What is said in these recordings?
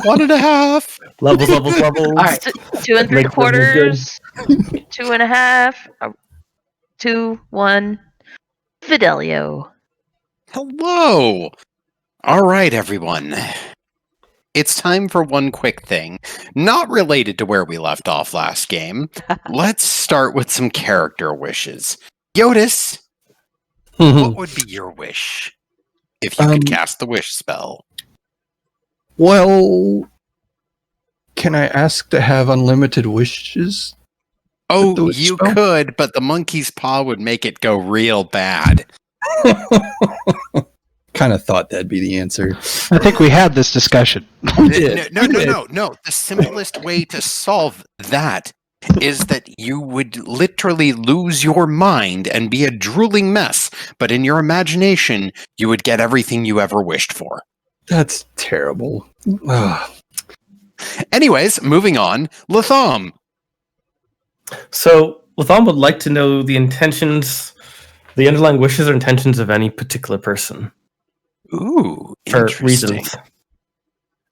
1.5. Levels. All right. 2 and 3 Make them quarters. 2.5. 2, 1. Fidelio. Hello. All right, everyone. It's time for one quick thing, not related to where we left off last game. Let's start with some character wishes. Jyotis, what would be your wish if you could cast the wish spell? Well, can I ask to have unlimited wishes? Oh, you could, but the monkey's paw would make it go real bad. Kind of thought that'd be the answer. I think we had this discussion. No. The simplest way to solve that is that you would literally lose your mind and be a drooling mess, but in your imagination, you would get everything you ever wished for. That's terrible. Anyways, moving on. Latham. So, Latham would like to know the underlying wishes or intentions of any particular person. Ooh, for interesting. Reasons.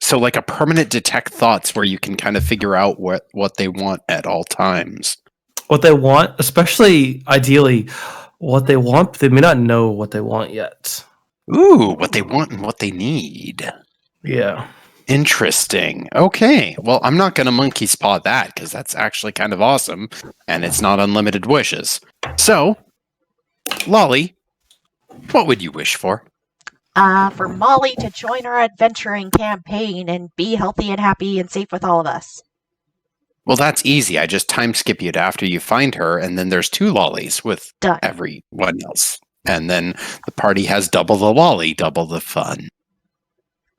So like a permanent detect thoughts where you can kind of figure out what they want at all times. What they want, especially ideally what they want, but they may not know what they want yet. Ooh, what they want and what they need. Yeah. Interesting. Okay. Well, I'm not going to monkey's paw that because that's actually kind of awesome and it's not unlimited wishes. So, Lolly, what would you wish for? For Molly to join our adventuring campaign and be healthy and happy and safe with all of us. Well, that's easy. I just time skip you to after you find her, and then there's 2 lollies with everyone else. And then the party has double the lolly, double the fun.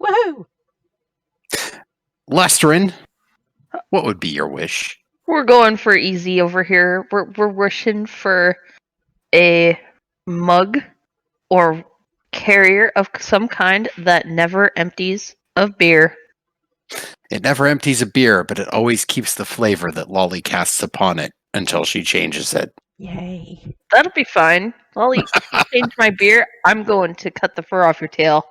Woohoo! Lesterin, what would be your wish? We're going for easy over here. We're wishing for a mug or carrier of some kind that never empties of beer. It never empties a beer, but it always keeps the flavor that Lolly casts upon it until she changes it. Yay. That'll be fine. Lolly, if you change my beer, I'm going to cut the fur off your tail.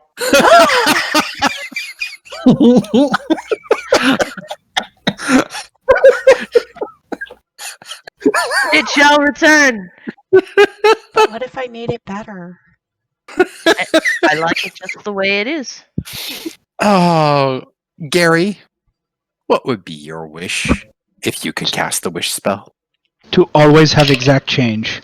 It shall return. But what if I made it better? I like it just the way it is. Oh, Gary, what would be your wish if you could cast the wish spell? To always have exact change.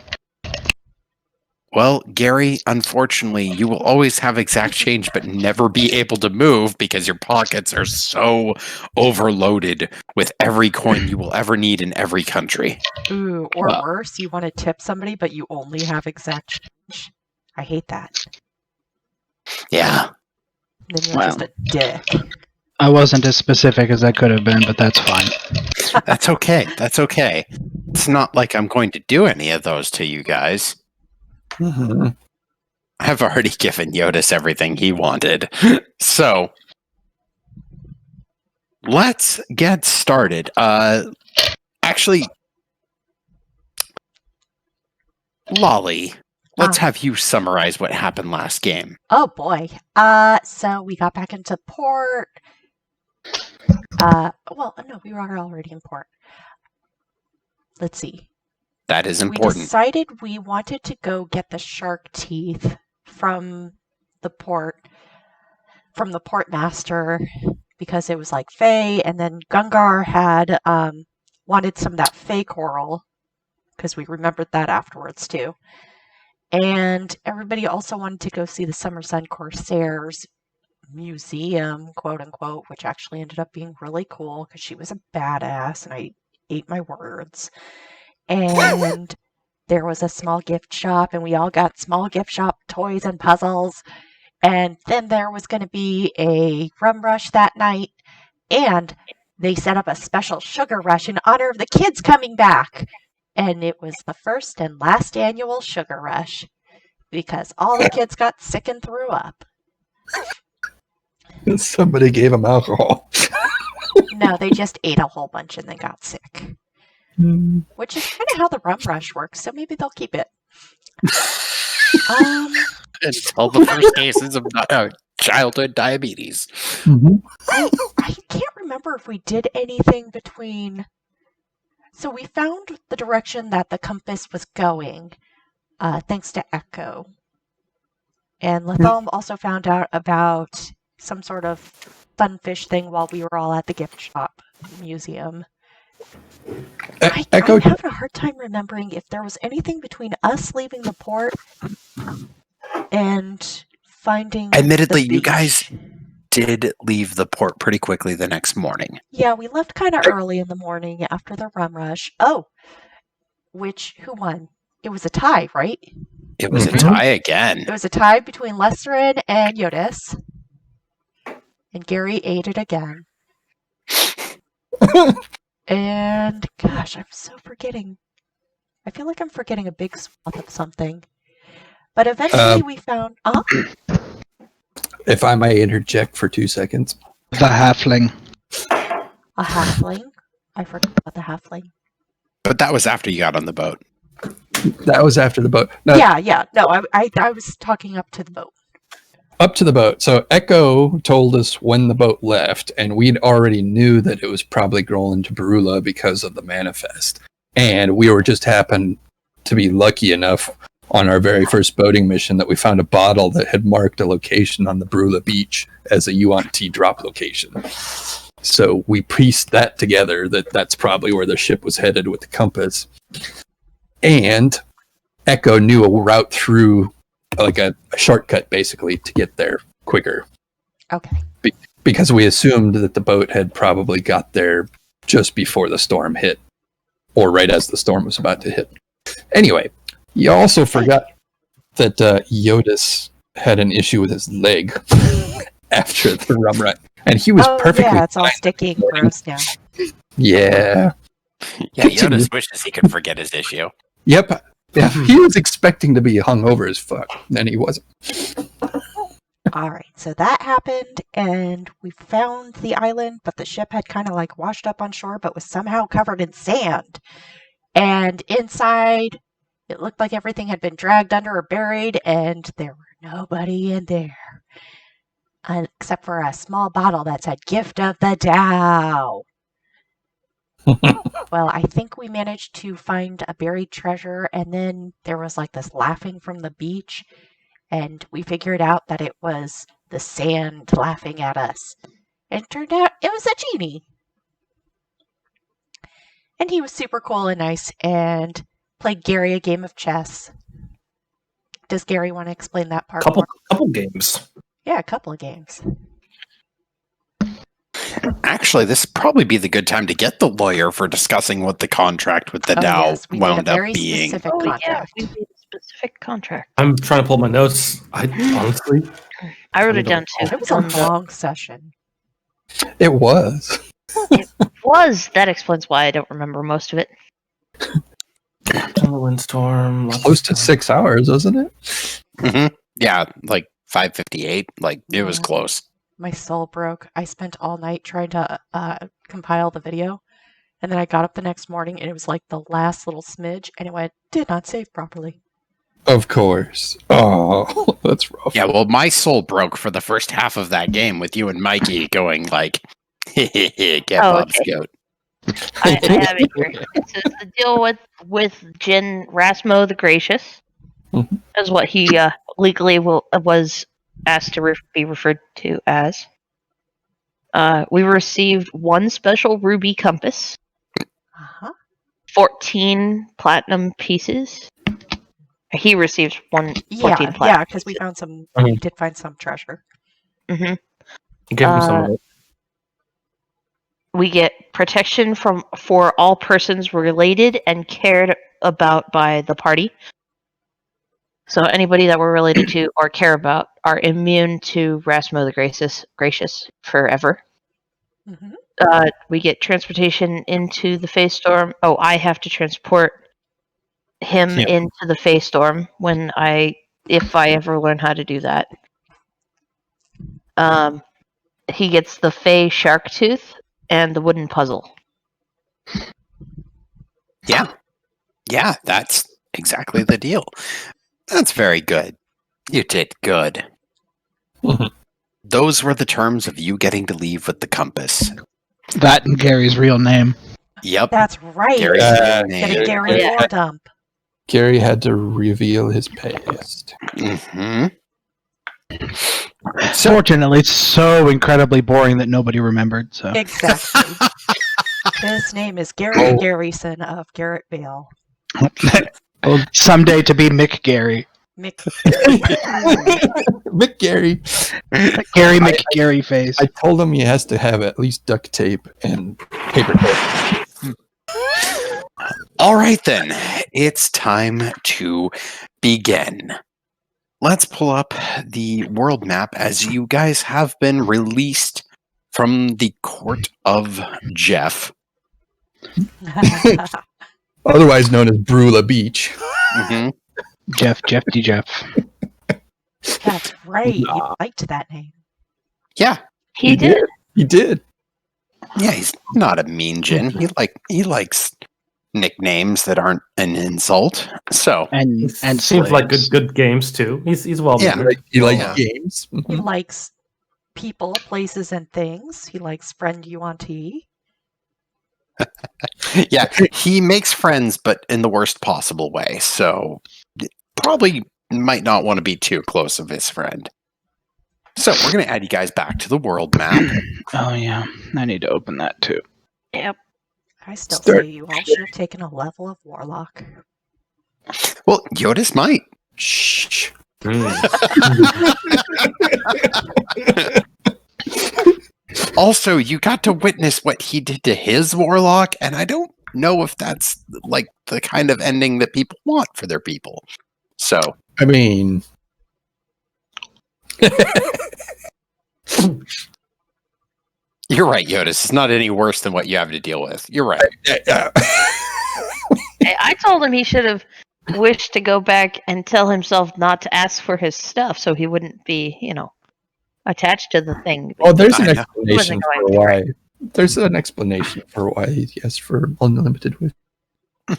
Well, Gary, unfortunately, you will always have exact change but never be able to move because your pockets are so overloaded with every coin you will ever need in every country. Ooh, or worse, you want to tip somebody but you only have exact change. I hate that. Yeah. Then you're just a dick. I wasn't as specific as I could have been, but that's fine. That's okay. That's okay. It's not like I'm going to do any of those to you guys. Mm-hmm. I've already given Jyotis everything he wanted. So, let's get started. Actually, Lolly, let's have you summarize what happened last game. Oh boy. So we got back into port. Well, no, we were already in port. Let's see. That is important. We decided we wanted to go get the shark teeth from the port master because it was like Fae, and then Gungar had wanted some of that Fae coral because we remembered that afterwards too. And everybody also wanted to go see the Summer Sun Corsairs museum, quote unquote, which actually ended up being really cool because she was a badass and I ate my words. And there was a small gift shop and we all got small gift shop toys and puzzles. And then there was going to be a rum rush that night. And they set up a special sugar rush in honor of the kids coming back. And it was the first and last annual sugar rush because all the kids got sick and threw up. Somebody gave them alcohol. No, they just ate a whole bunch and then got sick. Which is kind of how the rum rush works, so maybe they'll keep it. Until the first cases of childhood diabetes. I can't remember if we did anything between. So we found the direction that the compass was going, thanks to Echo. And Latham also found out about some sort of funfish thing while we were all at the gift shop museum. I'm having a hard time remembering if there was anything between us leaving the port and finding. Admittedly, the you guys beach. did leave the port pretty quickly the next morning. Yeah, we left kind of early in the morning after the rum rush. Oh, who won? It was a tie, right? It was a tie again. It was a tie between Lesterin and Jyotis. And Gary ate it again. And gosh, I'm so forgetting. I feel like I'm forgetting a big swath of something. But eventually we found. If I may interject for 2 seconds. The halfling. A halfling. I forgot about the halfling. But that was after you got on the boat. That was after the boat. No, Yeah. No, I was talking up to the boat. up to the boat. So Echo told us when the boat left, and we'd already knew that it was probably going to Barula because of the manifest. And we were just happened to be lucky enough on our very first boating mission that we found a bottle that had marked a location on the Barula beach as a Yuan-Ti drop location. So we pieced that together, that's probably where the ship was headed with the compass. And Echo knew a route through, like a shortcut, basically, to get there quicker. Okay. Because we assumed that the boat had probably got there just before the storm hit, or right as the storm was about to hit. Anyway, you also forgot that Jyotis had an issue with his leg after the rum run, and he was perfectly yeah, it's all fine. sticky and gross now. Yeah. Yeah, Jyotis wishes he could forget his issue. Yep. Yeah, he was expecting to be hungover as fuck, and he wasn't. All right, so that happened, and we found the island, but the ship had kind of like washed up on shore, but was somehow covered in sand. And inside, it looked like everything had been dragged under or buried, and there were nobody in there. Except for a small bottle that said Gift of the Tao. Well, I think we managed to find a buried treasure, and then there was like this laughing from the beach, and we figured out that it was the sand laughing at us. And it turned out it was a genie. And he was super cool and nice, and played Gary a game of chess. Does Gary want to explain that part more? Couple games. Yeah, a couple of games. Actually, this would probably be the good time to get the lawyer for discussing what the contract with the DAO Yes, we wound did a up very being. specific Oh, yeah, contract. we made a specific contract. I'm trying to pull my notes. I honestly, I wrote it down too. It was a long session. It was. That explains why I don't remember most of it. Windstorm. Close to 6 hours, wasn't it? Mm-hmm. Yeah, like 5:58. Like, it was Yeah. close. My soul broke. I spent all night trying to compile the video, and then I got up the next morning, and it was like the last little smidge, and it went, did not save properly. Of course. Oh, that's rough. Yeah, well, my soul broke for the first half of that game with you and Mikey going like, get Bob's okay. goat. I have it here. It says the deal with Jin Rasmo the Gracious Mhm. is what he legally was asked to be referred to as. We received one special ruby compass, Uh-huh. 14 platinum pieces. He received 14 Yeah, platinum. because we found some. Mhm. We did find some treasure. Hmm. give me some of it. We get protection for all persons related and cared about by the party. So anybody that we're related to or care about are immune to Rasmo the Gracious forever. Hmm. We get transportation into the Phase Storm. Oh, I have to transport him Yeah. into the Phase Storm if I ever learn how to do that. He gets the Fey Shark Tooth and the wooden puzzle. Yeah, that's exactly the deal. That's very good. You did good. Mhm. those were the terms of you getting to leave with the compass. That and Gary's real name. Yep. That's right. Gary's Yeah, name. Get a Gary Yeah. lore dump. Gary had to reveal his past. Mm-hmm. Fortunately, it's so incredibly boring that nobody remembered. So Exactly. His name is Gary Oh. Garrison of Garret Vale. someday to be Mick Gary, Mick. Mick Gary. Gary McGary face. I told him he has to have at least duct tape and paper tape. All right, then. It's time to begin. Let's pull up the world map as you guys have been released from the court of Jeff. Otherwise known as Brula Beach. Mm-hmm. Jeff. That's right. You liked that name. Yeah. He did. He did. Yeah, he's not a mean gin. He likes nicknames that aren't an insult. So And seems like slaves. good games too. He's well Yeah. mannered. He likes Yeah. games. He likes people, places, and things. He likes friend you on tea. yeah, he makes friends, but in the worst possible way. So probably might not want to be too close of his friend. So we're going to add you guys back to the world map. Oh yeah, I need to open that too. Yep. I still Start- say you all should have taken a level of Warlock. Well, Jyotis might. Shh. Also, you got to witness what he did to his warlock, and I don't know if that's like the kind of ending that people want for their people. So, I mean, you're right, Jyotis. It's not any worse than what you have to deal with. You're right. I told him he should have wished to go back and tell himself not to ask for his stuff so he wouldn't be, attached to the thing. oh, there's an I know. explanation Wasn't for going to, why. There's an explanation for why he asked for unlimited with.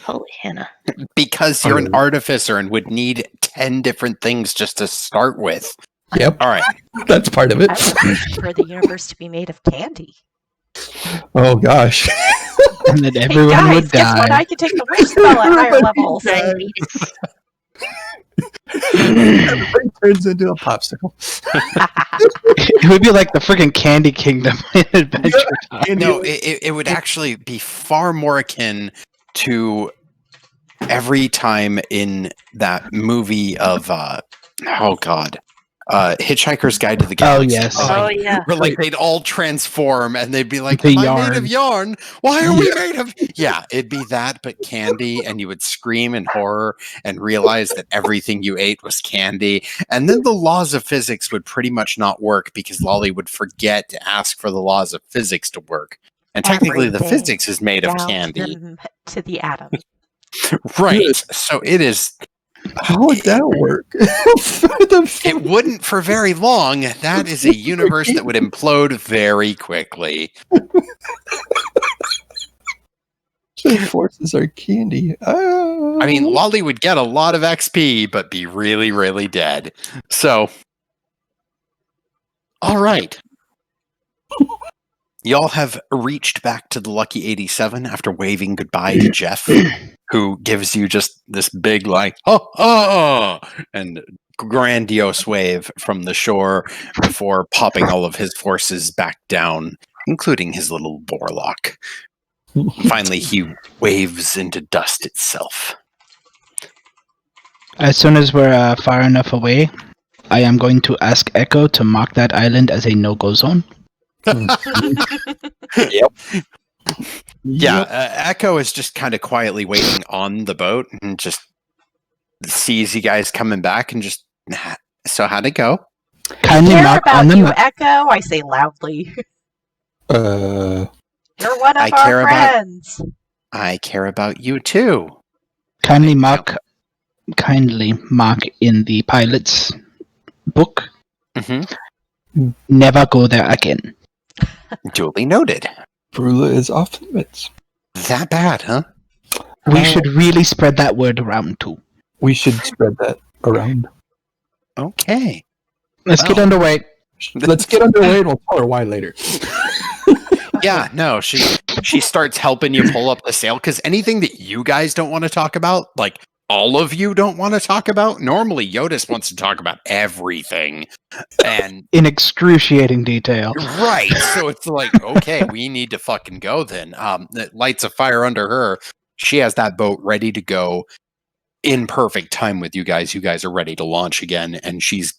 Holy Hannah. Because you're an artificer and would need 10 different things just to start with. Yep, All right. that's part of it. I would like for the universe to be made of candy. Oh gosh. And then Hey everyone guys, would guess what? die. I can take the wish spell at higher levels. Diabetes. Everybody turns into a popsicle. It would be like the freaking Candy Kingdom in Adventure Time. No, it would actually be far more akin to every time in that movie of, Hitchhiker's Guide to the Galaxy. yes. Oh, yeah. Where like they'd all transform and they'd be like, The "Am I made of yarn. yarn? Why are we made of?" Yeah, it'd be that, but candy, and you would scream in horror and realize that everything you ate was candy. And then the laws of physics would pretty much not work because Lolly would forget to ask for the laws of physics to work. And technically, the Everything physics is made of Down candy, to the atom. right? So it is. How would that work? It wouldn't for very long. That is a universe that would implode very quickly. Forces are candy. I mean, Lolly would get a lot of XP, but be really, really dead. So, all right. Y'all have reached back to the Lucky 87 after waving goodbye to Jeff, who gives you just this big, like, oh, and grandiose wave from the shore before popping all of his forces back down, including his little warlock. Finally, he waves into dust itself. As soon as we're far enough away, I am going to ask Echo to mark that island as a no-go zone. Yeah, Echo is just kind of quietly waiting on the boat and just sees you guys coming back and just, so how'd it go? Kindly Care mark on about the you, map. Echo, I say loudly. You're one of I care our about- friends. I care about you too. Kindly mark in the pilot's book. Mm-hmm. Never go there again. Duly noted. Brula is off limits. That bad, huh? We should really spread that word around too. We should spread that around. Okay. Let's get Well. underway. Let's get underway and we'll tell her why later. Yeah, no, she starts helping you pull up the sail because anything that you guys don't want to talk about, like all of you don't want to talk about. Normally, Jyotis wants to talk about everything, and In excruciating detail. right. So it's like, okay, we need to fucking go then. It lights a fire under her. She has that boat ready to go in perfect time with you guys. You guys are ready to launch again, and she's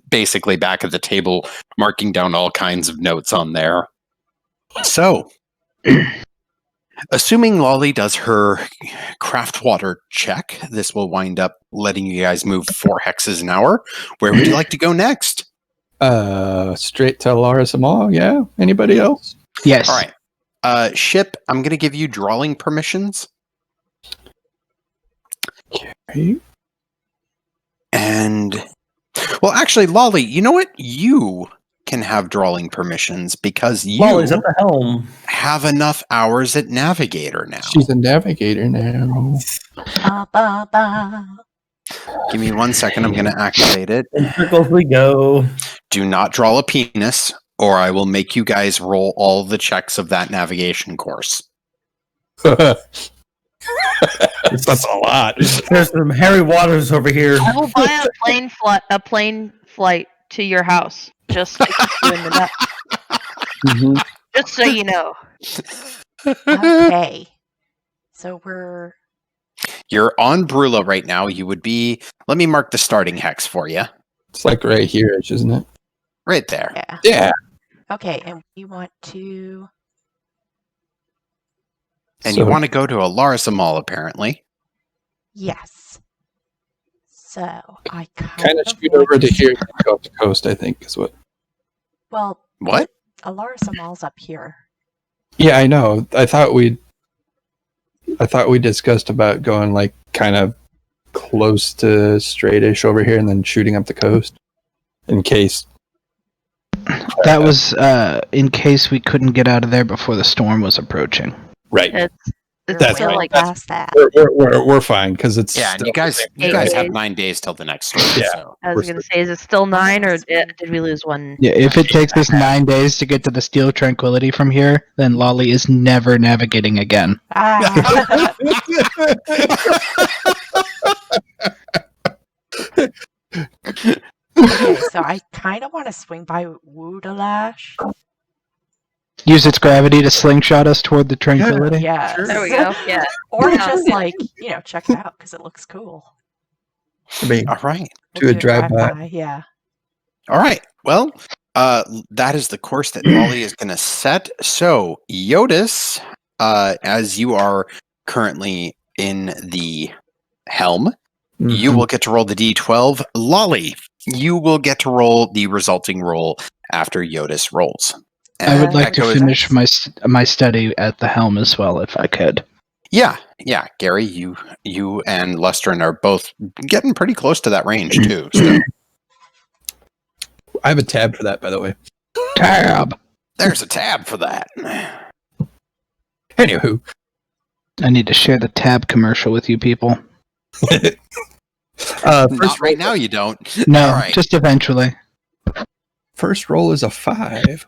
basically back at the table marking down all kinds of notes on there. So, assuming Lolly does her craft water check, this will wind up letting you guys move 4 hexes an hour. Where would you like to go next? Straight to Larasamah, yeah? Anybody else? Yes. All right. Ship, I'm going to give you drawing permissions. Okay. And, well, actually, Lolly, you know what? You can have drawing permissions because you Lolly's at the helm. have enough hours at Navigator now. She's a navigator now. Ba, ba, ba. Give me 1 second. I'm going to activate it. In circles we go. Do not draw a penis, or I will make you guys roll all the checks of that navigation course. That's a lot. There's some hairy waters over here. I will buy a plane flight to your house just to keep you in the nut. Mhm. Just so you know. Okay. So we're You're on Brula right now. You would be. Let me mark the starting hex for you. It's like right here, isn't it? Right there. yeah. Yeah. Okay, and we want to And So- you want to go to a Larasamah, apparently. yes. So I Kind of shoot over to here and go up the coast, I think, is what. Well, What? Alarsa Mall's up here. Yeah, I know. I thought we discussed about going like kind of close to straightish over here and then shooting up the coast in case. That was in case we couldn't get out of there before the storm was approaching. Right. We're That's way right. like past that. We're fine because it's Yeah, and still you guys Eight have days. 9 days till the next storm. Yeah. So. I was gonna say, is it still 9 or did we lose one? Yeah, if it takes us 9 days to get to the Steel Tranquility from here, then Lolly is never navigating again. Ah. Okay, so I kind of want to swing by Woodalash. Use its gravity to slingshot us toward the Tranquility. Yes. There we go. Yeah. Or just like, check it out because it looks cool. I mean, All right. Do a drive-by. Yeah. All right. Well, that is the course that Molly is going to set. So, Jyotis, as you are currently in the helm, you will get to roll the d12. Lolly, you will get to roll the resulting roll after Jyotis rolls. I would like Echo to is- finish my study at the helm as well, if I could. Yeah, Gary, you and Lestrin are both getting pretty close to that range too. So I have a tab for that, by the way. Tab! there's a tab for that. Anywho, I need to share the tab commercial with you people. Not right now, you don't. No, All right. just eventually. First roll is a 5.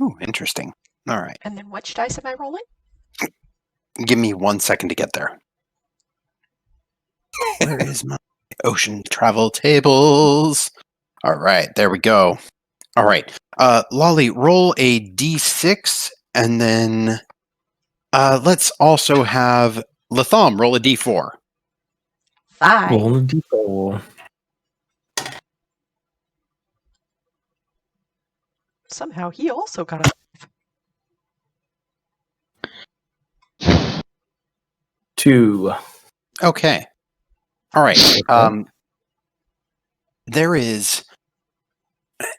Ooh, interesting. All right. And then which dice am I rolling? Give me 1 second to get there. Where is my ocean travel tables? All right, there we go. All right. Lolly, roll a d6, and then let's also have Latham roll a d4. 5. Roll a d4. Somehow he also got a. Two. Okay. All right. There is.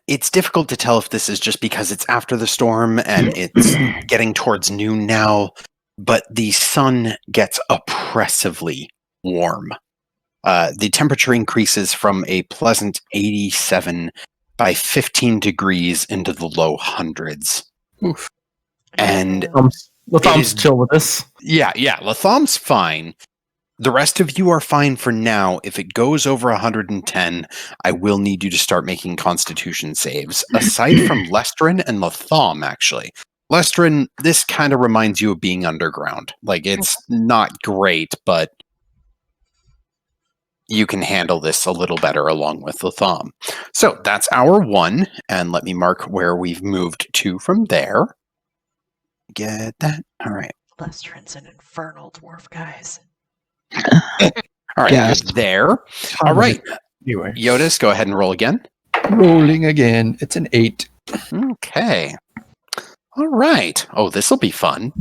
It's difficult to tell if this is just because it's after the storm and it's getting towards noon now, but the sun gets oppressively warm. The temperature increases from a pleasant 87 by 15 degrees into the low hundreds. Oof. And Latham's is- chill with this. yeah, Latham's fine. The rest of you are fine for now. If it goes over 110, I will need you to start making constitution saves. Aside from Lestrin and Latham, actually. Lestrin, this kind of reminds you of being underground. Like, it's not great, but you can handle this a little better along with Latham. So that's hour 1, and let me mark where we've moved to from there. Get that? All right. Lestrin's an infernal dwarf, guys. All right, Yes. good there. All right, Anyway, Jyotis, go ahead and roll again. rolling again. It's an 8. Okay. All right. Oh, this will be fun.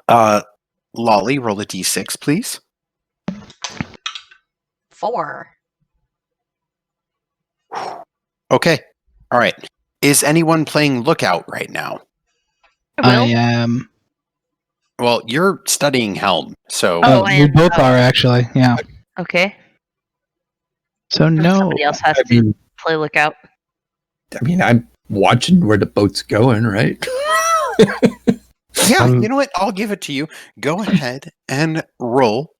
Lolly, roll a d6, please. 4. Okay. All right. Is anyone playing Lookout right now? I am. Well, you're studying Helm, so Oh, I we am. both Oh. are actually. Yeah. Okay. So no. Somebody else has I to mean- play lookout. I mean, I'm watching where the boat's going, right? yeah, you know what? I'll give it to you. Go ahead and roll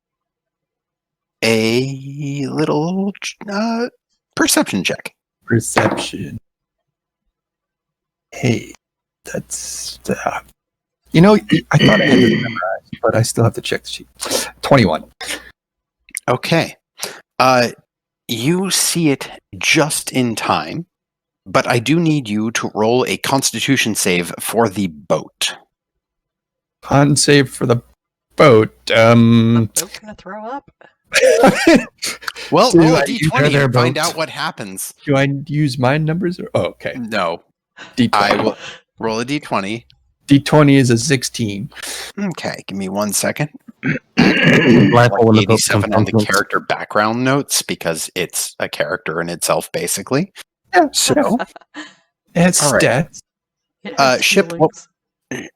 a little perception check. Perception. Hey, that's... you know, I thought I had it memorized, but I still have to check the sheet. 21. Okay. You see it just in time, but I do need you to roll a constitution save for the boat. Con save for the boat. The boat gonna throw up? Well, Do roll a I d20 their and find boats? out what happens. Do I use my numbers? Or, oh, okay. No, D20. I will roll a d20. D20 is a 16. Okay, give me 1 second. Rifle when the boat 87 comes on the from. character background notes because it's a character in itself, basically. Yeah, So, it's all right. stats. It has Ship, feelings.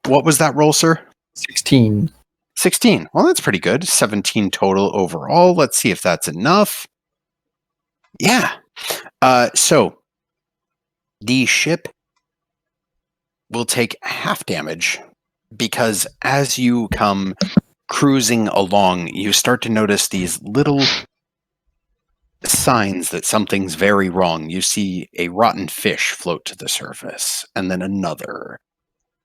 what was that roll, sir? 16. 16. Well, that's pretty good. 17 total overall. Let's see if that's enough. Yeah. So the ship will take half damage because as you come cruising along, you start to notice these little signs that something's very wrong. You see a rotten fish float to the surface, and then another,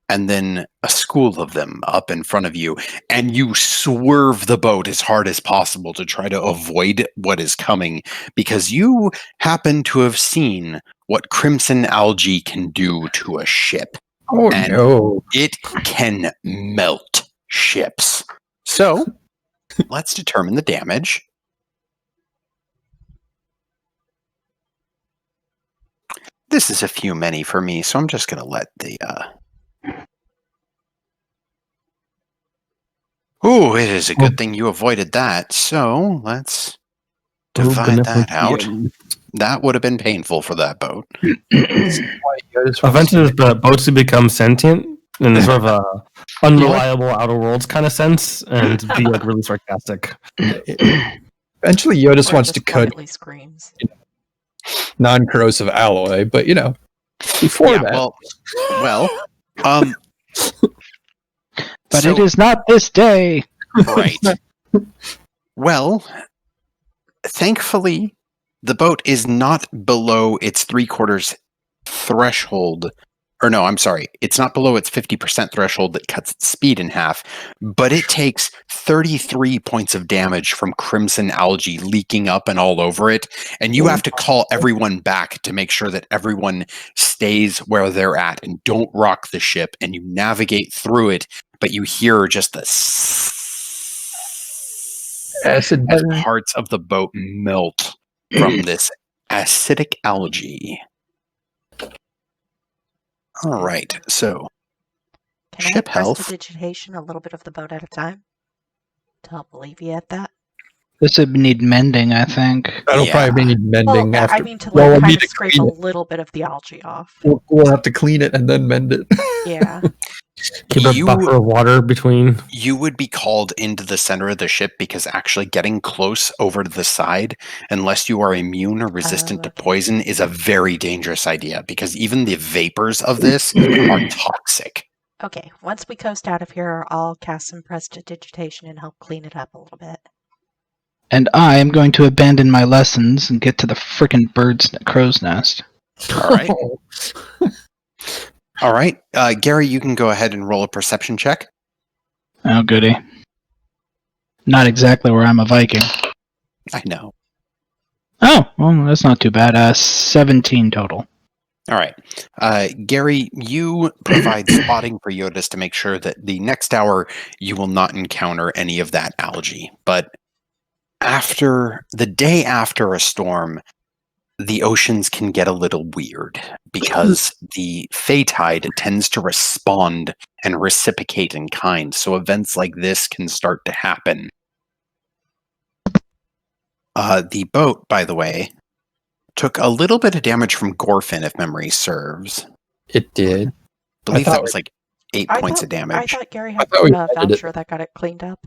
and then a school of them up in front of you, and you swerve the boat as hard as possible to try to avoid what is coming, because you happen to have seen what crimson algae can do to a ship. Oh, And- no. It can melt ships. So, let's determine the damage. This is a few many for me, so I'm just going to let the... Ooh, it is a good thing you avoided that. So, let's divide that out. That would have been painful for that boat. Eventually, the boats will become sentient in sort of a unreliable outer worlds kind of sense, and be like really sarcastic. Eventually, Jyotis Or wants to just cut quietly screams. non-corrosive alloy, but you know, before Yeah, that, But so- it is not this day. right. Well, thankfully, the boat is not below its 3/4 threshold. Or no, I'm sorry. It's not below its 50% threshold that cuts its speed in half, but it takes 33 points of damage from crimson algae leaking up and all over it. And you have to call everyone back to make sure that everyone stays where they're at and don't rock the ship, and you navigate through it, but you hear just the acid as burn. parts of the boat melt from this acidic algae. All right, so Can Ship I health. prestidigitation a little bit of the boat at a time to help alleviate that? This would need mending, I think. That'll Yeah. probably need mending Well, after. I mean to Well, like we'll kind need of to scrape clean a it. little bit of the algae off. We'll have to clean it and then mend it. Yeah. Keep a You- buffer of water between. you would be called into the center of the ship because actually getting close over to the side, unless you are immune or resistant to okay. poison, is a very dangerous idea because even the vapors of this are toxic. Okay, once we coast out of here, I'll cast some prestidigitation and help clean it up a little bit. And I am going to abandon my lessons and get to the frickin' crow's nest. All right. All right. Gary, you can go ahead and roll a perception check. Oh, goody. Not exactly where I'm a Viking. I know. Oh, well, that's not too bad. 17 total. All right. Gary, you provide spotting for Jyotis to make sure that the next hour you will not encounter any of that algae. But after the day after a storm, the oceans can get a little weird because the Phaetide tends to respond and reciprocate in kind. So events like this can start to happen. The boat, by the way, took a little bit of damage from Gorfin, if memory serves. It did. I believe thought that was like 8 points of I damage. thought Gary had thought we a edited voucher it. that got it cleaned up.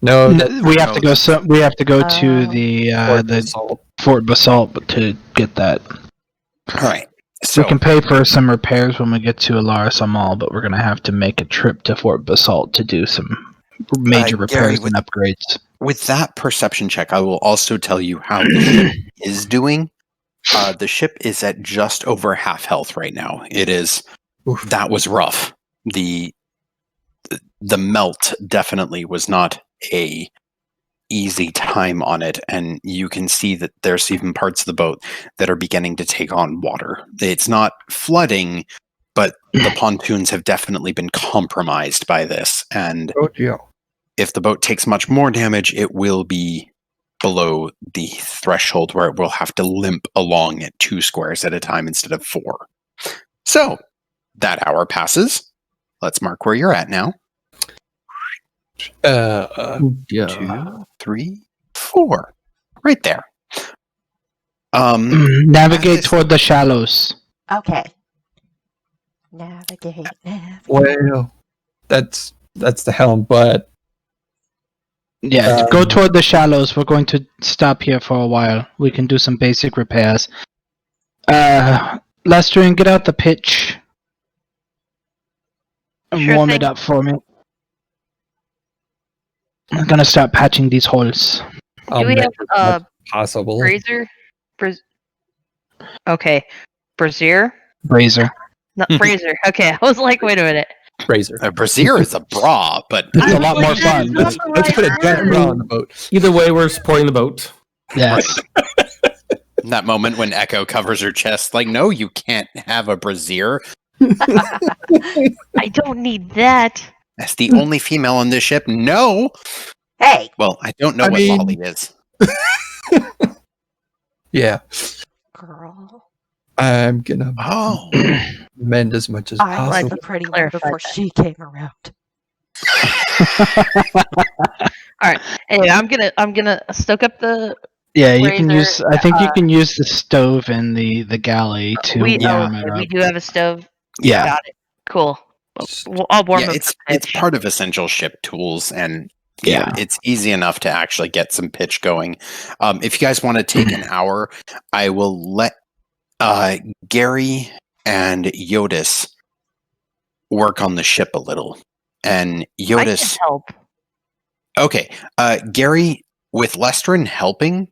No, We have to go. We have to go to Oh. the Fort Basalt to get that. All right. So We can pay for some repairs when we get to Alarsa Mall, but we're gonna have to make a trip to Fort Basalt to do some major Gary, repairs and upgrades. with that perception check, I will also tell you how the ship is doing. The ship is at just over half health right now. It is. Oof. That was rough. The melt definitely was not a easy time on it, and you can see that there's even parts of the boat that are beginning to take on water. It's not flooding, but the pontoons have definitely been compromised by this, and Oh, yeah. if the boat takes much more damage, it will be below the threshold where it will have to limp along at 2 squares at a time instead of 4. So, that hour passes. Let's mark where you're at now. Yeah. 2, 3, 4. Right there. Navigate toward the shallows. Okay. Navigate. Well, that's the helm, but Yeah, go toward the shallows. We're going to stop here for a while. We can do some basic repairs. Lester, get out the pitch and Sure warm thing. it up for me. I'm gonna start patching these holes. Do we make have it much possible. brazier? Okay. Brazier? Brazier. Not brazier. Okay, I was like, wait a minute. Razor. A brazier is a bra, but It's I a lot was more like, that fun. is not Let's the Let's right put a giant word. bra on the boat. Either way, we're supporting the boat. Yes. in that moment when Echo covers her chest, like, no, you can't have a brazier. I don't need that. That's the only female on this ship. No. Hey, Well, I don't know I what mean- Lolly is. Yeah, girl. I'm gonna Oh. mend as much as I was possible. the pretty one Clarify before that. she came around. Anyway, I'm gonna stoke up the. Yeah, you can Razor, use. I think you can use the stove in the galley to We warm it we up. do have a stove. Yeah. Got it. Cool. Well, I'll warm Yeah, up it's the it's pitch. part of essential ship tools, and yeah, it's easy enough to actually get some pitch going. If you guys want to take an hour, I will let Gary and Jyotis work on the ship a little. And I Jyotis, can help. okay, Gary, with Lestrin helping,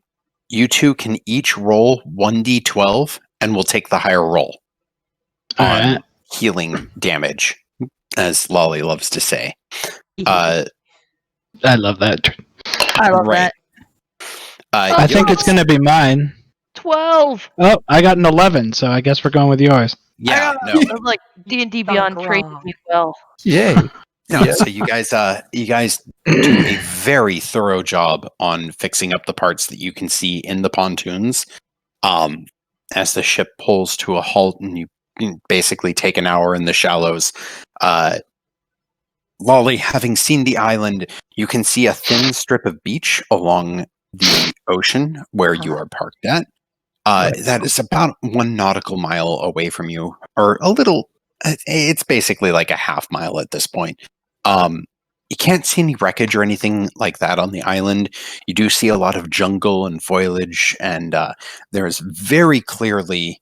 you two can each roll 1d12, and we'll take the higher roll on Alright. healing damage, as Lolly loves to say. I love that. I love right. that. I think it's gonna be mine. 12. Oh, I got an 11, so I guess we're going with yours. Yeah, I no. was like D&D Beyond Wrong. trained me well. Yay! No, Yeah. so you guys do a very thorough job on fixing up the parts that you can see in the pontoons. As the ship pulls to a halt and you basically take an hour in the shallows. Lolly, having seen the island, you can see a thin strip of beach along the ocean where you are parked at. That is about 1 nautical mile away from you, or a little. It's basically like a half mile at this point. You can't see any wreckage or anything like that on the island. You do see a lot of jungle and foliage, and there's very clearly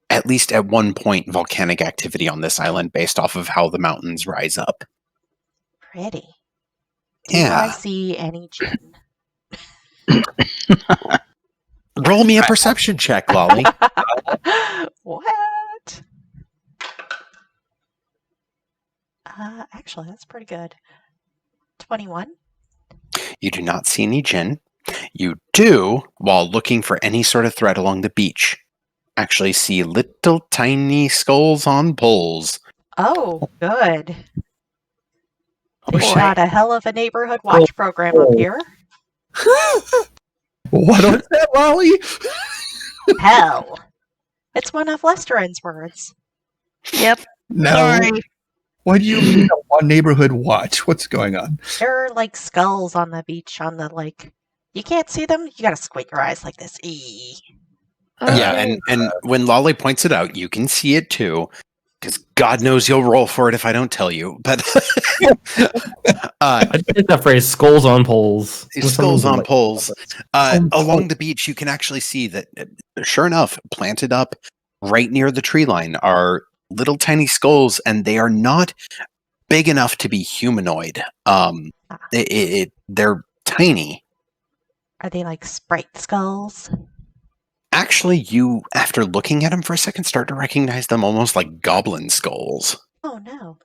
at least at one point, volcanic activity on this island based off of how the mountains rise up. Pretty. Do I Yeah. see any gin? Roll me a perception check, Lolly. What? Actually, that's pretty good. 21. You do not see any gin. You do, while looking for any sort of threat along the beach, actually see little tiny skulls on poles. Oh, good. They boy. got a hell of a neighborhood watch program up here. What was that, Lolly? Hell. It's one of Lesterin's words. Yep. No. Sorry. What do you mean a neighborhood watch? What's going on? There are like skulls on the beach on the like. You can't see them. You gotta squint your eyes like this. Eee. Yeah, and when Lolly points it out, you can see it too. Because God knows you'll roll for it if I don't tell you. But I think that phrase "skulls on poles." skulls on poles. Along the beach, you can actually see that, sure enough, planted up right near the tree line are little tiny skulls, and they are not big enough to be humanoid. They're tiny. Are they like sprite skulls? Actually, you, after looking at them for a second, start to recognize them almost like goblin skulls. Oh no.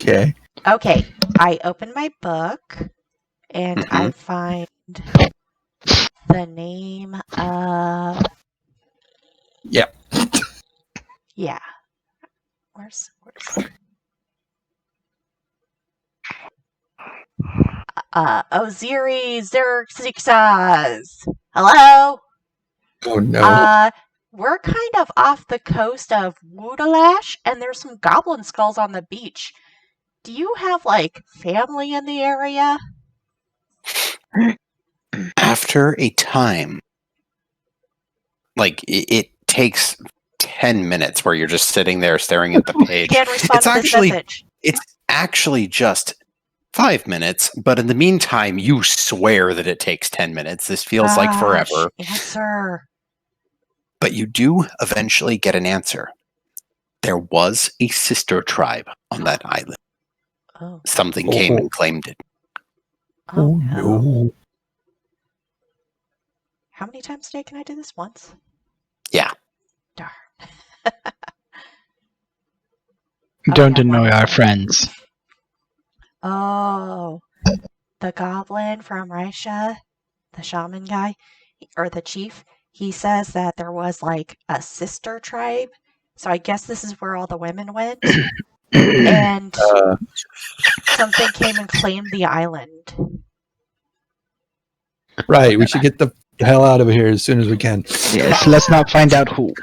Okay. Okay, I open my book and I find the name of. Yep. Yeah. Where's Osiris Xerxes. Hello? Oh no. We're kind of off the coast of Woodalash, and there's some goblin skulls on the beach. Do you have, like, family in the area? After a time, like, it takes 10 minutes where you're just sitting there staring at the page. Can't respond It's to actually- this message. It's actually just 5 minutes, but in the meantime, you swear that it takes 10 minutes. This feels like forever. Answer. But you do eventually get an answer. There was a sister tribe on that island. Oh. Something came and claimed it. Oh, no. no. How many times a day can I do this? Once? Yeah. Darn. Don't annoy our friends. Oh, the goblin from Russia, the shaman guy, or the chief, he says that there was like a sister tribe. So I guess this is where all the women went. And something came and claimed the island. Right. We should get the hell out of here as soon as we can. Yes, let's not find out who.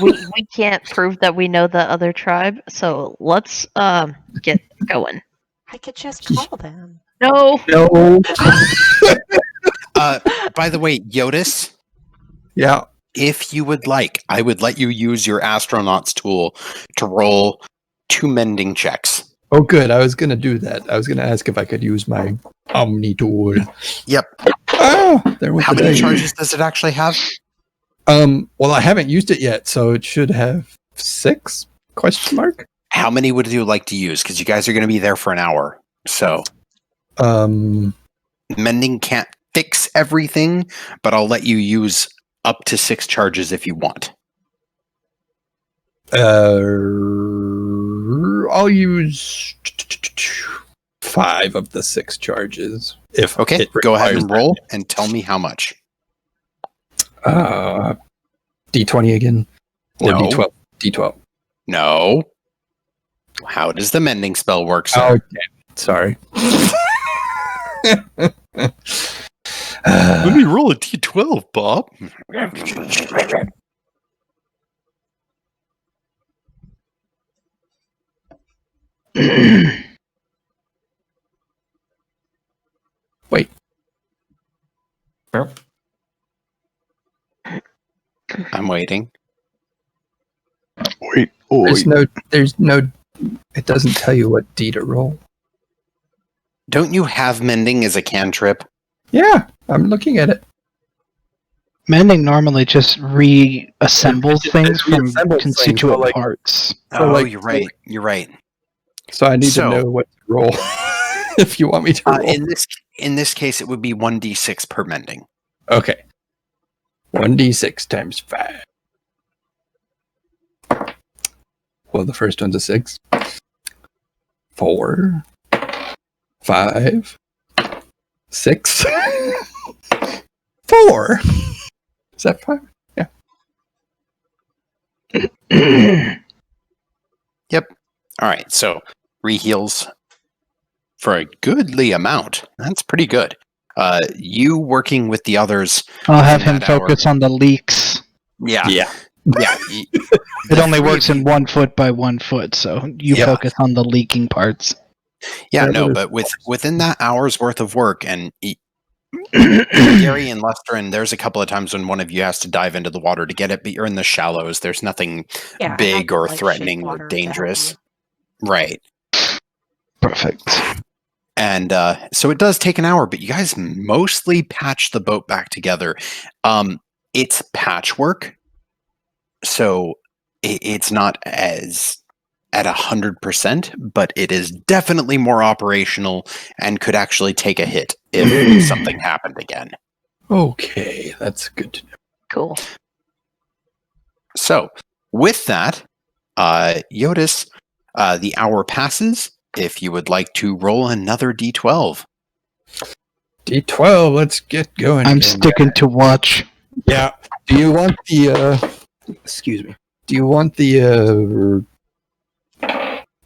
We can't prove that we know the other tribe, so let's get going. I could just call them. No. No. By the way, Jyotis, Yeah. if you would like, I would let you use your astronaut's tool to roll 2 mending checks. Oh, good. I was going to do that. I was going to ask if I could use my Omni tool. Yep. Ah, there was How the many day. charges does it actually have? Well, I haven't used it yet, so it should have 6? Question mark. How many would you like to use? Because you guys are going to be there for an hour. So mending can't fix everything, but I'll let you use up to 6 charges if you want. I'll use 5 of the 6 charges. If Okay, it go ahead requires and roll and tell me how much. that. D20 again, or No. D12. D12. No. How does the mending spell work, sir? Oh, damn. Sorry. Let me roll a d12, Bob. Wait. Yep. I'm waiting. Wait. There's no. It doesn't tell you what D to roll. Don't you have mending as a cantrip? Yeah, I'm looking at it. Mending normally just reassembles things from reassembles things, constituent so, like- parts. So, Oh, like- you're right. You're right. So I need So- to know what to roll if you want me to roll. In this case, it would be 1d6 per mending. Okay. 1d6 times 5. Well, the first one's a 6. 4. 5. 6. 4. Is that 5? Yeah. Yep. All right. So reheals for a goodly amount. That's pretty good. You working with the others. I'll have in him that hour. focus on the leaks. Yeah. Yeah. Yeah. It only works in 1 foot by 1 foot, so you Yeah. focus on the leaking parts. Yeah. Yeah, No, but but within that hour's worth of work, and Gary and Lester, and there's a couple of times when one of you has to dive into the water to get it, but you're in the shallows. There's nothing Yeah, I big have, or like, threatening shape or water to help dangerous. you. Right. Perfect. And so it does take an hour, but you guys mostly patch the boat back together. It's patchwork, so it's not as at 100%, but it is definitely more operational and could actually take a hit if something happened again. Okay, that's good to know. Cool. So with that, Jyotis, the hour passes. If you would like to roll another d12. D12, let's get going. I'm again. sticking to watch. Yeah. Do you want the excuse me. Do you want the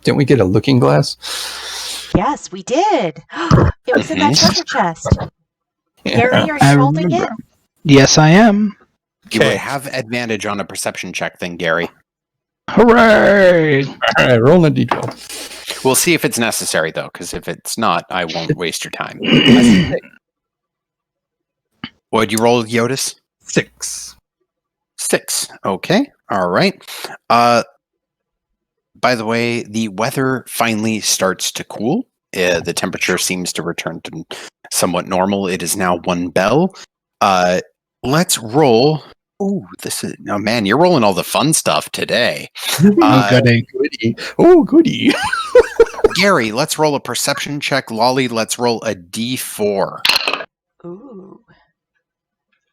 didn't we get a looking glass? Yes, we did. It was in that treasure chest. Gary, are I you holding it? remember. Yes, I am. You would Okay. have advantage on a perception check then, Gary. Hooray! Alright, roll a D12. We'll see if it's necessary, though, because if it's not, I won't waste your time. What'd you roll, Jyotis? 6. 6. Okay. All right. By the way, the weather finally starts to cool. The temperature seems to return to somewhat normal. It is now 1 bell. Let's roll. Ooh, this is... Oh, man, you're rolling all the fun stuff today. Goody. Goody. Oh, goody. Gary, let's roll a perception check. Lolly, let's roll a d4. Ooh,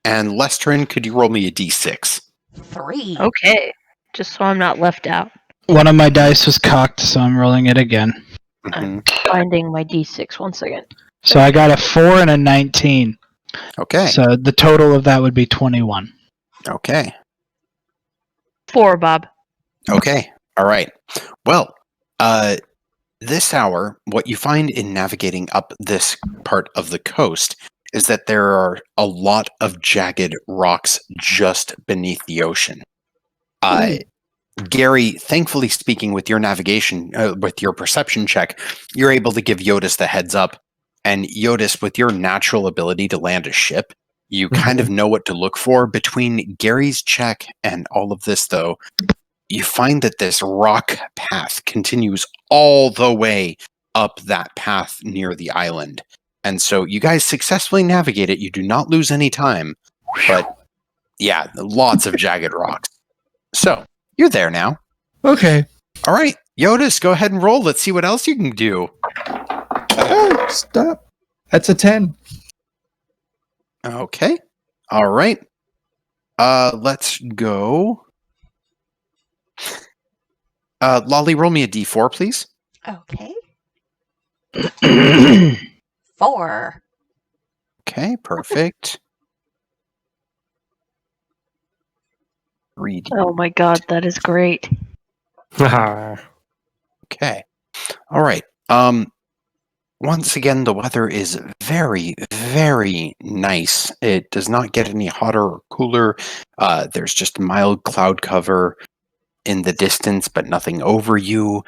And Lestrin, could you roll me a d6? 3. Okay. Just so I'm not left out. One of my dice was cocked, so I'm rolling it again. Mhm. Finding my d6. 1 second. So I got a 4 and a 19. Okay. So the total of that would be 21. Okay. 4, Bob. Okay. All right. Well, this hour, what you find in navigating up this part of the coast is that there are a lot of jagged rocks just beneath the ocean. Gary, thankfully speaking, with your navigation, with your perception check, you're able to give Jyotis the heads up. And Jyotis, with your natural ability to land a ship, you kind of know what to look for. Between Gary's check and all of this, though, you find that this rock path continues all the way up that path near the island. And so you guys successfully navigate it. You do not lose any time. But yeah, lots of jagged rocks. So you're there now. Okay. All right, Jyotis, go ahead and roll. Let's see what else you can do. Oh, stop. That's a 10. Okay. All right. Let's go. Lolly, roll me a d4, please. Okay. 4. Okay, perfect. 3D. Oh my god, that is great. Okay. All right. Once again, the weather is very, very nice. It does not get any hotter or cooler. There's just mild cloud cover in the distance, but nothing over you.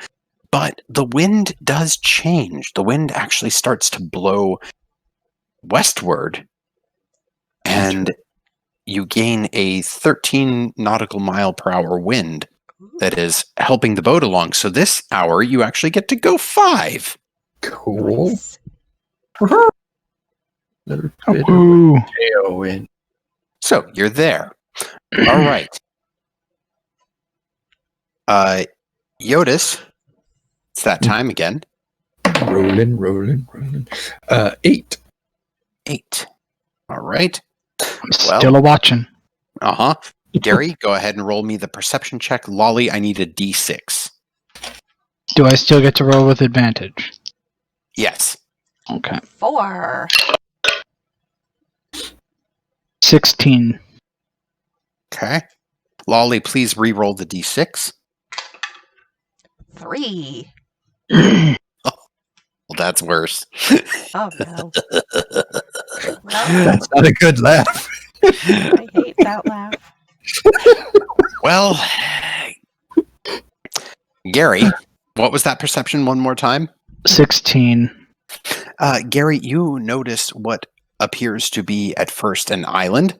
But the wind does change. The wind actually starts to blow westward, and you gain a 13 nautical mile per hour wind that is helping the boat along. So this hour, you actually get to go 5. Cool. Nice. Little bit of Ooh. tailwind. So, you're there. All right. Jyotis, it's that time again. Rolling. 8. 8. All right. I'm still a watching. Uh-huh. Gary, go ahead and roll me the perception check. Lolly, I need a D6. Do I still get to roll with advantage? Yes. Okay. 4. 16. Okay. Lolly, please re-roll the D6. 3. Well, that's worse. Oh no. No, That's not a good laugh. I hate that laugh. Well, Gary, what was that perception one more time? 16. Gary, you notice what appears to be at first an island.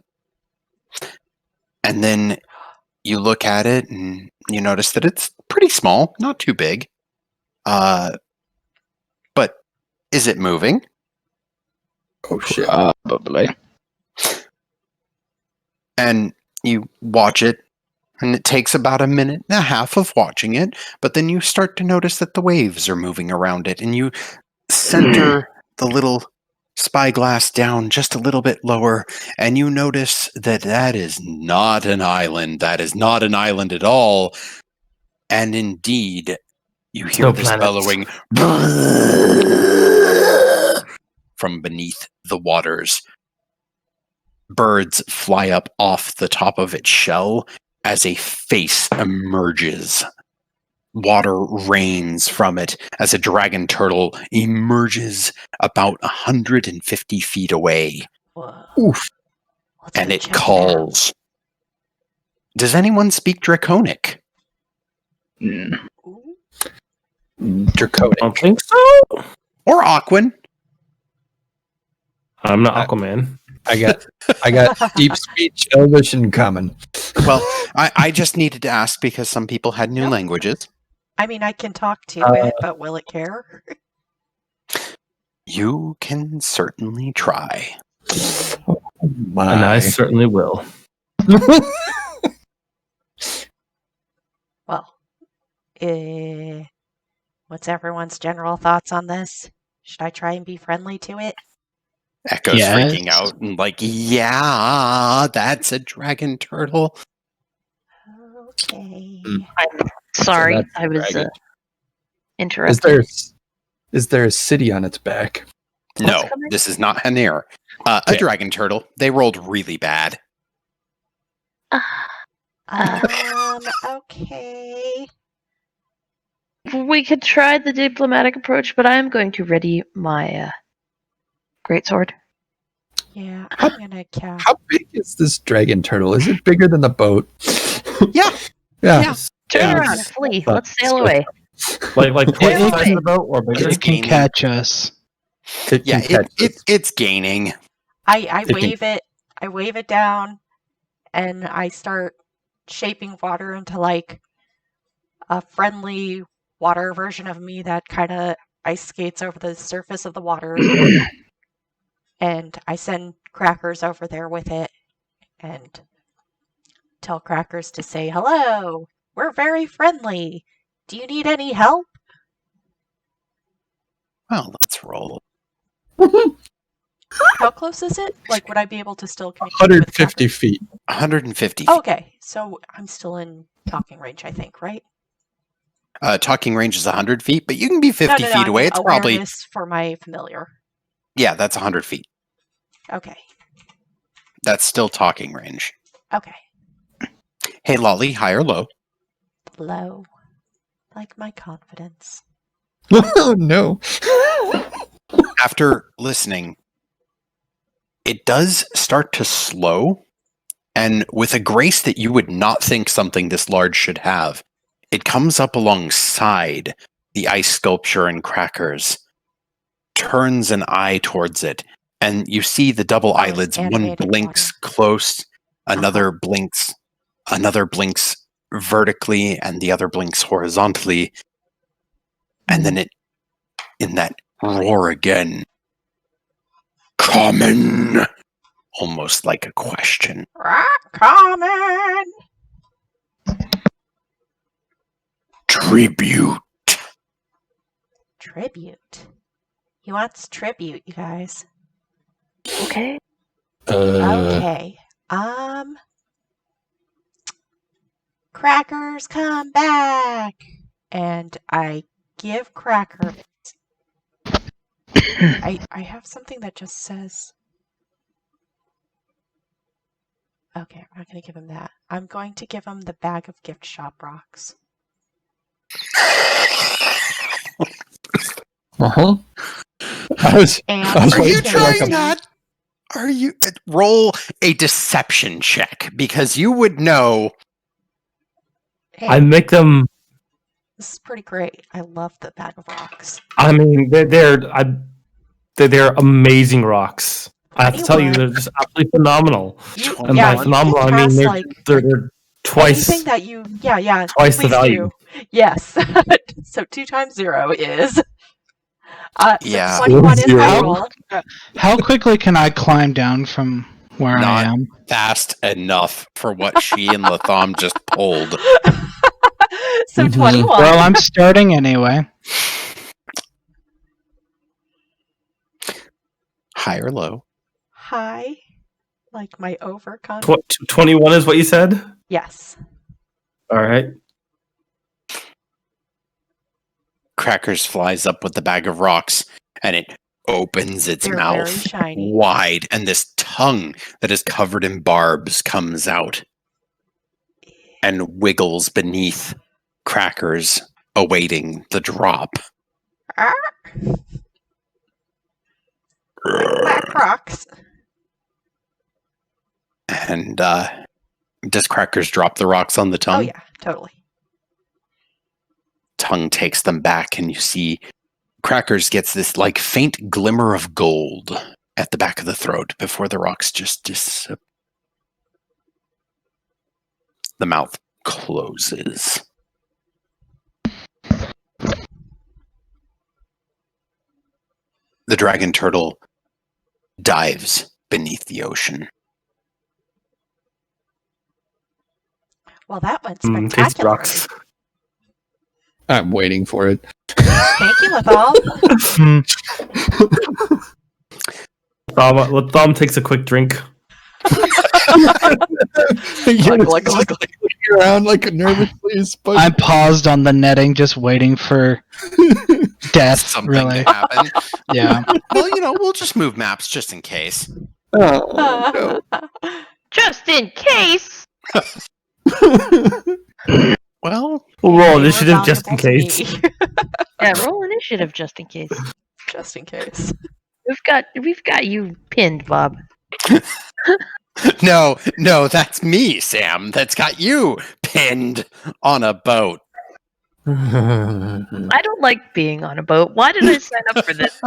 And then you look at it and you notice that it's pretty small, not too big. But is it moving? Oh shit. Probably. And you watch it, and it takes about a minute and a half of watching it, but then you start to notice that the waves are moving around it, and you center the little spyglass down just a little bit lower, and you notice that that is not an island. That is not an island at all. And indeed, you hear No this planets. bellowing from beneath the waters. Birds fly up off the top of its shell as a face emerges. Water rains from it as a dragon turtle emerges about 150 feet away. Whoa. Oof. Let's And go it check out. calls. Does anyone speak Draconic? Mm. Ooh. Draconic. I don't think so. Or Aquan? I'm not Aquaman. I got deep speech, Elvish, and common. Well, I just needed to ask because some people had new Nope. languages. I mean, I can talk to it, but will it care? You can certainly try. And I certainly will. Well, what's everyone's general thoughts on this? Should I try and be friendly to it? Echo's Yes. freaking out and like, yeah, that's a dragon turtle. Okay. Sorry, that's I was dragon. interrupted. Is there a city on its back? No, coming? this is not Hanir. A Okay. dragon turtle. They rolled really bad. Okay. We could try the diplomatic approach, but I am going to ready my greatsword. Yeah, I'm gonna cast. How big is this dragon turtle? Is it bigger than the boat? Yeah. Yeah. Yeah. Turn Yeah. around, flee. Let's sail away. Like twice Yeah. the size of the boat or bigger? It's It can gaining. catch us. It Yeah, can catch us. it's gaining. I It can- wave it. I wave it down, and I start shaping water into like a friendly water version of me that kind of ice skates over the surface of the water. And I send Crackers over there with it, and tell Crackers to say hello. We're very friendly. Do you need any help? Well, let's roll. How close is it? Like, would I be able to still communicate with 150 Crackers? feet. 150 feet. Okay, so I'm still in talking range, I think, right? Talking range is 100 feet, but you can be 50 no, feet I away. mean It's probably, awareness for my familiar. yeah, that's 100 feet. Okay, That's still talking range. okay. Hey, Lolly, high or low? Low. Like my confidence. Oh no. After listening, it does start to slow, and with a grace that you would not think something this large should have, it comes up alongside the ice sculpture and Crackers, turns an eye towards it, and you see the double Oh, it's eyelids. One animated blinks water. close, another blinks vertically, and the other blinks horizontally. And then it, in that roar again, common almost like a question. Coming. Tribute. Tribute. He wants tribute, you guys. Okay. Okay. Crackers, come back. And I give Cracker. I have something that just says. Okay, I'm not going to give him that. I'm going to give him the bag of gift shop rocks. Uh-huh. I was And Are you waiting for like trying that? Are you roll a deception check because you would know. Hey, I make them. this is pretty great. I love the bag of rocks. I mean, they're amazing rocks. I have to tell you, 21. they're just absolutely phenomenal. And Yeah, by you phenomenal, can I mean pass, they're, like, they're twice. anything that you, yeah, Twice the please value. do. Yes. So 2 times 0 is. Yeah. So 21 is Zero. my roll. How quickly can I climb down from where I Not am? fast enough for what she and Latham just pulled. So Mhm. 21. Well, I'm starting anyway. High or low? High, like my overcon. 21 is what you said? Yes. All right. Crackers flies up with the bag of rocks and it opens its They're very mouth shiny. wide, and this tongue that is covered in barbs comes out and wiggles beneath Crackers, awaiting the drop. Ah, black rocks. And does Crackers drop the rocks on the tongue? Oh yeah, totally. Tongue takes them back, and you see Crackers gets this like faint glimmer of gold at the back of the throat before the rocks just disappear. The mouth closes. The dragon turtle dives beneath the ocean. Well, that went Tastes spectacularly. rocks. I'm waiting for it. Thank you, Latham. Latham takes a quick drink. You're Glug, glug, just glug. looking around like nervously. I paused on the netting, just waiting for death. Something Really? to happen. Yeah. Well, we'll just move maps just in case. Oh, Just in case. Well, We'll roll They were initiative just in valuable to case. me. Yeah, roll initiative just in case. Just in case. We've got you pinned, Bob. no, that's me, Sam. That's got you pinned on a boat. I don't like being on a boat. Why did I sign up for this?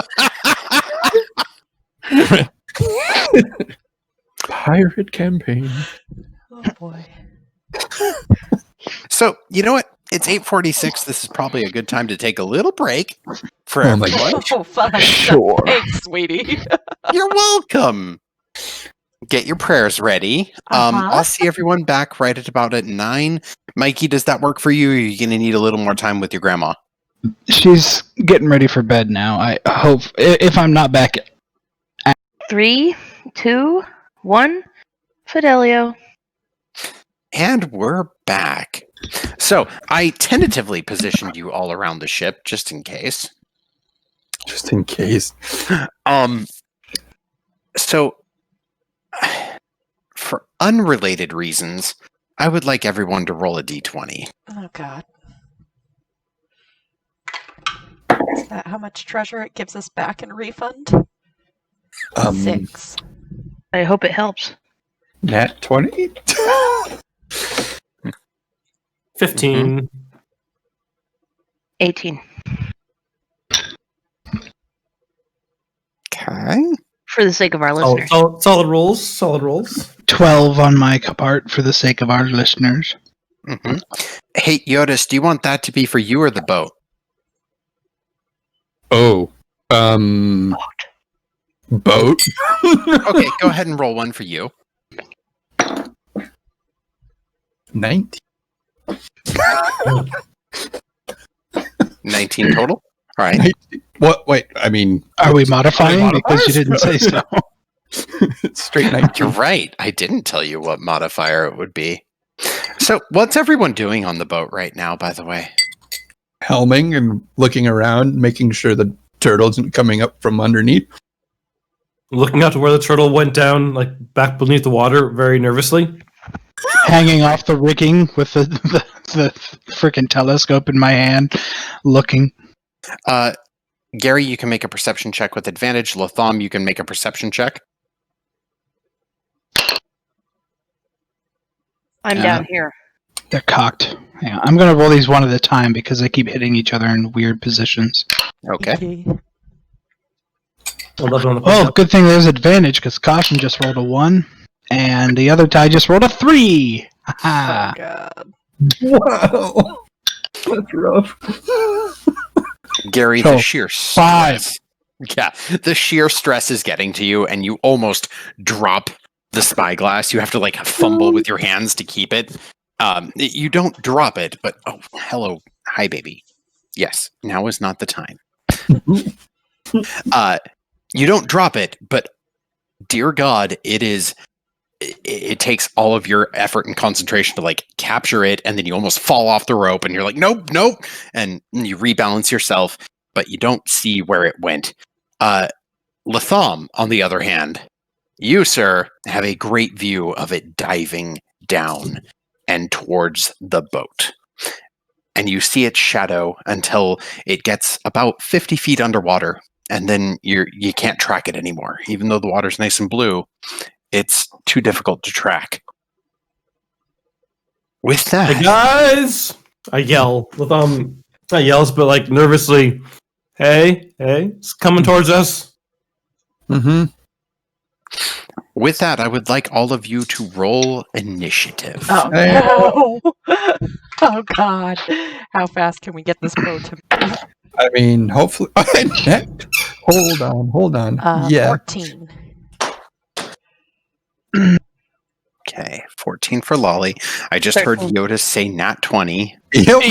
pirate campaign. Oh boy. So, you know what? It's 8:46. This is probably a good time to take a little break for Oh my everyone. Oh, fun. Sure. Thanks, sweetie. You're welcome. Get your prayers ready. I'll see everyone back right at 9. Mikey, does that work for you? Or are you going to need a little more time with your grandma? She's getting ready for bed now. I hope, if I'm not back. 3, 2, 1. Fidelio. And we're back. So I tentatively positioned you all around the ship just in case. Just in case. So for unrelated reasons, I would like everyone to roll a d20. Oh god. Is that how much treasure it gives us back in refund? 6. I hope it helps. Nat 20? 15. 18. Okay. For the sake of our listeners. Solid rolls. Solid rolls. 12 on my part for the sake of our listeners. Mm-hmm. Hey, Jyotis, do you want that to be for you or the boat? Oh. Boat. Okay, go ahead and roll one for you. 19. 19 total. All right. What? Wait, I mean... Are we modifying? Because you didn't say so. It's straight 19. You're right. I didn't tell you what modifier it would be. So, what's everyone doing on the boat right now, by the way? Helming and looking around, making sure the turtle isn't coming up from underneath. Looking out to where the turtle went down, like back beneath the water, very nervously. Hanging off the rigging with the freaking telescope in my hand, looking. Gary, you can make a perception check with advantage. Latham, you can make a perception check. I'm down here. They're cocked. Hang on. I'm going to roll these one at a time because they keep hitting each other in weird positions. Okay. 11 on the Oh, good thing there's advantage because Caution just rolled a 1, and the other guy just rolled a 3. Oh, Ha God. Wow. That's rough. Gary, So, the sheer 5. stress. Yeah, the sheer stress is getting to you, and you almost drop the spyglass. You have to like fumble with your hands to keep it. You don't drop it, but oh, hello, hi, baby. Yes, now is not the time. You don't drop it, but dear God, it takes all of your effort and concentration to like capture it, and then you almost fall off the rope, and you're like, nope, and you rebalance yourself, but you don't see where it went. Latham, on the other hand, you, sir, have a great view of it diving down and towards the boat. And you see its shadow until it gets about 50 feet underwater, and then you can't track it anymore. Even though the water's nice and blue, it's too difficult to track. With that... Hey guys! I yell. Not yells, but like nervously, hey, it's coming towards us. Mm-hmm. With that, I would like all of you to roll initiative. Oh, no. Oh, God. How fast can we get this boat to move? I mean, hopefully... Hold on. Yeah. 14. Okay, 14 for Lolly. I just heard Jyotis say nat 20. Yep.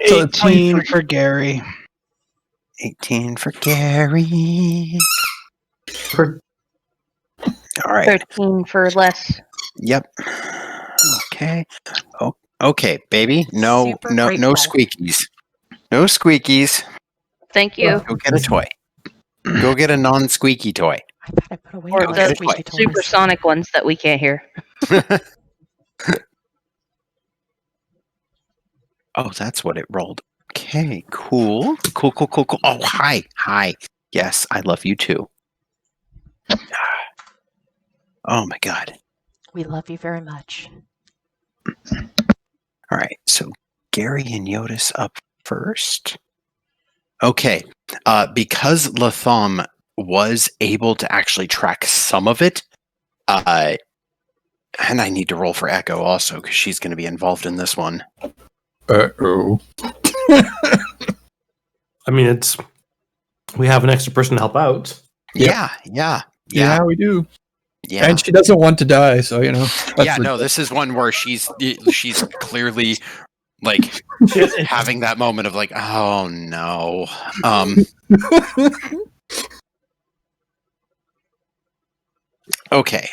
So 18 for Gary. 18 for Gary. All right. 13 for less. Yep. Okay. Oh, okay, baby. No Super grateful. squeakies. No squeakies. Thank you. Go get a toy. Go get a non-squeaky toy. I thought I put away Or all the the squeaky toys. supersonic ones that we can't hear. Oh, that's what it rolled. Okay, cool. Cool. Oh, hi. Yes, I love you too. Oh my God. We love you very much. All right, so Gary and Jyotis up first. Okay, because Latham was able to actually track some of it, and I need to roll for Echo also because she's going to be involved in this one. Uh-oh. I mean, we have an extra person to help out. Yeah, We do. yeah. And she doesn't want to die, so, you know. This is one where she's clearly like having that moment of like, oh no. Okay.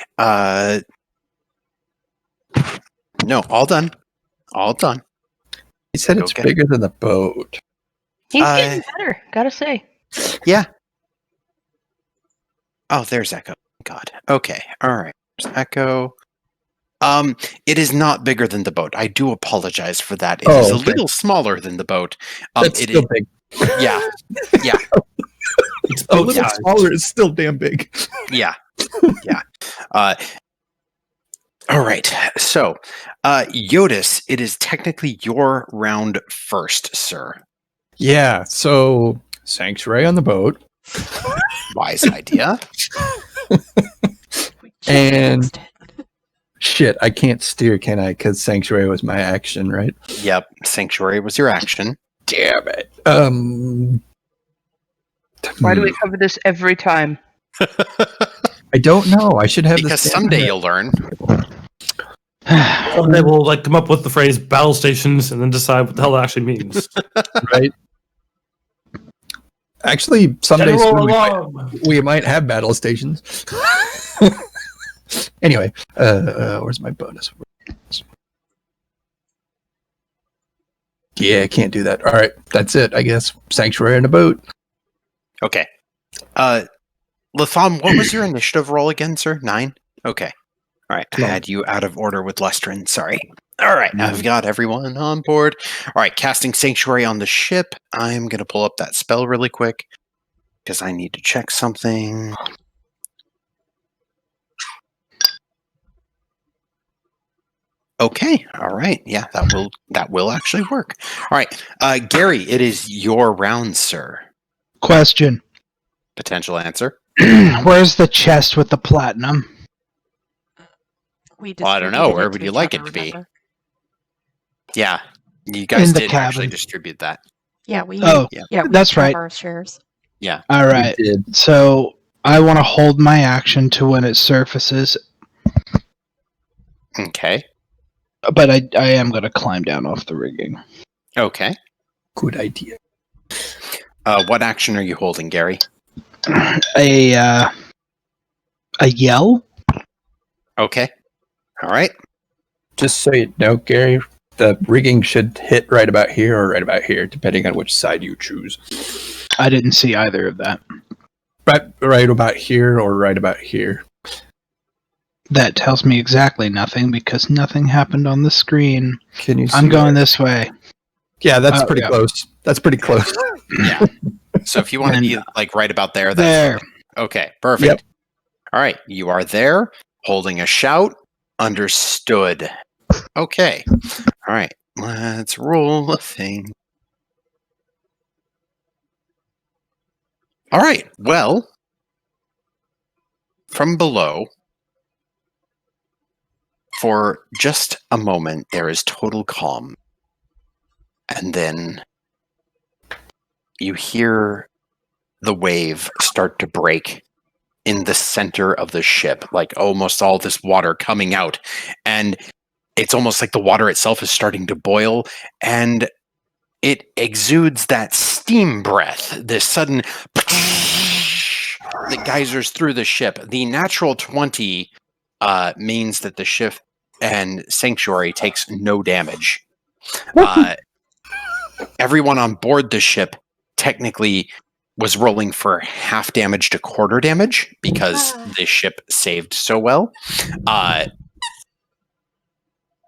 No, all done. He said Go it's get bigger than the boat. He's getting better, gotta say. Yeah. Oh, there's Echo. God. Okay. All right. There's Echo. It is not bigger than the boat. I do apologize for that. It is a little smaller than the boat. That's it still is, big. Yeah. It's a little smaller. It's still damn big. Yeah. All right. So, Jyotis, it is technically your round first, sir. Yeah, so Sanctuary on the boat. Wise idea. And shit, I can't steer, can I? Because Sanctuary was my action, right? Yep. Sanctuary was your action. Damn it. Why do we cover this every time? I don't know. I should have Because this someday you'll learn. Someday we'll like come up with the phrase battle stations and then decide what the hell that actually means. right. Actually, someday General soon alarm. we might have battle stations. Anyway, where's my bonus? Yeah, I can't do that. All right, that's it, I guess. Sanctuary in a boat. Okay. Latham, what was your initiative roll again, sir? 9? Okay. All right. I No. had you out of order with Lestrin. Sorry. All right. I've got everyone on board. All right. Casting Sanctuary on the ship. I'm going to pull up that spell really quick because I need to check something. Okay. All right. Yeah, that will actually work. All right. Gary, it is your round, sir. Question. Potential answer. Where's the chest with the platinum? We Well, I don't know. distributed Where it would to you each like other, it to be? remember? Yeah. You guys In the did actually cabin. distribute that. Yeah, we. Oh, Yeah, we that's each have right. Our shares. Yeah. All right. We did. So I want to hold my action to when it surfaces, Okay. but I am going to climb down off the rigging. Okay. Good idea. What action are you holding, Gary? A yell? Okay. All right. Just so you know, Gary, the rigging should hit right about here or right about here, depending on which side you choose. I didn't see either of that. Right about here or right about here. That tells me exactly nothing because nothing happened on the screen. Can you see I'm going that? this way. Yeah, that's Oh, pretty yeah. close. That's pretty close. Yeah. So if you want to And be like right about there, that's there. fine. Okay. Perfect. Yep. All right. You are there, holding a shout. Understood. Okay. All right. Let's roll a thing. All right. Well, from below, for just a moment, there is total calm. And then you hear the wave start to break in the center of the ship, like almost all this water coming out. And it's almost like the water itself is starting to boil, and it exudes that steam breath, this sudden that geysers through the ship. The natural 20 means that the ship and Sanctuary takes no damage. Everyone on board the ship technically was rolling for half damage to quarter damage because the ship saved so well.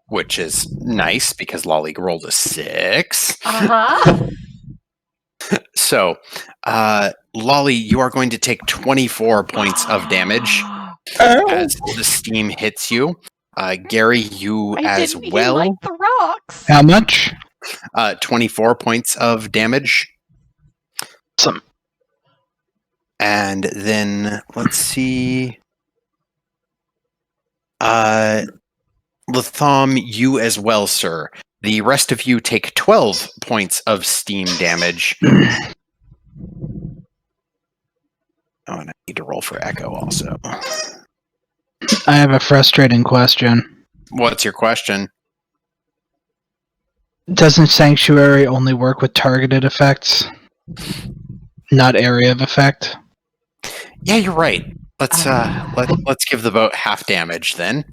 Which is nice because Lolly rolled a 6. Uh-huh. So, Lolly, you are going to take 24 points of damage as the steam hits you. Gary, you I as didn't well. like the rocks. How much? 24 points of damage. Some. And then, let's see. Latham, you as well, sir. The rest of you take 12 points of steam damage. Oh, and I need to roll for Echo also. I have a frustrating question. What's your question? Doesn't Sanctuary only work with targeted effects? Not area of effect? Yeah, you're right. Let's give the boat half damage then.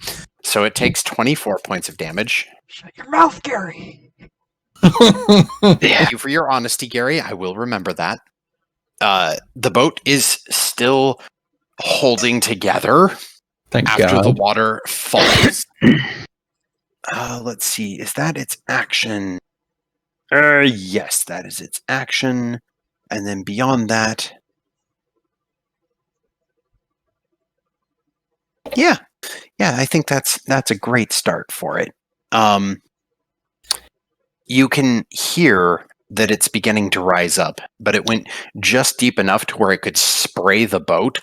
So it takes 24 points of damage. Shut your mouth, Gary. Thank you for your honesty, Gary. I will remember that. The boat is still holding together Thank after God. the water falls. Let's see. Is that its action? Yes, that is its action. And then beyond that... Yeah, I think that's a great start for it. You can hear that it's beginning to rise up, but it went just deep enough to where it could spray the boat,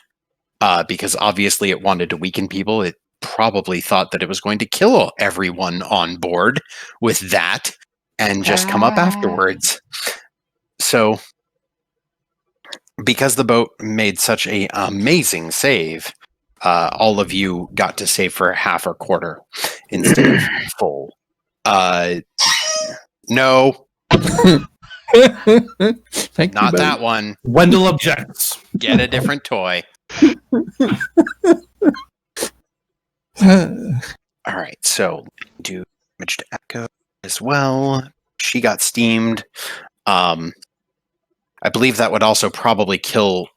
because obviously it wanted to weaken people. It probably thought that it was going to kill everyone on board with that and just come up afterwards. So because the boat made such a amazing save, all of you got to save for half or quarter instead of full. No, Thank not you, that one. Wendell objects. Get a different toy. buddy. All right, so do damage to Echo as well. She got steamed. I believe that would also probably kill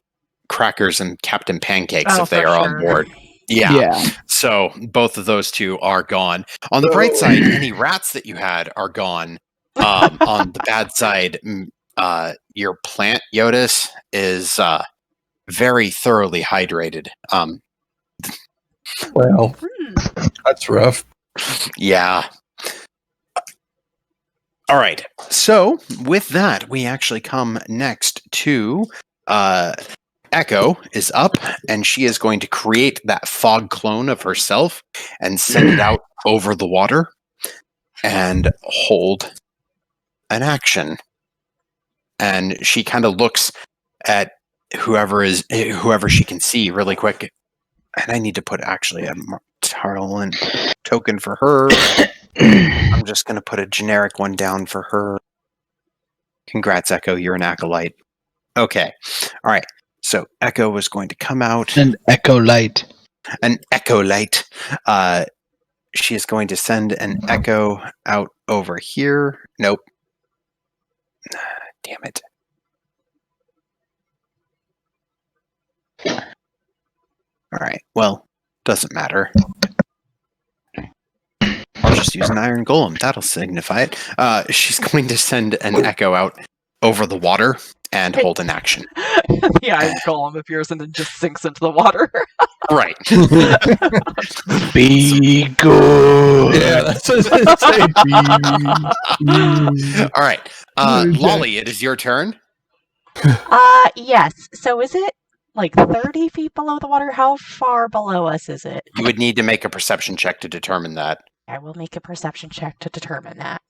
Crackers and Captain Pancakes if they for are sure. on board. Yeah. So both of those two are gone. On the bright side, any rats that you had are gone. On the bad side, your plant, Jyotis, is very thoroughly hydrated. Well, Hmm. that's rough. Yeah. All right. So with that, we actually come next to Echo is up, and she is going to create that fog clone of herself and send it out over the water and hold an action. And she kind of looks at whoever she can see really quick. And I need to put actually a Tarlin token for her. I'm just going to put a generic one down for her. Congrats, Echo. You're an acolyte. Okay. All right. So Echo was going to come out. An echo light. An Echo light. She is going to send an Echo out over here. Nope. Damn it. All right. Well, doesn't matter. I'll just use an iron golem. That'll signify it. She's going to send an Echo out over the water and hold an action. The iron golem appears and then just sinks into the water. Right. Be good. Yeah, that's what I say. All right. Okay. Lolly, it is your turn. Yes. So is it like 30 feet below the water? How far below us is it? You would need to make a perception check to determine that. I will make a perception check to determine that.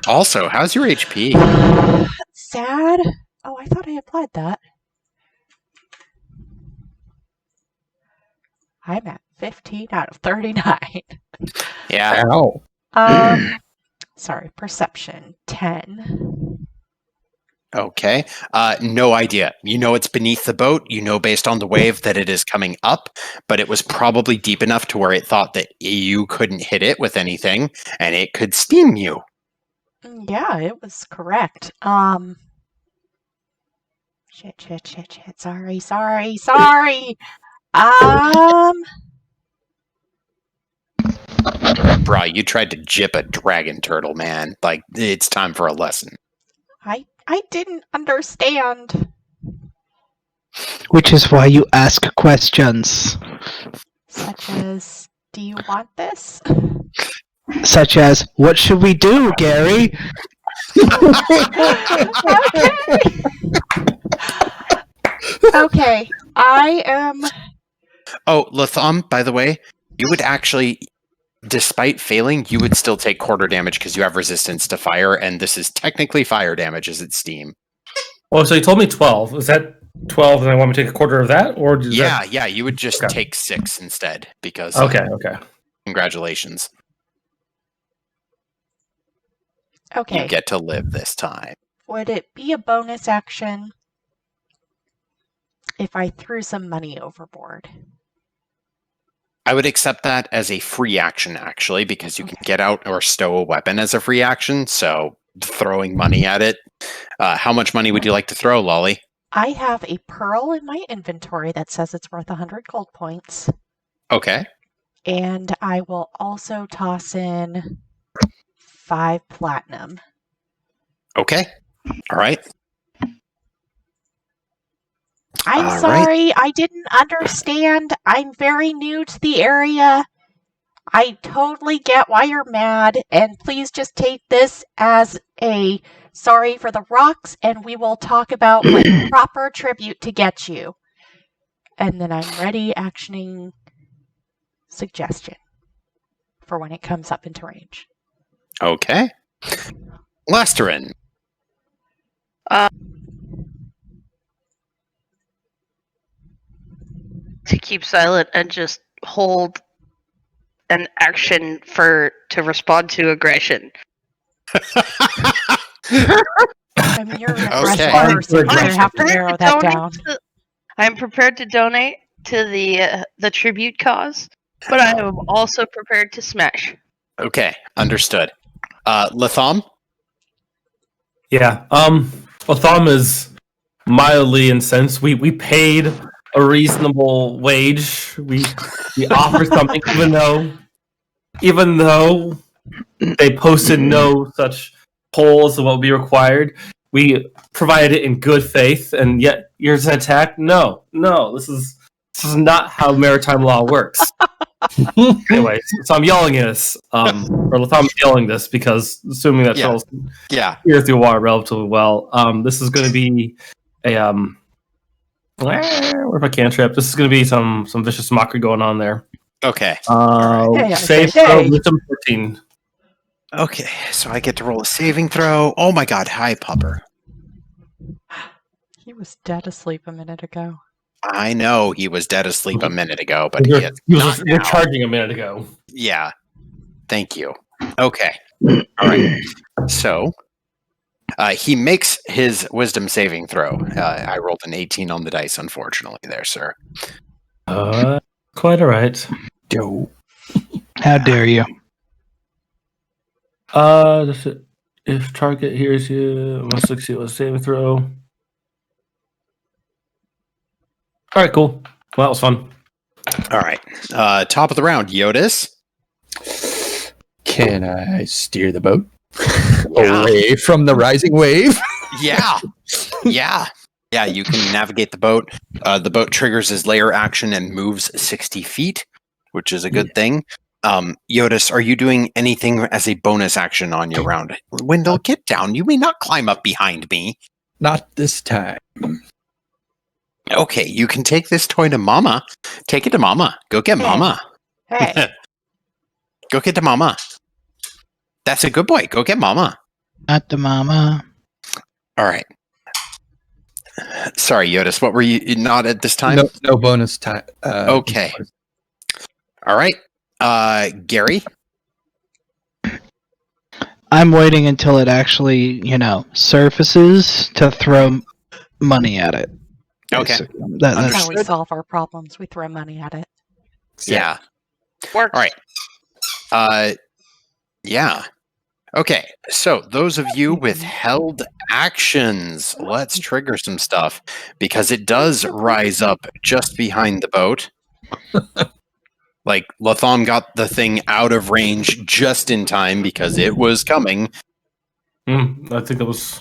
Also, how's your HP? Sad. Oh, I thought I applied that. I'm at 15 out of 39. Yeah. Ow. Sorry, perception 10. Okay. No idea. You know it's beneath the boat. You know based on the wave that it is coming up, but it was probably deep enough to where it thought that you couldn't hit it with anything, and it could steam you. Yeah, it was correct. Shit. Sorry. Bruh, you tried to jip a dragon turtle, man. Like, it's time for a lesson. I didn't understand. Which is why you ask questions. Such as, do you want this? Such as, what should we do, Gary? Okay, I am... Oh, Latham, by the way, you would actually, despite failing, you would still take quarter damage because you have resistance to fire, and this is technically fire damage as it's steam. Oh, so you told me 12. Is that 12 and I want me to take a quarter of that? Or does that... Yeah, you would just Okay. take 6 instead because Okay. congratulations. Okay, You get to live this time. would it be a bonus action if I threw some money overboard? I would accept that as a free action, actually, because you can get out or stow a weapon as a free action, so throwing money at it. How much money would you like to throw, Lolly? I have a pearl in my inventory that says it's worth 100 gold points. Okay. And I will also toss in 5 platinum. Okay. All right. I'm All sorry, I didn't understand. I'm very new to the area. I totally get why you're mad, and please just take this as a sorry for the rocks, and we will talk about what proper tribute to get you. And then I'm ready actioning suggestion for when it comes up into range. Okay. Lesterin. to keep silent and just hold an action to respond to aggression. I mean, you're an Okay. aggressive person. You're going to have to prepared narrow to that donate down. I'm prepared to donate to the tribute cause, but I am also prepared to smash. Okay, understood. Latham? Yeah. Latham is mildly incensed. We paid a reasonable wage. We offered something, even though they posted no such polls of what would be required. We provided it in good faith, and yet here's an attack. No, this is not how maritime law works. Anyway, so I'm yelling this, or Latham's yelling this because assuming that Charles can hear through water relatively well. This is going to be a what if I cantrip? This is going to be some vicious mockery going on there. Okay. Save throw, wisdom 14. Okay, so I get to roll a saving throw. Oh my god, hi, Pupper. He was dead asleep a minute ago. I know he was dead asleep a minute ago, but he was recharging a minute ago. Yeah. Thank you. Okay. All right. So, he makes his wisdom saving throw. I rolled an 18 on the dice, unfortunately, there, sir. Quite all right. Yo. How dare you? If target hears you, must succeed with a saving throw. All right, cool. Well, that was fun. All right. Top of the round, Jyotis. Can I steer the boat away from the rising wave? Yeah. Yeah, you can navigate the boat. The boat triggers his layer action and moves 60 feet, which is a good thing. Jyotis, are you doing anything as a bonus action on your round? Wendell, get down. You may not climb up behind me. Not this time. Okay, you can take this toy to Mama. Take it to Mama. Go get Mama. Hey. Go get to Mama. That's a good boy. Go get Mama. Not the mama. All right. Sorry, Jyotis. What were you not at this time? No bonus time. Okay. All right. Gary? I'm waiting until it actually, surfaces to throw money at it. Okay. That's how we solve our problems. We throw money at it. Yeah. Works. All right. Yeah. Okay. So those of you with held actions, let's trigger some stuff because it does rise up just behind the boat. Like Latham got the thing out of range just in time because it was coming. I think it was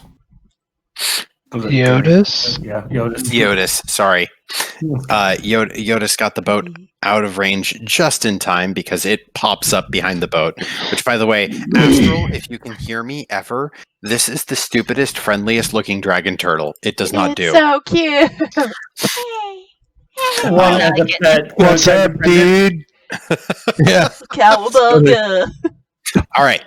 Jyotis? Yeah, Jyotis. Jyotis, sorry. Jyotis got the boat out of range just in time because it pops up behind the boat. Which, by the way, Astral, if you can hear me ever, this is the stupidest, friendliest looking dragon turtle. It does not do. It's so cute. What's up, dude? Yeah. Cowabunga. All right.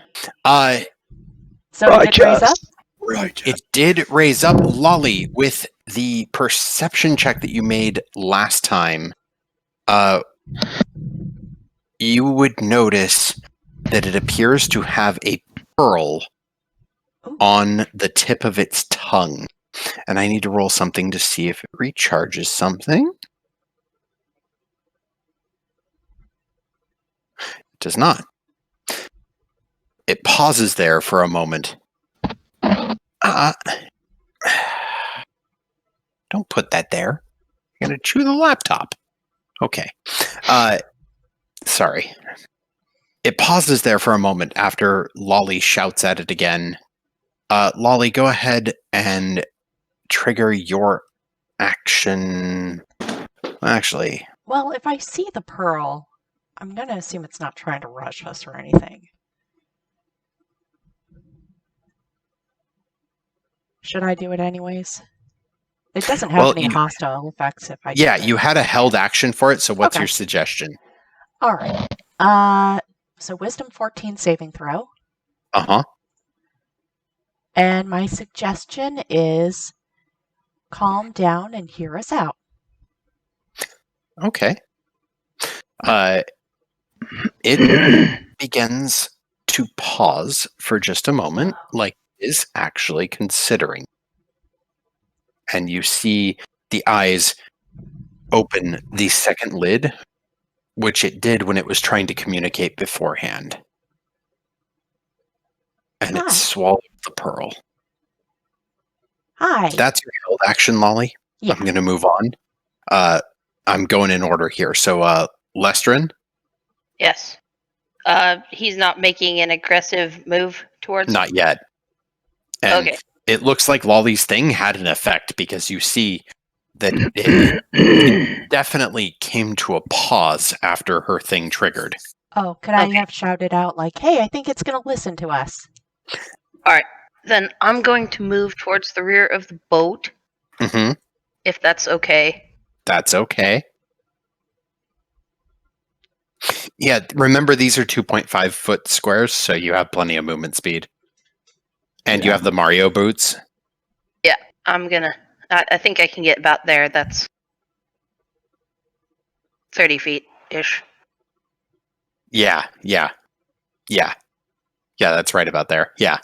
So did it raise up? Right. It did raise up. Lolly, with the perception check that you made last time, you would notice that it appears to have a pearl on the tip of its tongue. And I need to roll something to see if it recharges something. It does not. It pauses there for a moment. Don't put that there. You're going to chew the laptop. Okay. Sorry. It pauses there for a moment after Lolly shouts at it again. Lolly, go ahead and trigger your action. Actually. Well, if I see the pearl, I'm going to assume it's not trying to rush us or anything. Should I do it anyways? It doesn't have any hostile effects if I do it. You had a held action for it, so what's your suggestion? All right. So Wisdom 14 saving throw. Uh-huh. And my suggestion is calm down and hear us out. Okay. It begins to pause for just a moment, like it is actually considering. And you see the eyes open the second lid, which it did when it was trying to communicate beforehand. And it Hi. swallowed the pearl. Hi. That's your held action, Lolly. Yeah. I'm going to move on. I'm going in order here. So, Lestrin? Yes. He's not making an aggressive move towards. Not yet. And Okay. it looks like Lolly's thing had an effect because you see that it definitely came to a pause after her thing triggered. Oh, could I Okay. have shouted out like, "Hey, I think it's going to listen to us"? All right. Then I'm going to move towards the rear of the boat, Mm-hmm. if that's okay. That's okay. Yeah, remember these are 2.5 foot squares, so you have plenty of movement speed. And you have the Mario boots. I'm gonna. I think I can get about there. That's 30 feet ish. Yeah. Yeah, that's right about there. Yeah.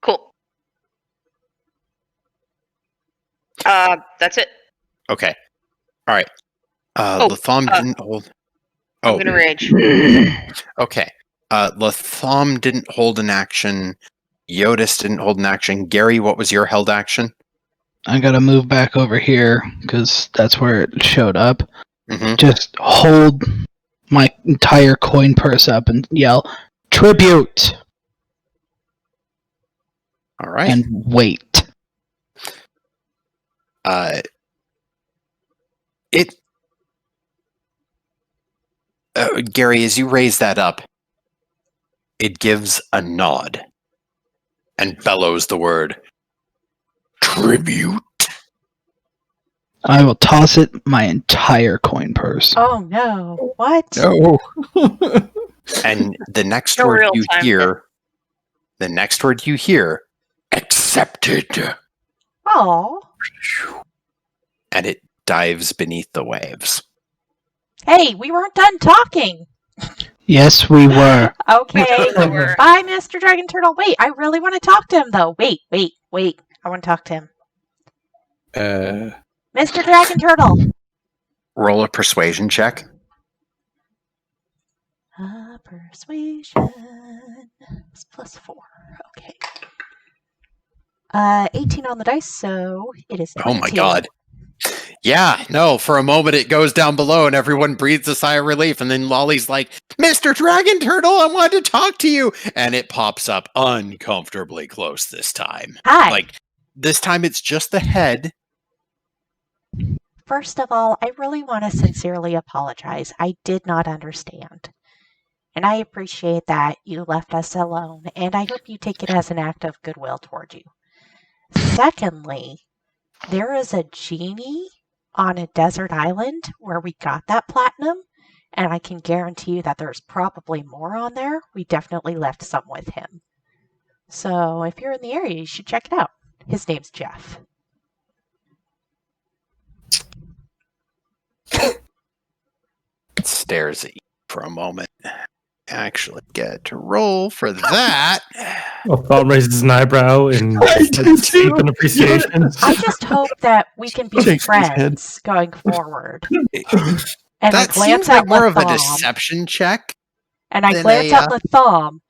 Cool. That's it. Okay. All right. Oh, Latham didn't hold. I'm Oh, gonna rage. okay. Latham didn't hold an action. Jyotis didn't hold an action. Gary, what was your held action? I gotta move back over here because that's where it showed up. Mm-hmm. Just hold my entire coin purse up and yell, "Tribute!" All right. and wait. Gary, as you raise that up, it gives a nod and bellows the word tribute. I will toss it my entire coin purse. Oh no! What? No. And the next No word real you time hear, accepted. Oh. And it dives beneath the waves. Hey, we weren't done talking. Yes, we were. Okay. There were. Bye, Mr. Dragon Turtle. Wait, I really want to talk to him though. Wait. I want to talk to him. Mr. Dragon Turtle. Roll a persuasion check. Persuasion. It's +4. Okay. 18 on the dice, so it is 22. Oh my god. Yeah, no, for a moment it goes down below and everyone breathes a sigh of relief, and then Lolly's like, Mr. Dragon Turtle, I wanted to talk to you. And it pops up uncomfortably close this time. Hi. Like, this time it's just the head. First of all, I really want to sincerely apologize. I did not understand. And I appreciate that you left us alone, and I hope you take it as an act of goodwill toward you. Secondly, there is a genie on a desert island where we got that platinum, and I can guarantee you that there's probably more on there. We definitely left some with him. So if you're in the area, you should check it out. His name's Jeff. It stares at you for a moment. Actually get to roll for that. Well, Thom raises an eyebrow in deep appreciation. I just hope that we can be Shakes his head. friends going forward. And That I glance seems like at more of a Latham, deception check. and I than glance a, at Latham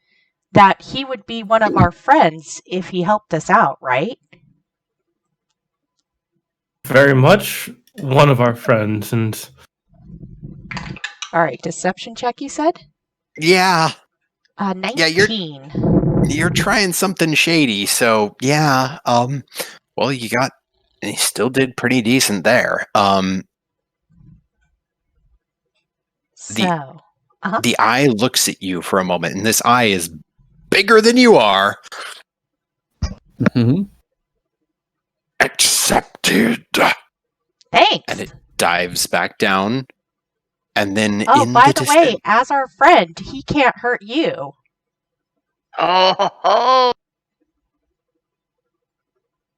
that he would be one of our friends if he helped us out, right? Very much one of our friends, and All right, deception check, you said? Yeah, 19. Yeah, you're trying something shady, so yeah. Well, you still did pretty decent there. So, The eye looks at you for a moment, and this eye is bigger than you are. Mm-hmm. Accepted. thanks. And it dives back down. And then Oh, in by the the way, distance, as our friend, he can't hurt you. Oh.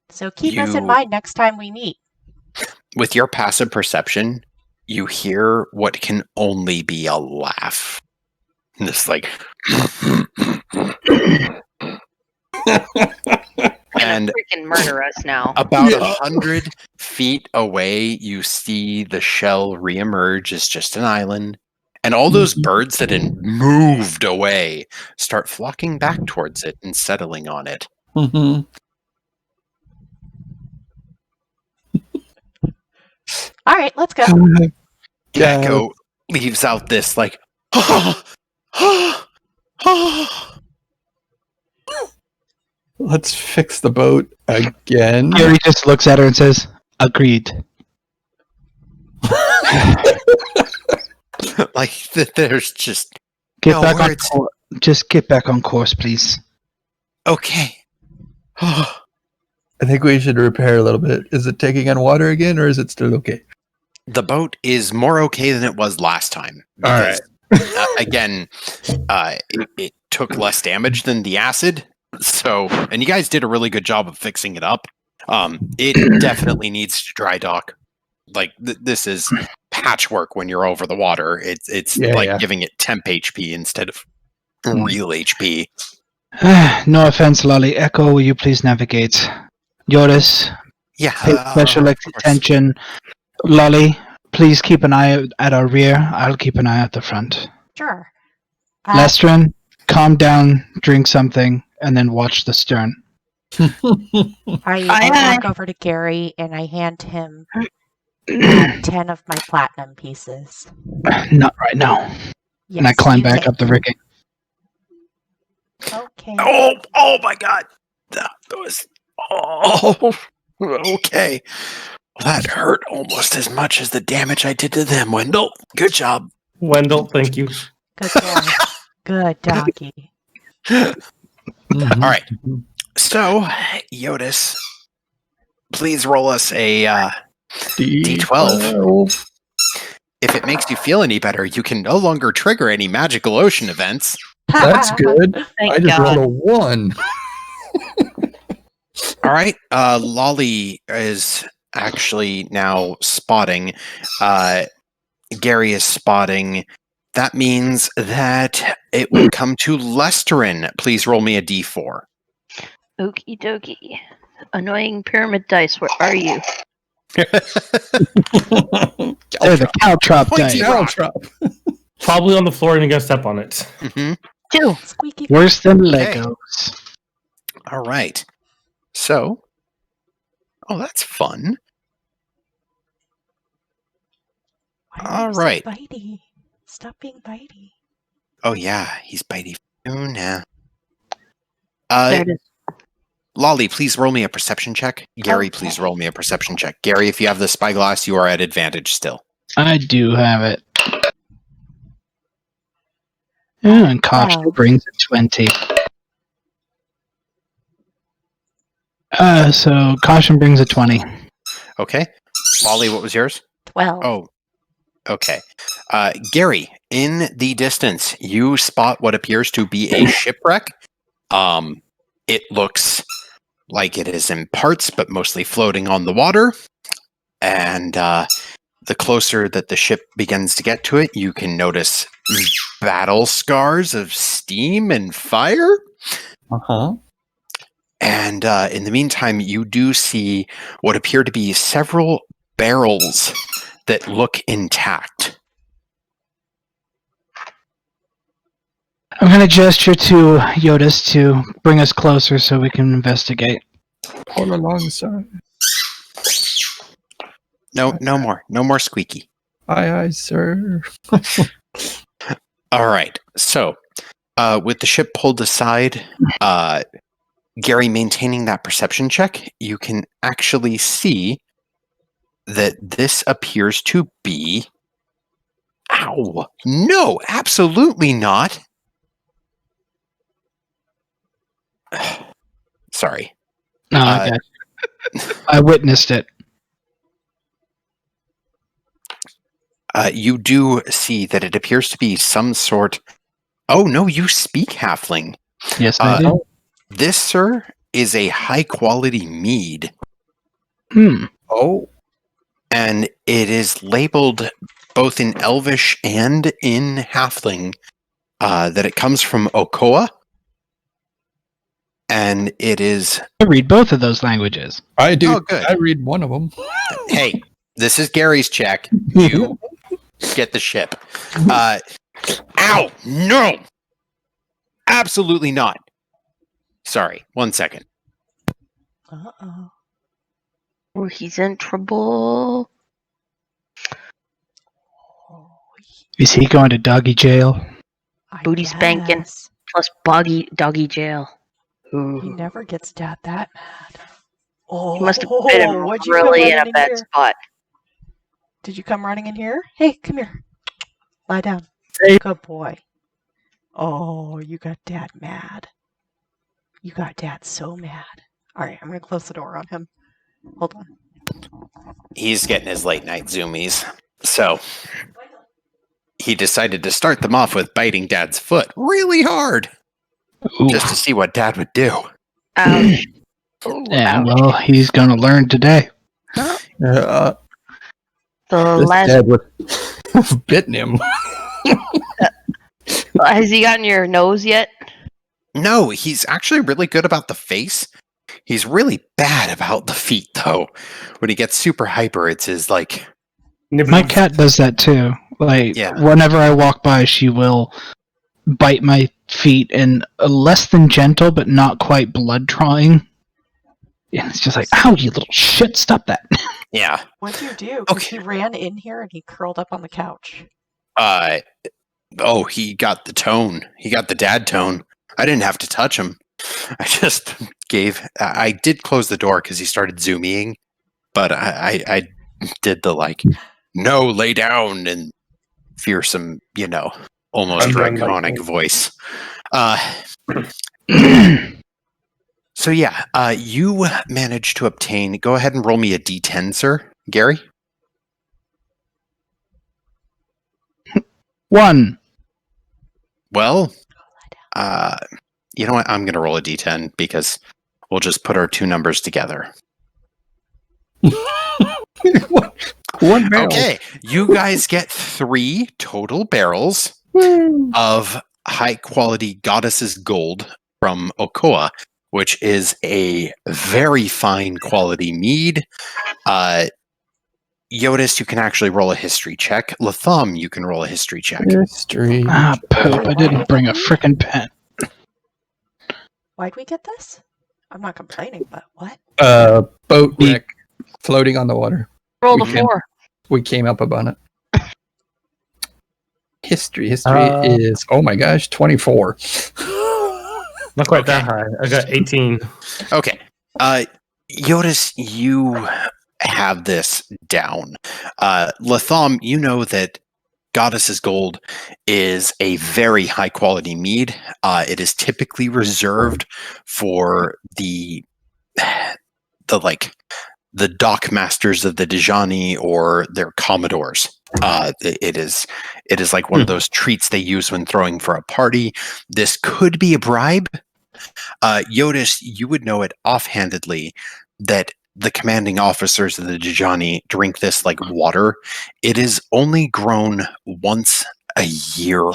So keep us in You- mind next time we meet. with your passive perception, you hear what can only be a laugh. Just like... And freaking murder us now. about 100 feet away, you see the shell reemerge as just an island. And all those birds that had moved away start flocking back towards it and settling on it. Mm-hmm. All right, let's go. Gecko leaves out this like, Let's fix the boat again. Gary just looks at her and says, "Agreed." like there's just Get no back words. on just get back on course, please. Okay. I think we should repair a little bit. Is it taking on water again, or is it still okay? The boat is more okay than it was last time. All right. Again, it took less damage than the acid. So, and you guys did a really good job of fixing it up. It definitely needs to dry dock. Like this is patchwork when you're over the water. It's giving it temp HP instead of real HP. No offense, Lolly. Echo, will you please navigate? Jyotis, Yeah. pay special of course. attention. Lolly, please keep an eye at our rear. I'll keep an eye at the front. Sure. Lestrin, calm down, drink something, and then watch the stern. I walk over to Gary and I hand him 10 of my platinum pieces. Not right now. Yes, And I climb you back take up the them. rigging. Okay. Oh my god. That was okay. That hurt almost as much as the damage I did to them, Wendell. Good job. Wendell, thank you. Good boy. Good doggy. Mhm. All right. So, Jyotis, please roll us a D12. If it makes you feel any better, you can no longer trigger any magical ocean events. That's good. Thank I just God. rolled a 1. All right. Lolly is actually now spotting. Gary is spotting. That means that it will come to Lestrin. Please roll me a D4. Okie dokie. Annoying pyramid dice, where are you? They're the caltrop Pointy dice. rock. Probably on the floor and you're going to step on it. Mhm. 2. Squeaky. Worse than Okay. Legos. All right. So, that's fun. Why are All you so right. bitey? Stop being bitey. Oh yeah, he's bitey. Oh nah. There it is. Lolly, please roll me a perception check. Gary, Okay. please roll me a perception check. Gary, if you have the spyglass, you are at advantage still. I do have it. And caution Wow. brings a 20. So caution brings a 20. Okay. Lolly, what was yours? 12. Oh, okay. Gary, in the distance, you spot what appears to be a shipwreck. It looks like it is in parts, but mostly floating on the water. And the closer that the ship begins to get to it, you can notice battle scars of steam and fire. Uh-huh. And in the meantime, you do see what appear to be several barrels that look intact. I'm going to gesture to Jyotis to bring us closer so we can investigate. Pull alongside. No more squeaky. Aye, sir. All right. So, with the ship pulled aside, Gary maintaining that perception check, you can actually see that this appears to be... Ow! No, absolutely not! Sorry. No, I got you. I witnessed it. You do see that it appears to be some sort... Oh, no, you speak Halfling. Yes, I do. This, sir, is a high-quality mead. Hmm. Oh. And it is labeled both in Elvish and in Halfling, that it comes from Okoa, and it is... I read both of those languages. I do. Oh, good. I read one of them. Hey, this is Gary's check. You get the ship. Ow! No! Absolutely not. Sorry, 1 second. Uh-oh. Oh, he's in trouble. Oh, Is he going to doggy jail? I Booty spanking. guess. Plus doggy jail. He Ooh. never gets dad that mad. Oh, He must have been him what'd you come really in running a bad here? spot. Did you come running in here? Hey, come here. Lie down. Hey. Good boy. Oh, you got dad mad. You got dad so mad. All right, I'm going to close the door on him. Hold on. He's getting his late night zoomies. So he decided to start them off with biting Dad's foot really hard, Ooh. just to see what Dad would do. Ouch. Yeah, well, he's going to learn today. The The This last. dad was bitten him. Has he gotten your nose yet? No, he's actually really good about the face. He's really bad about the feet, though. When he gets super hyper, it's his, like... My cat does that too. Like, Yeah. whenever I walk by, she will bite my feet in a less than gentle, but not quite blood drawing. And it's just like, ow, you little shit, stop that. Yeah. What'd you do? Because Okay. he ran in here and he curled up on the couch. Oh, he got the tone. He got the dad tone. I didn't have to touch him. I just I did close the door because he started zooming, but I did the, like, no, lay down, and fearsome, almost I'm done, draconic Mikey. voice. So yeah, you managed to obtain... Go ahead and roll me a d10, sir. Gary? 1. Well, you know what? I'm going to roll a d10 because we'll just put our two numbers together. One barrel. Okay, you guys get 3 total barrels of high-quality Goddess's Gold from Okoa, which is a very fine quality mead. Jyotis, you can actually roll a history check. Latham, you can roll a history check. History. Ah, poop, I didn't bring a frickin' pen. Why'd we get this? I'm not complaining, but what? Boat wreck floating on the water. Roll We the can- 4. We came up upon it. History is, oh my gosh, 24. Not quite that high. I got 18. Okay. Jyotis, you have this down. Latham, you know that Goddess's Gold is a very high quality mead. It is typically reserved for the dock masters of the Dejani or their commodores. It is like one of those treats they use when throwing for a party. This could be a bribe. Jyotis, you would know it offhandedly that the commanding officers of the Dejani drink this like water. It is only grown once a year.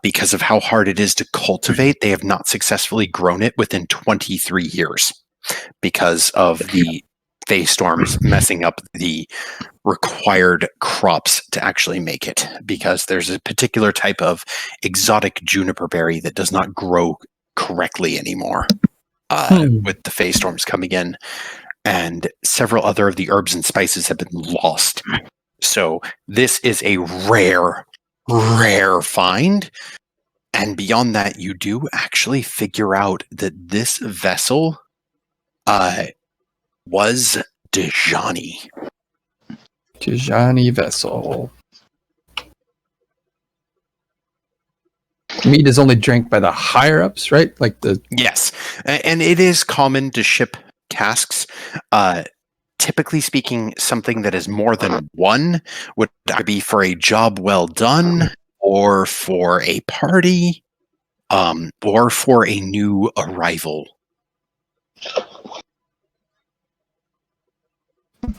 Because of how hard it is to cultivate, they have not successfully grown it within 23 years because of the Fey storms messing up the required crops to actually make it, because there's a particular type of exotic juniper berry that does not grow correctly anymore with the Fey storms coming in, and several other of the herbs and spices have been lost. So this is a rare find. And beyond that, you do actually figure out that this vessel was Dejani. Tijani vessel. Mead is only drank by the higher ups, right? Like the Yes, and it is common to ship casks. Typically speaking, something that is more than one would either be for a job well done, or for a party, or for a new arrival.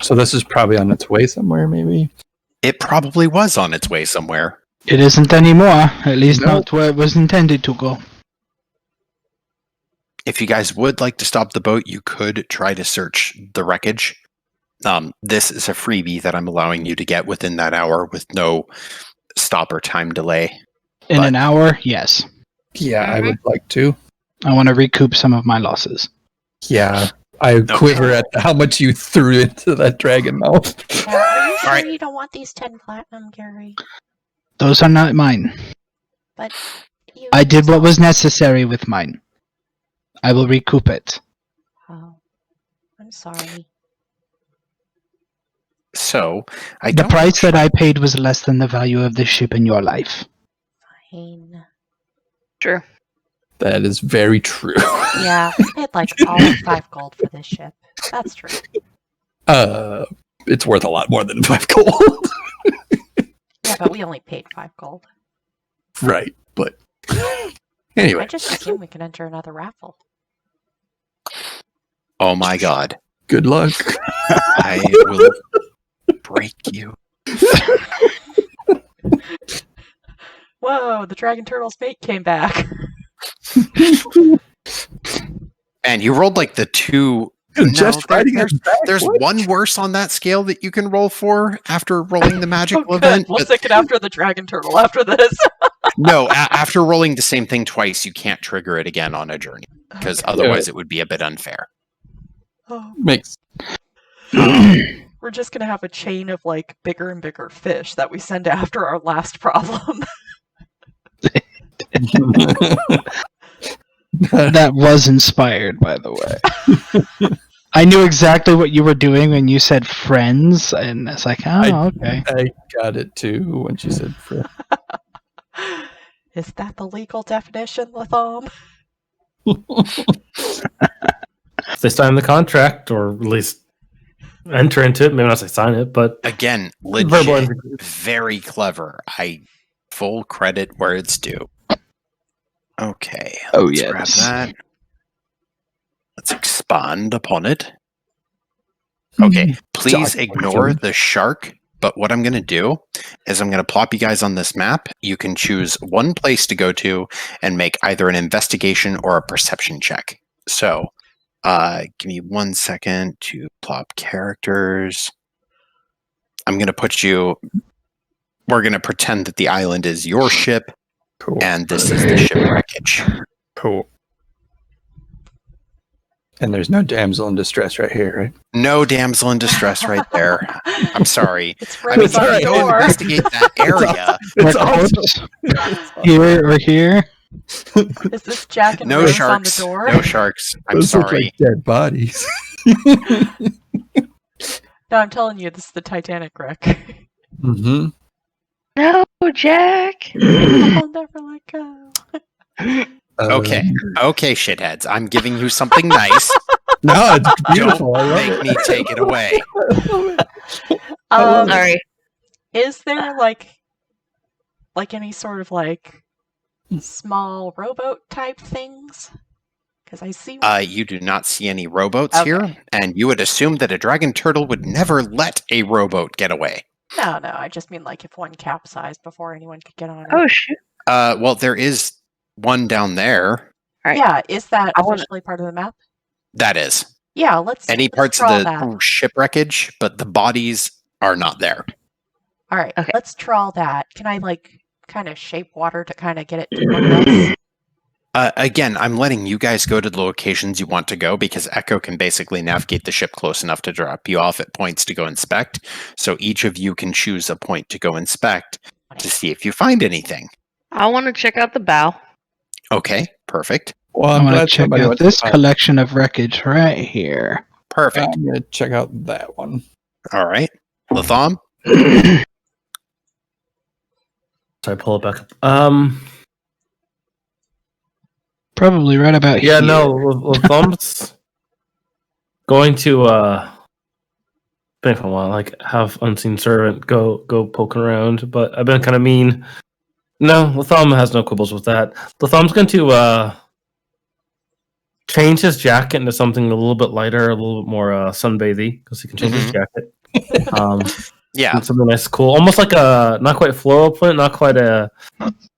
so this is probably on its way somewhere, maybe. It probably was on its way somewhere. It isn't anymore. At least No. not where it was intended to go. If you guys would like to stop the boat, you could try to search the wreckage. This is a freebie that I'm allowing you to get within that hour with no stop or time delay. In But- an hour, yes. Yeah, I would like to. I want to recoup some of my losses. Yeah, I quiver at how much you threw into that dragon mouth. Yeah, are you sure Alright. you don't want these 10 platinum, Gary? Those are not mine. But you I did what was necessary with mine. I will recoup it. Oh, I'm sorry. So, The price that I paid was less than the value of the ship in your life. Fine. Sure. That is very true. Yeah, we paid like all of 5 gold for this ship. That's true. It's worth a lot more than 5 gold. Yeah, but we only paid 5 gold. Right, but I anyway, just assume we can enter another raffle. Oh my god. good luck. I will break you. Whoa, the dragon turtle's mate came back. And you rolled like the 2. Just No, fighting there's it back. there's What? one worse on that scale that you can roll for after rolling the magical Oh, good. event. We'll but take it after the dragon turtle after this. no, after rolling the same thing twice, you can't trigger it again on a journey because Okay. otherwise it would be a bit unfair. Oh, Makes we're just gonna have a chain of like bigger and bigger fish that we send after our last problem. That was inspired, by the way. I knew exactly what you were doing when you said friends, and it's like, oh, okay. I got it too when she said friend. Is that the legal definition, Latham? If they sign the contract, or at least enter into it, maybe not say sign it, but Again, verbal legit, agreement. very clever. I full credit where it's due. Okay. Oh, let's yes. grab that. Let's expand upon it. Okay, please Doc- ignore the shark. But what I'm going to do is I'm going to plop you guys on this map. You can choose one place to go to and make either an investigation or a perception check. So, give me 1 second to plop characters. I'm going to put you. We're going to pretend that the island is your ship, Cool. and this is the ship wreckage. Cool. And there's no damsel in distress right here, right? No damsel in distress right there. I'm sorry. It's I mean, Rose on the go door. investigate that area. It's Perhaps here or here. Is this Jack and No Rose sharks. on the door? No sharks. I'm Those look sorry. like dead bodies. No, I'm telling you, this is the Titanic wreck. Mm-hmm. No, Jack. I'll never let go. Okay. Okay, shitheads. I'm giving you something nice. No, it's beautiful. I Don't love make it. me take it away. Sorry. Is there like any sort of like small rowboat type things? Because I see. You do not see any rowboats Okay. here, and you would assume that a dragon turtle would never let a rowboat get away. No, I just mean like if one capsized before anyone could get on it. Oh shoot. Well, there is one down there. Alright. Yeah, is that I wanna- officially part of the map? That is. Yeah, let's. Any let's parts of trawl the that. ship wreckage, but the bodies are not there. All right, Okay. let's trawl that. Can I like kind of shape water to kind of get it toward us? Again, I'm letting you guys go to the locations you want to go because Echo can basically navigate the ship close enough to drop you off at points to go inspect. So each of you can choose a point to go inspect to see if you find anything. I want to check out the bow. Okay, perfect. Well, I I'm want to glad check somebody out went this to- collection of wreckage right here. Perfect. I'm going to check out that one. All right. Latham? So I pull it back up. Probably right about here. Yeah, no, Thumb's going to been for a while, like have unseen servant go poking around, but I've been kind of mean. No, Latham has no quibbles with that. Latham's going to change his jacket into something a little bit lighter, a little bit more sunbathy, because he can change his jacket. Yeah. Something nice, cool, almost like a not quite floral print, not quite a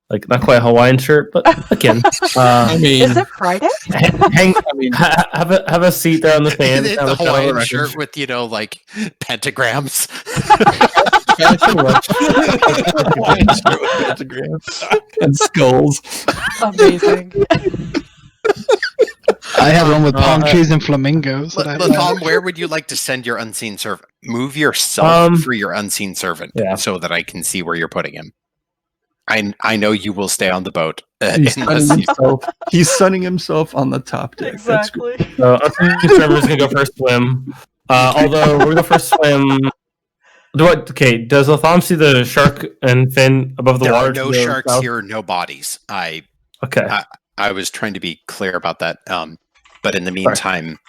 Hawaiian shirt, but again, I mean, Is it Friday? have a seat there on the fan. The Hawaiian shirt with like pentagrams. Hawaiian shirt with pentagrams and skulls. Amazing. I have one with palm trees and flamingos. that I Latham, where would you like to send your unseen servant? Move yourself for your unseen servant so that I can see where you're putting him. I know you will stay on the boat. He's sunning himself on the top deck. Exactly. So unseen servant's gonna go for a swim. Although we're gonna go for a swim. Does Latham see the shark and fin above the water? There are no sharks here, no bodies. I was trying to be clear about that. But in the meantime,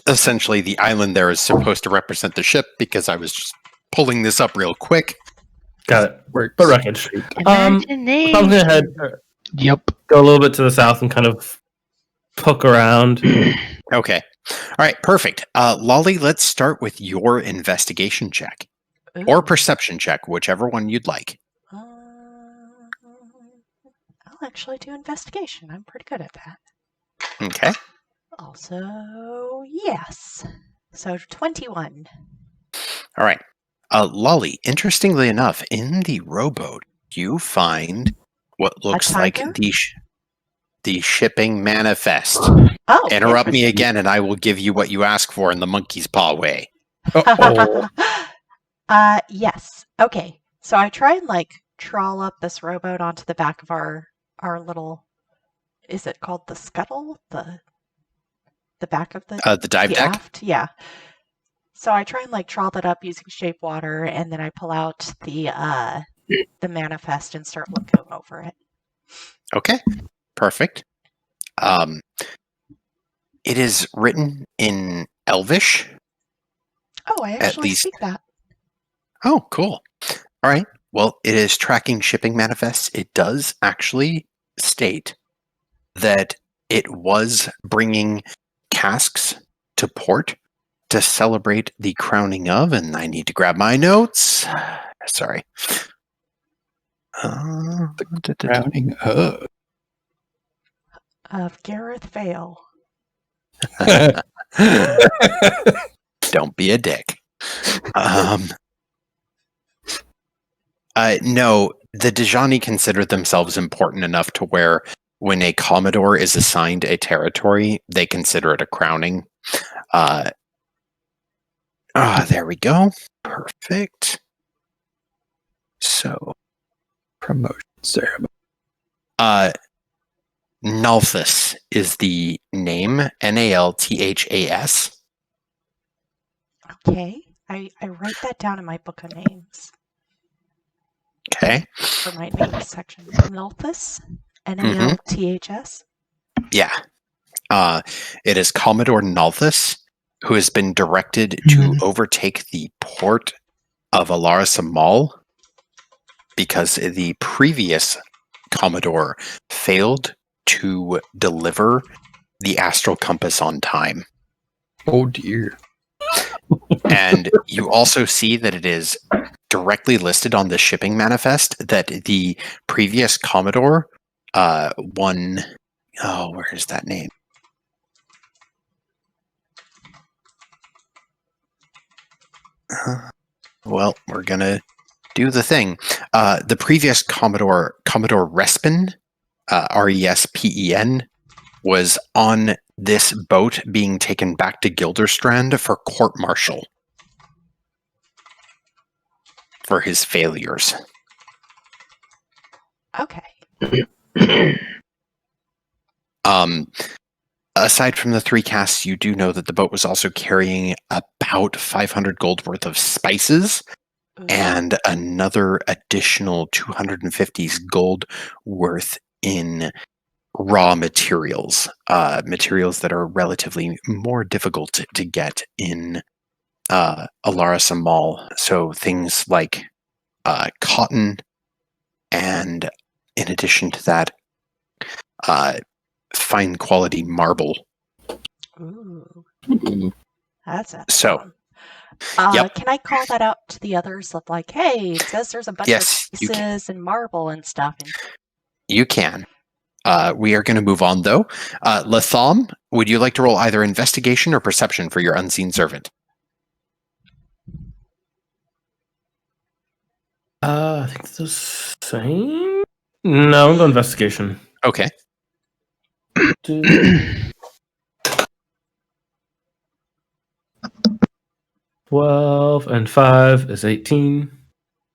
essentially the island there is supposed to represent the ship because I was just pulling this up real quick. Got it. But wreckage. I'm gonna head. Yep. Go a little bit to the south and kind of poke around. Okay. All right. Perfect. Lolly, let's start with your investigation check. Or perception check, whichever one you'd like. I'll actually do investigation. I'm pretty good at that. Okay. Also, yes. So 21. All right. Lolly, interestingly enough, in the rowboat, you find what looks like the shipping manifest. Oh, Interrupt me again, and I will give you what you ask for in the monkey's paw way. Yes. Okay. So I try and trawl up this rowboat onto the back of our little. Is it called the scuttle? The back of the dive deck. Aft? Yeah. So I try and trawl that up using shape water, and then I pull out the manifest and start looking over it. Okay. Perfect. It is written in Elvish. Oh, I actually speak that. Oh, cool. All right. Well, it is tracking shipping manifests. It does actually state that it was bringing casks to port to celebrate the crowning of, and I need to grab my notes. Sorry. The crowning Of Garret Vale. Don't be a dick. No, the Dejani consider themselves important enough to where when a Commodore is assigned a territory, they consider it a crowning. There we go. Perfect. So, promotion ceremony. Nalthus is the name. Nalthas. Okay. I write that down in my book of names. Okay. For my names section. Nalthus? Nalths? Yeah. It is Commodore Nalthus, who has been directed to overtake the port of Alarasa because the previous Commodore failed to deliver the astral compass on time. Oh dear. And you also see that it is directly listed on the shipping manifest that the previous Commodore where is that name? Well, we're gonna do the thing. The previous Commodore Respen, Respen, was on this boat being taken back to Gilderstrand for court-martial for his failures. Okay. Aside from the 3 casts, you do know that the boat was also carrying about 500 gold worth of spices and another additional 250 gold worth in raw materials, materials that are relatively more difficult to get in Alarasa Mall. So things like cotton, and in addition to that, fine quality marble. Ooh. That's So, fun. Yep. Can I call that out to the others of like, hey, it says there's a bunch Yes, of you can. pieces and marble and stuff. And You can. We are going to move on, though. Latham, would you like to roll either investigation or perception for your unseen servant? I think it's the same. No, I'm going investigation. Okay. 12 and 5 is 18.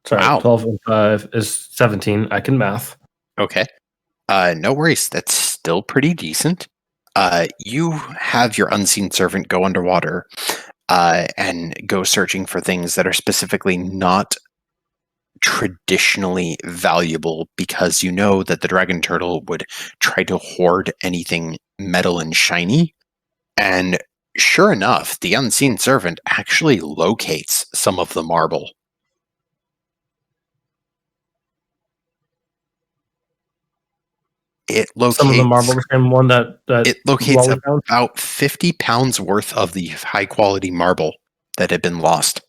Sorry, Wow. 12 and 5 is 17. I can math. Okay. No worries. That's still pretty decent. You have your unseen servant go underwater and go searching for things that are specifically not traditionally valuable, because you know that the dragon turtle would try to hoard anything metal and shiny. And sure enough, the unseen servant actually locates some of the marble. It locates Some of the marble, the same one that it locates Wally found. about 50 pounds worth of the high quality marble that had been lost.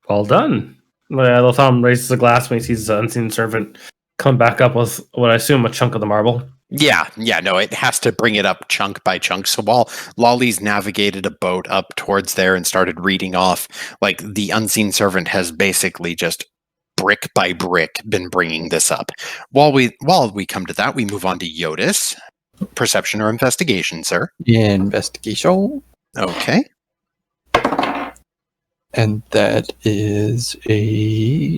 Well done. Latham raises a glass when he sees the unseen servant come back up with what I assume a chunk of the marble. Yeah, no, it has to bring it up chunk by chunk. So while Lolly's navigated a boat up towards there and started reading off, like, the unseen servant has basically just brick by brick been bringing this up. While we come to that, we move on to Jyotis. Perception or investigation, sir? Investigation. Okay. And that is a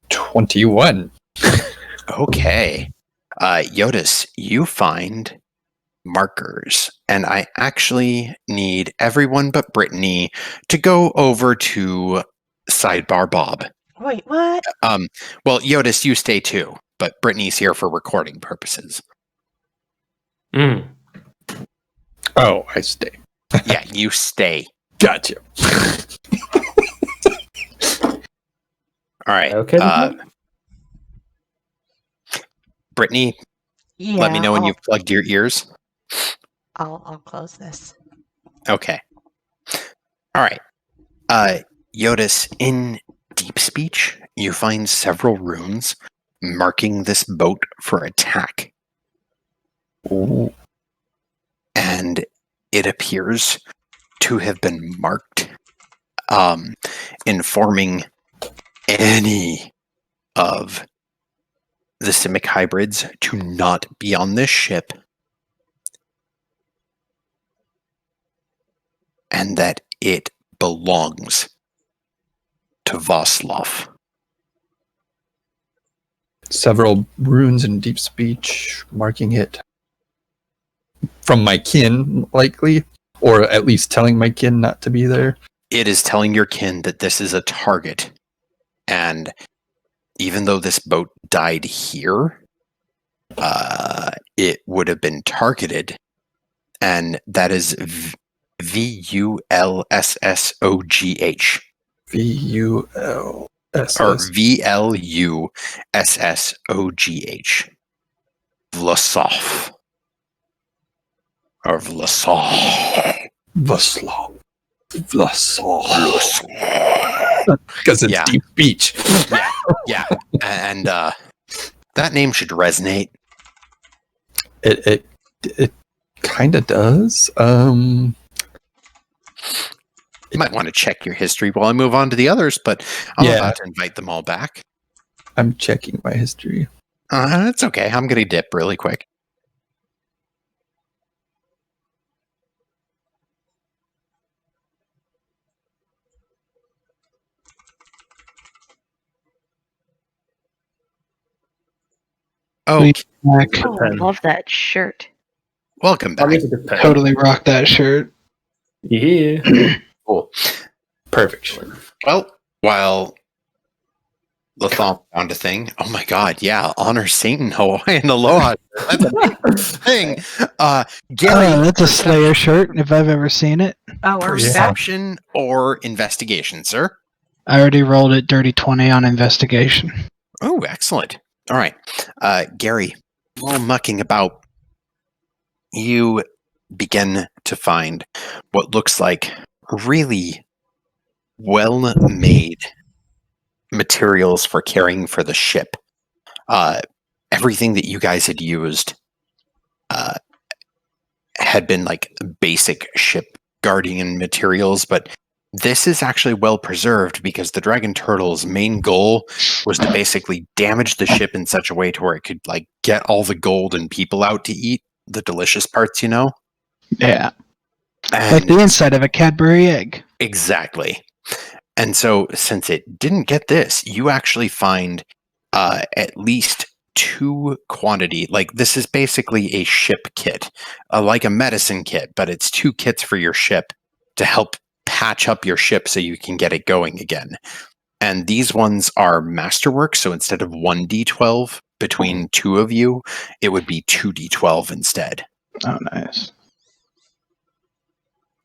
21. Okay. Jyotis, you find markers, and I actually need everyone but Brittany to go over to Sidebar Bob. wait, what? Well, Jyotis, you stay too, but Brittany's here for recording purposes. Mm. Oh, I stay. Yeah, you stay. Gotcha. All right. Okay. Brittany, Yeah. let me know when you've plugged your ears. I'll close this. Okay. All right. Jyotis, in Deep Speech, you find several runes marking this boat for attack. Ooh. And it appears to have been marked, informing any of the Simic hybrids to not be on this ship, and that it belongs to Voslov. Several runes in deep speech marking it from my kin, likely, or at least telling my kin not to be there. It is telling your kin that this is a target, and even though this boat died here, it would have been targeted, and that is VULSSOGH. VULSS. Or VLUSSOGH. Vlasov. Or Vlasov. Voslov. Because it's Yeah. deep speech. Yeah. And that name should resonate. It kind of does. You might want to check your history while I move on to the others, but I'm about to invite them all back. I'm checking my history. That's okay. I'm going to dip really quick. Okay. Back. Oh, I love that shirt. Welcome back. Totally rock that shirt. Yeah. Cool. Perfect. Well, while Latham found a thing. Oh my god, yeah. Honor Satan, Hawaiian Aloha. That's a big thing. Gary, That's a Slayer shirt if I've ever seen it. Oh, are we back? perception or investigation, sir? I already rolled it dirty 20 on investigation. Oh, excellent. All right. Gary, while mucking about, you begin to find what looks like really well-made materials for caring for the ship. Everything that you guys had used had been like basic ship guardian materials, but this is actually well preserved because the Dragon Turtle's main goal was to basically damage the ship in such a way to where it could like get all the gold and people out to eat the delicious parts, you know? Yeah. And Like the inside of a Cadbury egg. exactly. And so since it didn't get this, you actually find at least 2 quantity. Like this is basically a ship kit, like a medicine kit, but it's 2 kits for your ship to help patch up your ship so you can get it going again. And these ones are masterwork, so instead of 1d12 between 2 of you, it would be 2d12 instead. Oh, nice.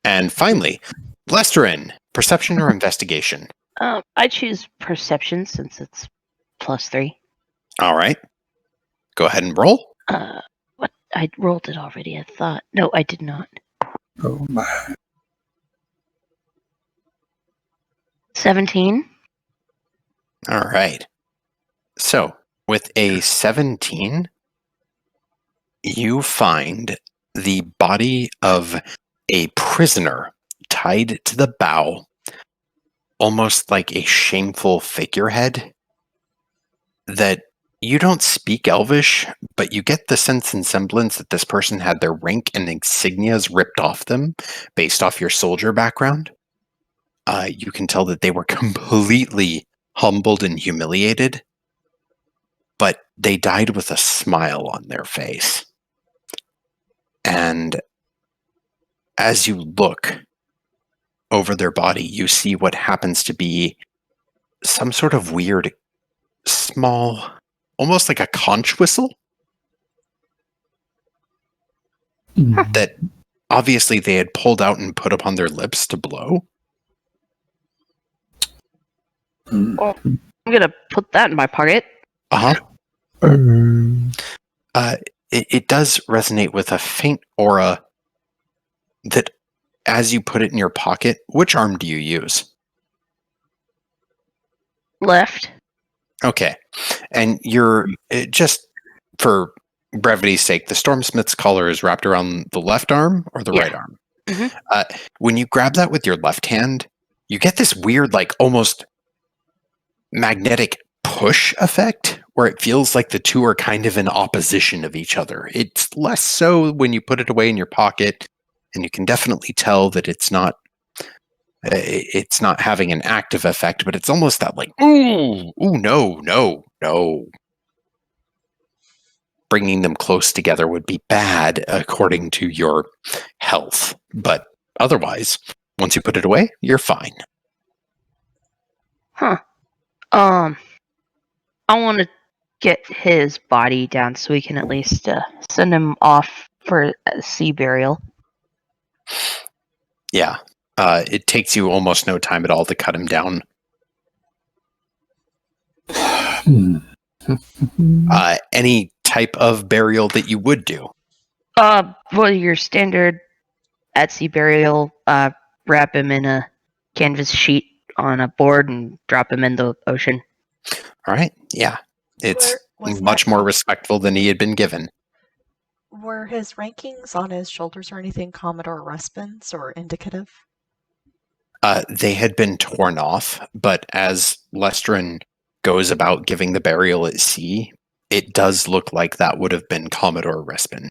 And finally, Lesterin, perception or investigation? I choose perception since it's +3. All right. Go ahead and roll. What? I rolled it already, I thought. No, I did not. Oh my. 17. All right. So, with a 17, you find the body of a prisoner tied to the bow, almost like a shameful figurehead. That you don't speak Elvish, but you get the sense and semblance that this person had their rank and insignias ripped off them based off your soldier background. You can tell that they were completely humbled and humiliated, but they died with a smile on their face. And as you look over their body, you see what happens to be some sort of weird, small, almost like a conch whistle that obviously they had pulled out and put upon their lips to blow. Well, I'm gonna put that in my pocket. Uh-huh. It does resonate with a faint aura that as you put it in your pocket, which arm do you use? Left. Okay. And you're, just for brevity's sake, the Stormsmith's collar is wrapped around the left arm or the Yeah. right arm. Mhm. When you grab that with your left hand, you get this weird, like almost magnetic push effect where it feels like the two are kind of in opposition of each other. It's less so when you put it away in your pocket, and you can definitely tell that it's not having an active effect, but it's almost that like, ooh, no. Bringing them close together would be bad according to your health. But otherwise, once you put it away, you're fine. Huh. I want to get his body down so we can at least send him off for a sea burial. Yeah. It takes you almost no time at all to cut him down. Any type of burial that you would do? Well, your standard at sea burial, wrap him in a canvas sheet on a board and drop him in the ocean. All right. Yeah. It's Was much that more respectful than he had been given. Were his rankings on his shoulders or anything Commodore Respins or indicative? They had been torn off, but as Lestrin goes about giving the burial at sea, it does look like that would have been Commodore Respin.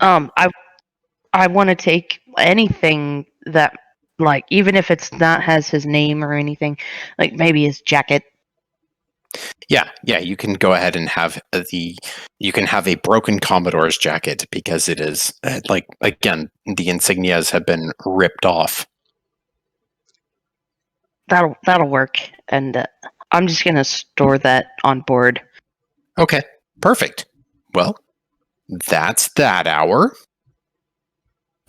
I want to take anything that, like, even if it's not has his name or anything, like maybe his jacket. Yeah, you can go ahead and have you can have a broken Commodore's jacket because it is, like, again, the insignias have been ripped off. That'll work, and I'm just gonna store that on board. Okay, perfect. Well, that's that hour.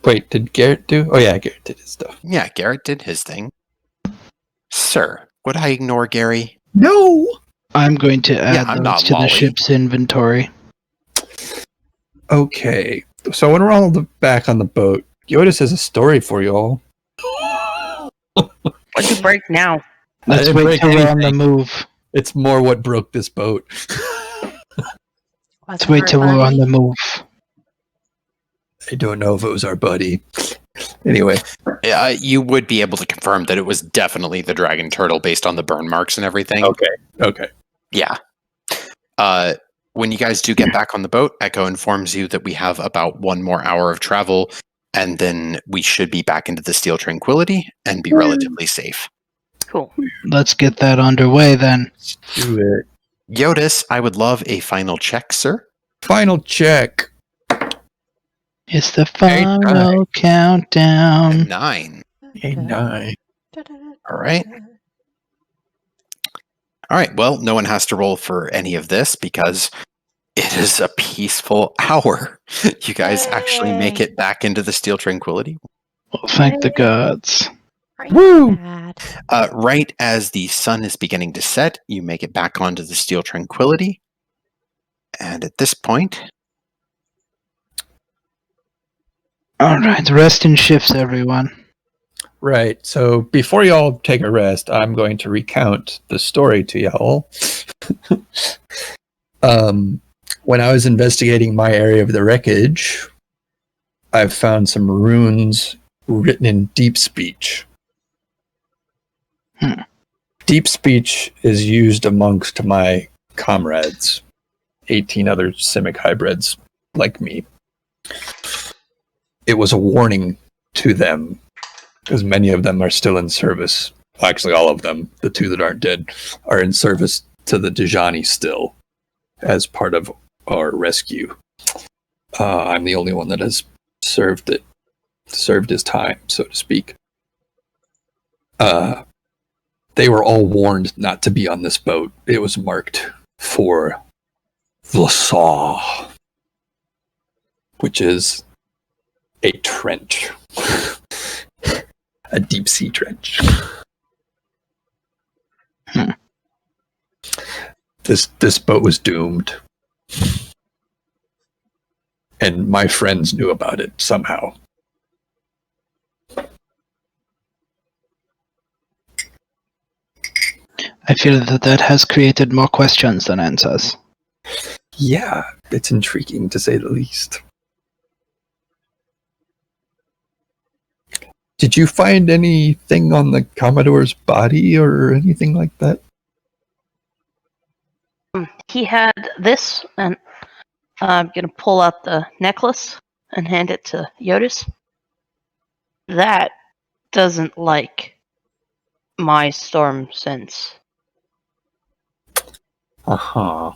Wait, did Garret do? Oh yeah, Garret did his stuff. Yeah, Garret did his thing. Sir, would I ignore Gary? No! I'm going to Yeah, add I'm those not to Lolly. the ship's inventory. Okay, so when we're all back on the boat, Jyotis has a story for you all. What'd you break now? I Let's didn't wait break till we're on the anything. move. It's more what broke this boat. Let's wait till we're on the move. I don't know if it was our buddy. Anyway, You would be able to confirm that it was definitely the dragon turtle based on the burn marks and everything. okay. Yeah. When you guys do get back on the boat, Echo informs you that we have about 1 more hour of travel, and then we should be back into the Steel Tranquility and be relatively safe. Cool. Let's get that underway then. Do it. Jyotis, I would love a final check, sir. Final check. It's the final countdown. 9. A 9. All right. All right. Well, no one has to roll for any of this because it is a peaceful hour. You guys actually make it back into the Steel Tranquility. Well, thank the gods. Woo! Right as the sun is beginning to set, you make it back onto the Steel Tranquility. And at this point, All right, rest in shifts, everyone. Right. So before y'all take a rest, I'm going to recount the story to y'all. When I was investigating my area of the wreckage, I've found some runes written in deep speech. Deep speech is used amongst my comrades, 18 other Simic hybrids like me. It was a warning to them, because many of them are still in service. Actually, all of them, the 2 that aren't dead, are in service to the Dejani still, as part of our rescue. I'm the only one that has served his time, so to speak. They were all warned not to be on this boat. It was marked for the Saw, which is a trench. A deep sea trench. This boat was doomed. And my friends knew about it somehow. I feel that has created more questions than answers. Yeah, it's intriguing to say the least. Did you find anything on the Commodore's body or anything like that? He had this, and I'm going to pull out the necklace and hand it to Jyotis. That doesn't like my storm sense. Uh-huh.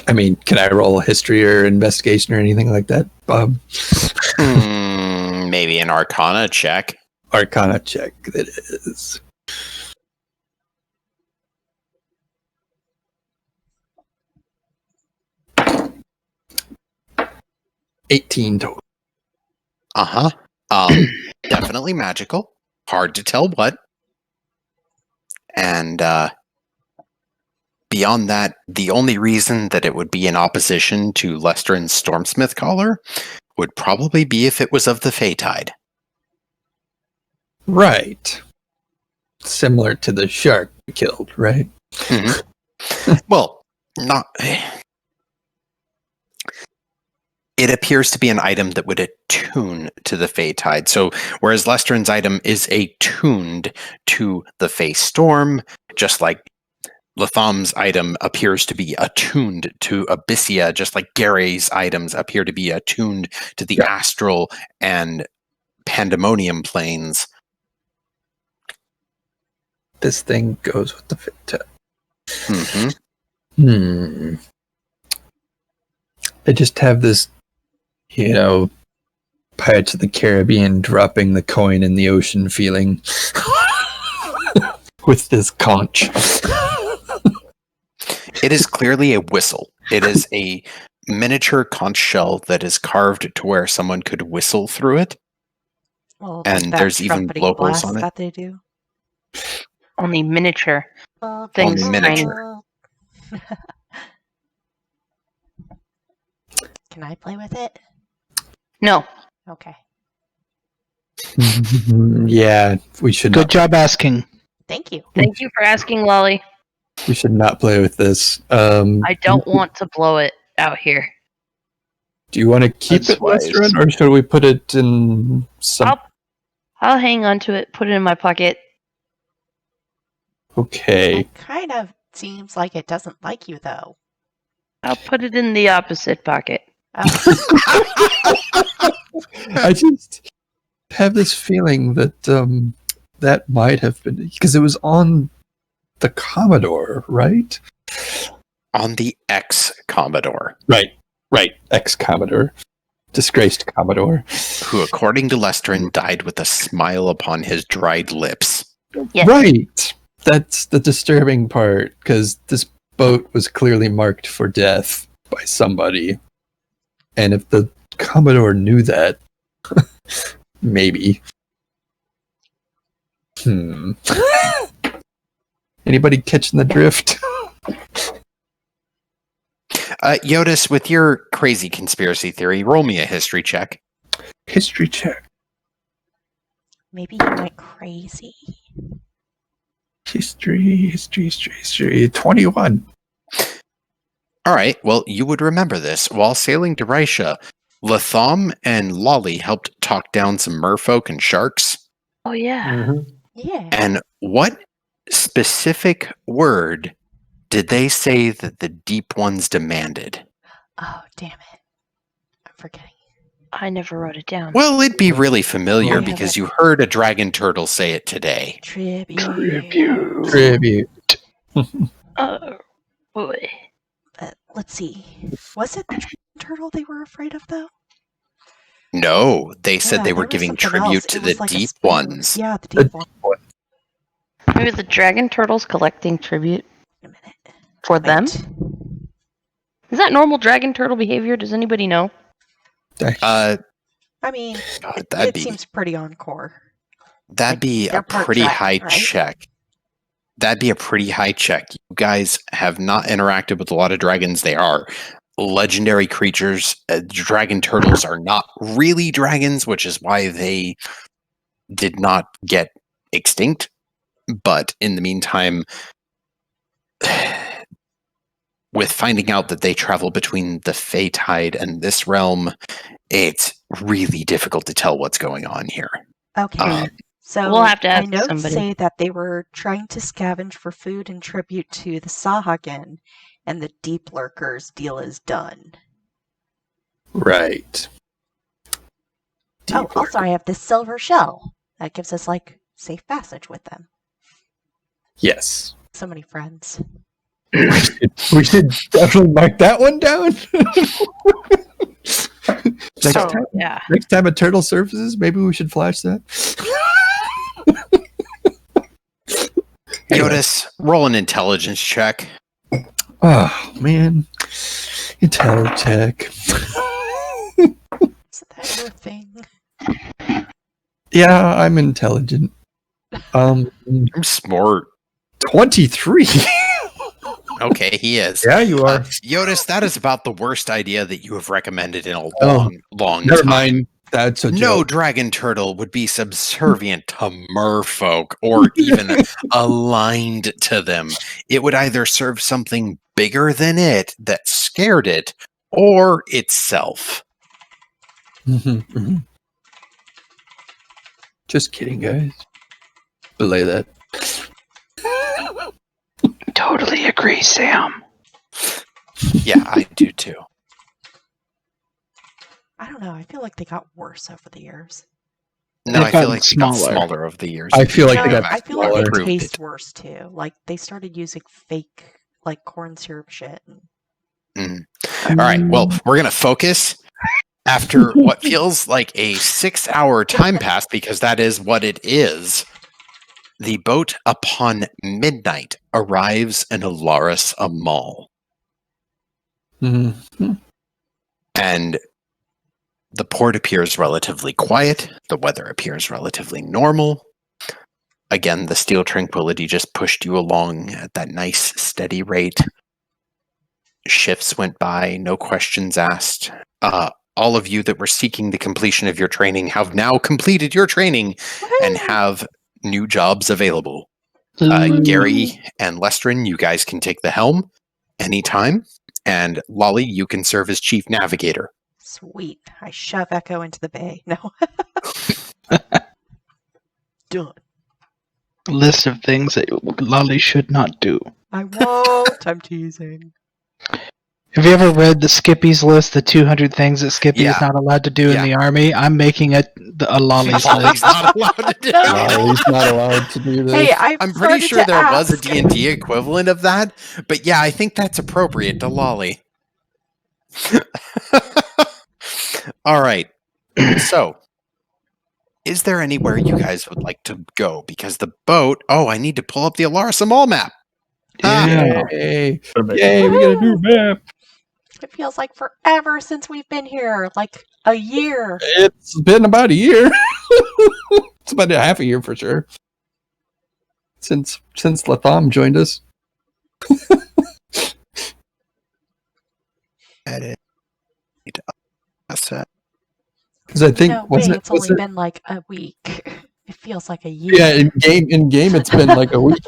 I mean, can I roll a history or investigation or anything like that, Bob? Maybe an Arcana check. Arcana check, that is. 18 total. Uh-huh. Definitely magical. Hard to tell what. And beyond that, the only reason that it would be in opposition to Lestrin's Stormsmith collar would probably be if it was of the Feytide. Right. Similar to the shark we killed, right? Mm-hmm. Well, not... It appears to be an item that would attune to the Feytide. So, whereas Lestrin's item is attuned to the Fey Storm, just like Latham's item appears to be attuned to Abyssia, just like Garret's items appear to be attuned to the astral and pandemonium planes. This thing goes with the Feytide. Mm-hmm. They just have this, Pirates of the Caribbean dropping the coin in the ocean feeling with this conch. It is clearly a whistle. It is a miniature conch shell that is carved to where someone could whistle through it. Well, And that there's even trumpeting blowholes blast on it. that they do. Only miniature. Only Things miniature. tiny. Can I play with it? No. Okay. Yeah, we should Good not. job asking. Thank you. Thank you for asking, Lolly. We should not play with this. I don't want to blow it out here. Do you want to keep That's it, Lester, wise. or should we put it in some? I'll hang on to it, put it in my pocket. Okay. It kind of seems like it doesn't like you, though. I'll put it in the opposite pocket. Oh, I just have this feeling that that might have been because it was on the Commodore, right? On the ex-Commodore, Right. Ex-Commodore. Disgraced Commodore. who, according to Lestrin, died with a smile upon his dried lips. Yes. Right. That's the disturbing part, because this boat was clearly marked for death by somebody. And if the Commodore knew that, maybe. Anybody catching the drift? Jyotis, with your crazy conspiracy theory, roll me a history check. History check. maybe he went crazy. History. 21. All right, well, you would remember this. While sailing to Rysha, Latham and Lolly helped talk down some merfolk and sharks. Oh, yeah. Mm-hmm. Yeah. And what specific word did they say that the deep ones demanded? Oh, damn it. I'm forgetting. I never wrote it down. Well, it'd be really familiar Oh, yeah, because but- you heard a dragon turtle say it today. Tribute. Tribute. Oh, boy. Let's see. Was it the turtle they were afraid of, though? No, they said Yeah, they were there was giving something tribute else. to It the was like a deep spoon. ones. Yeah, the deep one. Maybe the dragon turtles collecting tribute Wait a minute. for them? Wait. Is that normal dragon turtle behavior? Does anybody know? I mean, God, it that'd be seems pretty on core. that'd like, be they're a part pretty dragon, high right? check. That'd be a pretty high check. You guys have not interacted with a lot of dragons. They are legendary creatures. Dragon turtles are not really dragons, which is why they did not get extinct. But in the meantime, with finding out that they travel between the Fey Tide and this realm, it's really difficult to tell what's going on here. Okay. So We'll have to my ask notes somebody. say that they were trying to scavenge for food and tribute to the Sahagin, and the Deep Lurkers deal is done. Right. Deep Also, I have this silver shell that gives us like safe passage with them. Yes. So many friends. We should definitely mark that one down. Yeah. Next time a turtle surfaces, maybe we should flash that. Anyway. Jyotis, roll an intelligence check. Oh man, Intel check. Is that your thing? Yeah, I'm intelligent. I'm smart. 23. Okay, he is. Yeah, you are. Jyotis, that is about the worst idea that you have recommended in a Oh, long Never time. mind. That's a No joke. dragon turtle would be subservient to merfolk or even aligned to them. It would either serve something bigger than it that scared it or itself. Mhm. Just kidding, guys. Belay that. Totally agree, Sam. Yeah, I do too. I don't know. I feel like they got worse over the years. No, They've I feel gotten like they got smaller. smaller over the years. I feel like they No, got I feel like they improved taste it. worse too. Like they started using fake, like corn syrup shit. All right, well, we're going to focus after what feels like a 6-hour time pass, because that is what it is. The boat upon midnight arrives in Alaris Amal, Mhm. and the port appears relatively quiet. The weather appears relatively normal. Again, the Steel Tranquility just pushed you along at that nice, steady rate. shifts went by, no questions asked. All of you that were seeking the completion of your training have now completed your training and have new jobs available. Gary and Lestrin, you guys can take the helm anytime. And Lolly, you can serve as chief navigator. Sweet. I shove Echo into the bay. No. Done. List of things that Lolly should not do. I won't. I'm teasing. Have you ever read the Skippy's list, the 200 things that Skippy is not allowed to do in the army? I'm making a Lolly's Lolly's list. not allowed to do Lolly's not allowed to do this. Hey, I'm pretty sure there was a D&D equivalent of that, but yeah, I think that's appropriate to Lolly. All right. So, is there anywhere you guys would like to go? Because the boat... Oh, I need to pull up the Alara Samal map. Yeah. Yay, we got a new map. It feels like forever since we've been here. Like a year. It's been about a year. It's about a half a year for sure. Since Latham joined us. Because I think it's only been like a week. It feels like a year. Yeah, in game it's been like a week.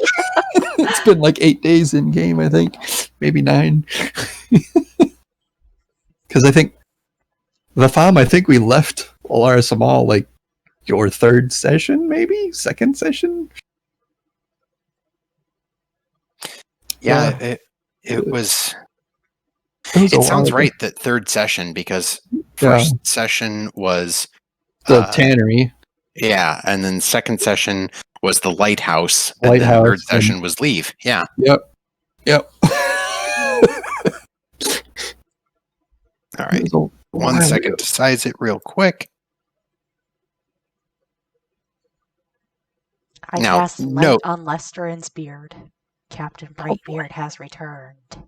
It's been like 8 days in game, I think. Maybe 9. Because I think Latham, I think we left Alara Samal like your 3rd session, maybe? 2nd session? Yeah, it was... It sounds right that 3rd session, because first session was... The tannery. Yeah, and then 2nd session was the lighthouse, and then 3rd session was leave. Yeah. Yep. All right. 1 second to size it real quick. I cast light on Lesterin's beard. Captain Brightbeard has returned.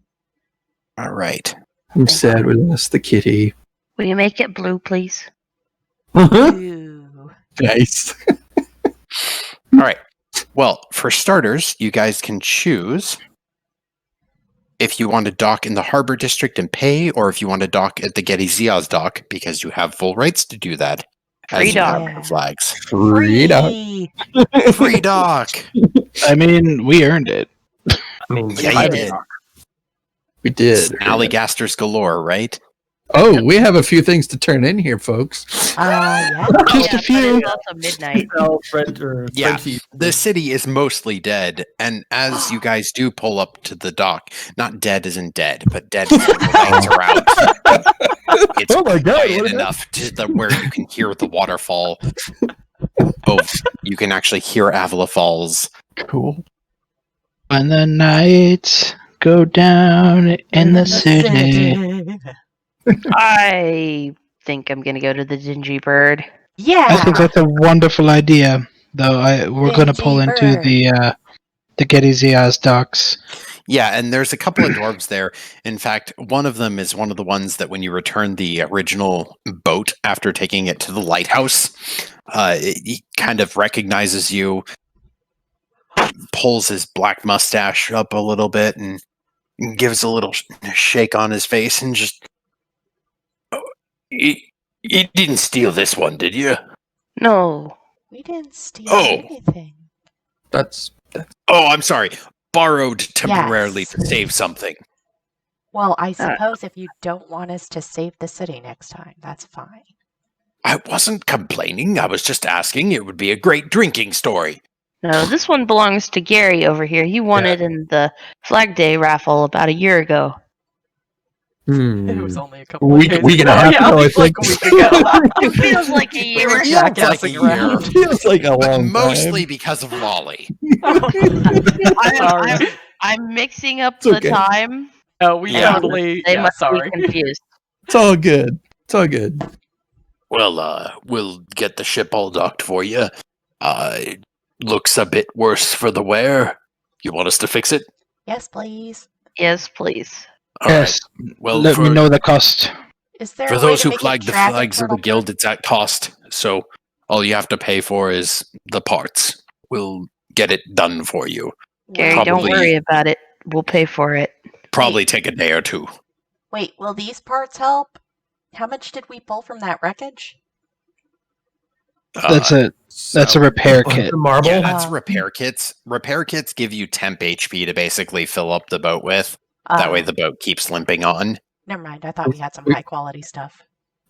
All right. I'm sad we lost the kitty. Will you make it blue, please? Ooh. Nice. All right. Well, for starters, you guys can choose if you want to dock in the Harbor District and pay, or if you want to dock at the Getty Ziaz dock, because you have full rights to do that. Free dock. Flags. Free dock. Free dock. I mean, we earned it. I mean, Yeah, you did. We did. Allygasters galore, right? Oh, we have a few things to turn in here, folks. Yeah. Just a few. It's also midnight. Yeah, the city is mostly dead, and as you guys do pull up to the dock, not dead as in dead, but dead as in the lights are out. It's quiet enough to where you can hear the waterfall. You can actually hear Avila Falls. Cool. When the nights go down in the city. I think I'm gonna go to the Dingy Bird. Yeah. I think that's a wonderful idea, though. We're going to pull into the Getty Ziaz docks. Yeah, and there's a couple of dwarves there. In fact, one of them is one of the ones that when you return the original boat after taking it to the lighthouse, he kind of recognizes you, pulls his black mustache up a little bit, and gives a little shake on his face, and just... You didn't steal this one, did you? No. We didn't steal anything. Oh, I'm sorry. Borrowed temporarily to save something. Well, I suppose if you don't want us to save the city next time, that's fine. I wasn't complaining. I was just asking. It would be a great drinking story. No, this one belongs to Gary over here. He won it in the Flag Day raffle about a year ago. It was only a couple We gonna have to go, I think. Like a week ago. It feels like a year. It feels like a year. It feels like a long Mostly time. because of Lolly. I'm mixing up the time. Oh, we totally... They must sorry. be confused. It's all good. It's all good. Well, we'll get the ship all docked for you. It looks a bit worse for the wear. You want us to fix it? Yes, please. Yes, please. All Yes. right. Well, Let me know the cost. Is there for a way those to who make it flag the traffic flags of the portal? guild, it's at cost. So all you have to pay for is the parts. We'll get it done for you. Gary, don't worry about it. We'll pay for it. Probably take a day or two. Wait, will these parts help? How much did we pull from that wreckage? That's a repair kit. The marble. Yeah, that's Oh. repair kits. Repair kits give you temp HP to basically fill up the boat with. That way the boat keeps limping on. Never mind. I thought we had some high quality stuff.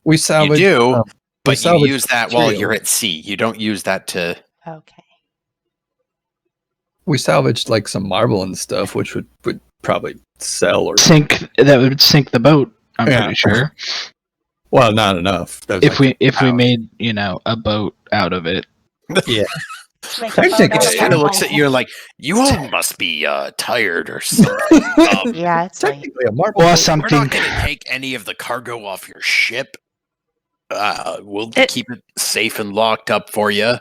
We You salvaged. do, but you salvaged use that while material. you're at sea. You don't use that to... Okay. We salvaged like some marble and stuff, which would probably sell or That would sink the boat. I'm Yeah. pretty sure. well, not enough. That was If we pound. made a boat out of it. yeah. Make I a think boat it's out It of kind of marble. looks at you like, you all must be tired or something. Yeah, it's late. Technically a marble. Or boat. We're something. not going to take any of the cargo off your ship. We'll keep it safe and locked up for you.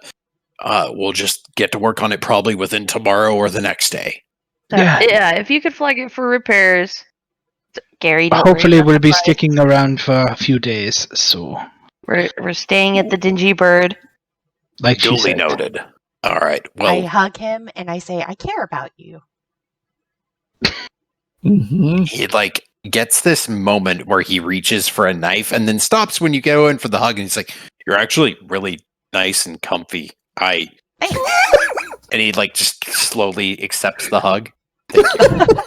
We'll just get to work on it probably within tomorrow or the next day. Yeah. If you could flag it for repairs, Gary. Don't Hopefully, worry about we'll the be price. sticking around for a few days. So, We're staying at the Dingy Bird. like she Duly said, noted. All right. I Well, hug him and I say, I care about you. Mhm. he like gets this moment where he reaches for a knife and then stops when you go in for the hug, and he's like, "You're actually really nice and comfy." Thanks. And he like just slowly accepts the hug. Thank you.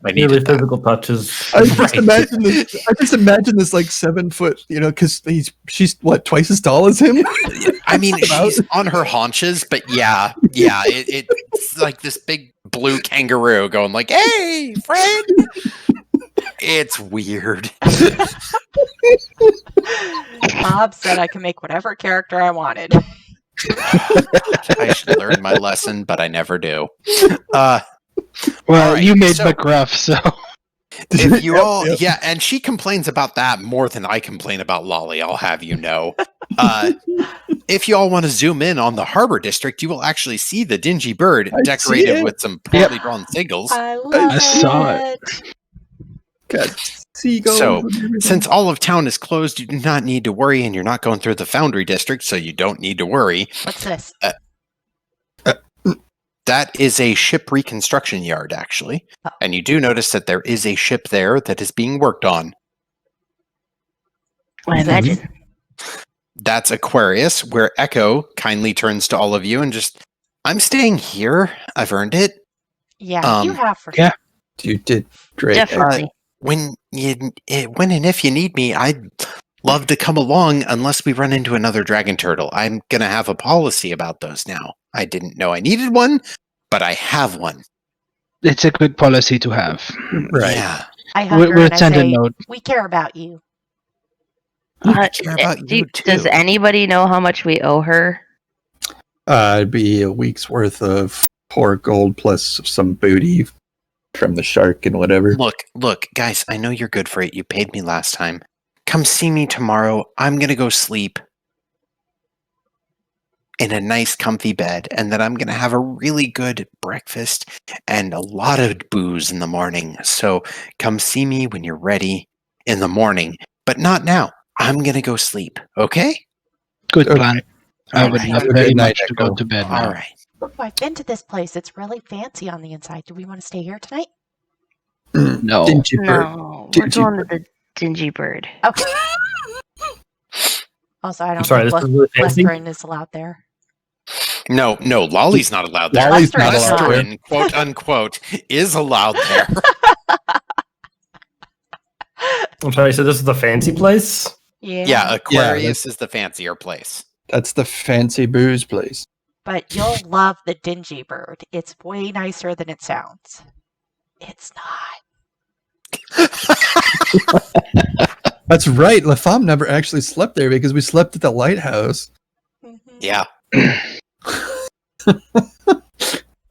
I Really needed that. physical touches. I just Right. imagine this. I just imagine this like 7 foot. Because she's what, twice as tall as him. I mean, About- she's on her haunches, but yeah, it's like this big blue kangaroo going like, "Hey, friend." It's weird. Bob said I can make whatever character I wanted. I should learn my lesson, but I never do. well, Alright, you made so- McGruff, so If you Yep, all, yep. yeah, and she complains about that more than I complain about Lolly, I'll have you know. If you all want to zoom in on the harbor district, you will actually see the Dingy Bird I see decorated it. with some poorly drawn signals. I love I saw it. Got seagulls. So, and everything. Since all of town is closed, you do not need to worry, and you're not going through the Foundry district, so you don't need to worry. What's this? That is a ship reconstruction yard, actually. Oh. And you do notice that there is a ship there that is being worked on. I imagine. That's Aquarius, where Echo kindly turns to all of you and just, I'm staying here. I've earned it. Yeah, you have for yeah. you did great. Definitely. When and if you need me, I'd love to come along unless we run into another dragon turtle. I'm going to have a policy about those now. I didn't know I needed one, but I have one. it's a good policy to have. Right. Yeah. I hug her We'll and I send a say, note. we care about you. I care about you Does too. anybody know how much we owe her? It'd be a week's worth of poor gold plus some booty from the shark and whatever. Look, guys, I know you're good for it. You paid me last time. Come see me tomorrow. I'm going to go sleep in a nice comfy bed, and then I'm going to have a really good breakfast and a lot of booze in the morning. So come see me when you're ready in the morning, but not now. I'm going to go sleep, okay? Good Okay. plan. I would Alright. love Have a very good much night, to go Echo. to bed now. All right. Oh, I've been to this place. It's really fancy on the inside. Do we want to stay here tonight? No. Dingy bird. No, we're Dingy going to the Dingy Bird. Okay. Also, I don't sorry, think this is really fancy. Lestrin is allowed there. No, Lolly's not allowed there. Lolly's not allowed there. Lestrin, quote unquote, is allowed there. I'm sorry, so this is the fancy place? Yeah. Yeah, Aquarius is the fancier place. That's the fancy booze place. But you'll love the Dingy Bird. It's way nicer than it sounds. It's not. That's right. Latham never actually slept there because we slept at the lighthouse. Mhm. Yeah.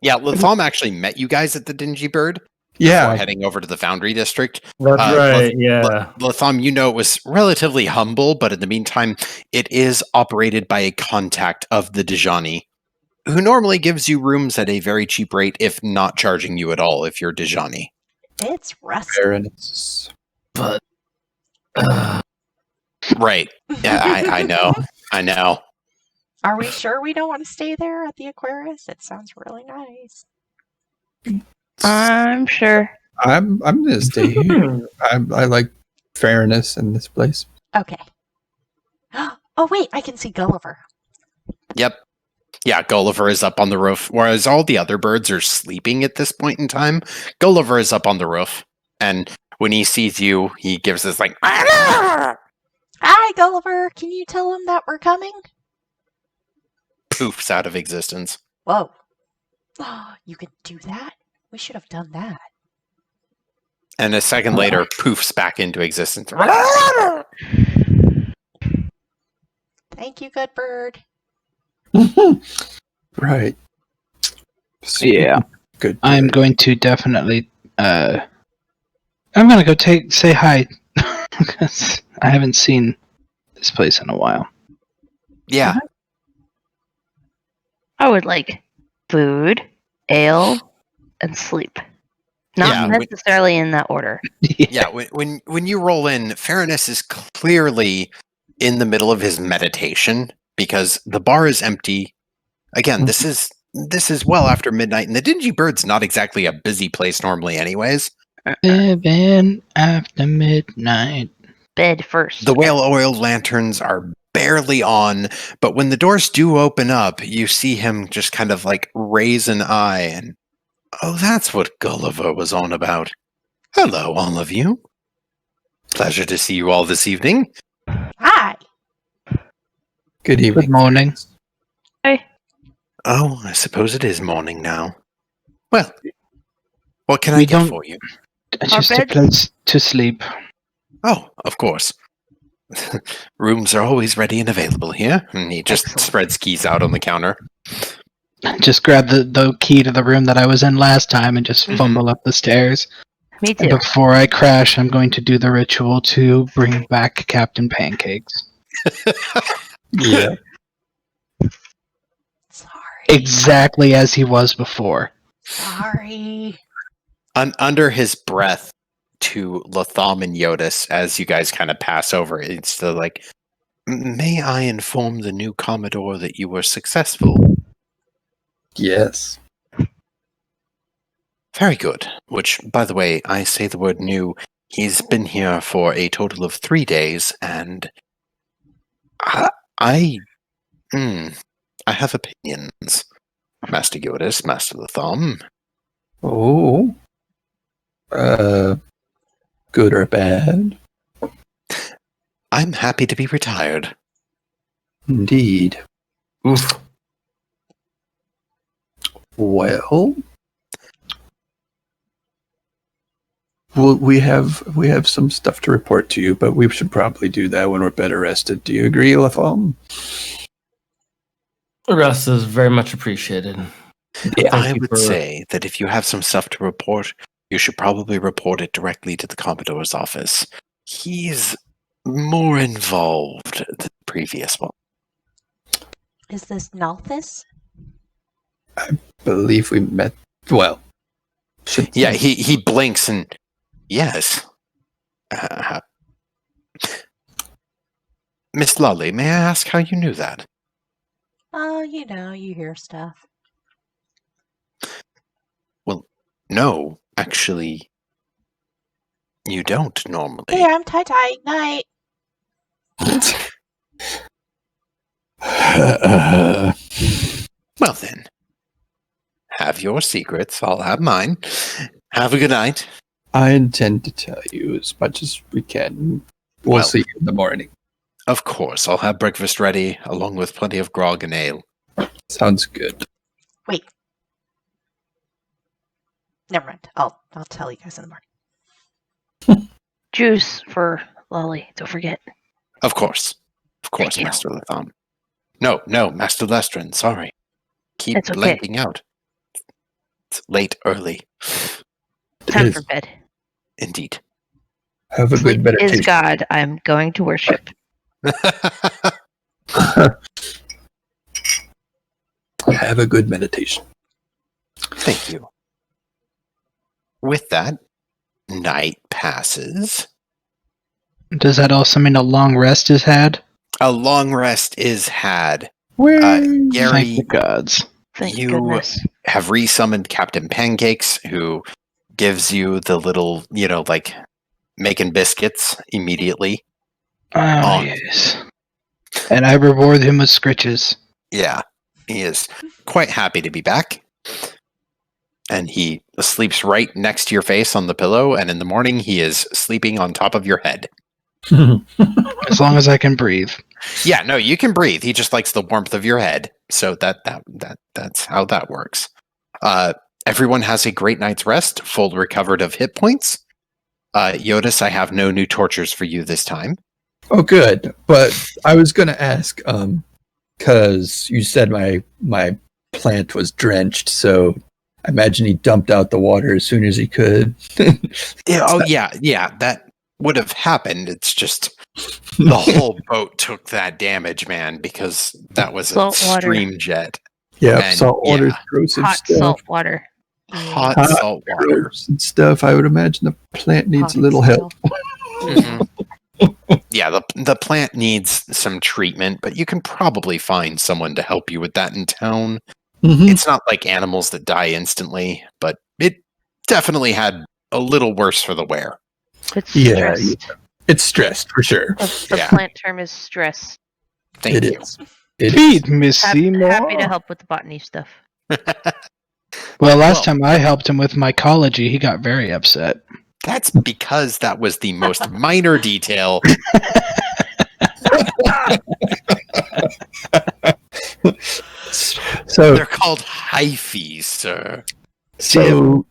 Yeah, Latham actually met you guys at the Dingy Bird before Yeah. heading over to the Foundry District. That's right, Leth- yeah. Latham, you know, it was relatively humble, but in the meantime, it is operated by a contact of the Dejani, who normally gives you rooms at a very cheap rate, if not charging you at all if you're Dejani. It's rusty. There, and it's But Right. Yeah, I know. I know. Are we sure we don't want to stay there at the Aquarius? It sounds really nice. I'm sure. I'm gonna stay here. I like fairness in this place. Okay. Oh, wait, I can see Gulliver. Yep. Yeah, Gulliver is up on the roof, whereas all the other birds are sleeping at this point in time. Gulliver is up on the roof, and when he sees you, he gives this like, Hi, Gulliver. Can you tell him that we're coming? poofs out of existence. Whoa. Oh, you can do that? We should have done that. And a second later, poofs back into existence. Thank you, good bird. Right. Yeah. Good. I'm going to definitely. I'm gonna go say hi because I haven't seen this place in a while. Yeah, I would like food, ale, and sleep. Not Yeah, necessarily in that order. yeah. When you roll in, Fairness is clearly in the middle of his meditation because the bar is empty. Again, this is well after midnight, and the Dingy Bird's not exactly a busy place normally, anyways. 7 after midnight. Bed first. The whale oil lanterns are barely on, but when the doors do open up, you see him just kind of like raise an eye and, oh, that's what Gulliver was on about. Hello, all of you. Pleasure to see you all this evening. Hi. Good evening. Good morning. Oh, I suppose it is morning now. Well, what can We I get don't- for you? Just a bed? place to sleep. Oh, of course. Rooms are always ready and available here. And he just Excellent. spreads keys out on the counter. Just grab the key to the room that I was in last time and just fumble up the stairs. Me And too. before I crash, I'm going to do the ritual to bring back Captain Pancakes. Yeah. Sorry. Exactly as he was before. Sorry. Under his breath to Latham and Jyotis, as you guys kind of pass over, it's the like, may I inform the new Commodore that you were successful? Yes. Very good. Which, by the way, I say the word new. He's been here for a total of 3 days, and I have opinions. Master Jyotis, Master Latham. Oh. Good or bad? I'm happy to be retired. Indeed. Oof. Well, we have some stuff to report to you, but we should probably do that when we're better rested. Do you agree, Latham? The rest is very much appreciated. Yeah. I Thank you would for- say that if you have some stuff to report, you should probably report it directly to the Commodore's office. He's more involved than the previous one. Is this Nalthus? Believe we met. Well, should Yeah, he blinks and yes. Miss Lolly, may I ask how you knew that? Oh, you know, you hear stuff. No, actually, you don't normally. Hey, I'm tie-tie. Night. Well then, have your secrets. I'll have mine. Have a good night. I intend to tell you as much as we can. We'll Well- see you in the morning. Of course, I'll have breakfast ready, along with plenty of grog and ale. Sounds good. Wait. Never mind. I'll tell you guys in the morning. Juice for Lolly. Don't forget. Of course, Thank you. Master Latham. No, Master Lestrin. Sorry, keep It's okay. blanking out. It's late, early. Time Yes. for bed. Indeed. Have a good Sleep meditation. is God. I'm going to worship. Have a good meditation. Thank you. With that, night passes. Does that also mean a long rest is had? A long rest is had. Thank Gary, the gods. Thank You- goodness. have resummoned Captain Pancakes, who gives you the little, like making biscuits immediately. Ah, Oh. yes. And I reward him with scritches. Yeah, he is quite happy to be back. And he sleeps right next to your face on the pillow, and in the morning he is sleeping on top of your head. As long as I can breathe. Yeah, no, you can breathe. He just likes the warmth of your head. So that's how that works. Everyone has a great night's rest, full recovered of hit points. Jyotis, I have no new tortures for you this time. Oh, good. But I was going to ask, because you said my plant was drenched, so I imagine he dumped out the water as soon as he could. Yeah, that would have happened. It's just the whole boat took that damage, man, because that was a Salt water. stream jet. Yeah, And, salt water, yeah. corrosive Hot stuff. salt water. Hot Hot salt water. Gross and stuff. I would imagine the plant needs a little help. Mhm. Yeah, the plant needs some treatment, but you can probably find someone to help you with that in town. Mhm. It's not like animals that die instantly, but it definitely had a little worse for the wear. It's Yeah, stressed. It's stressed for sure. The Yeah. plant term is stress. Thank It you. is. It is. Feed Miss Seymour. Happy to help with the botany stuff. Well, last time I helped him with mycology, he got very upset. That's because that was the most minor detail. So They're called hyphae, sir. So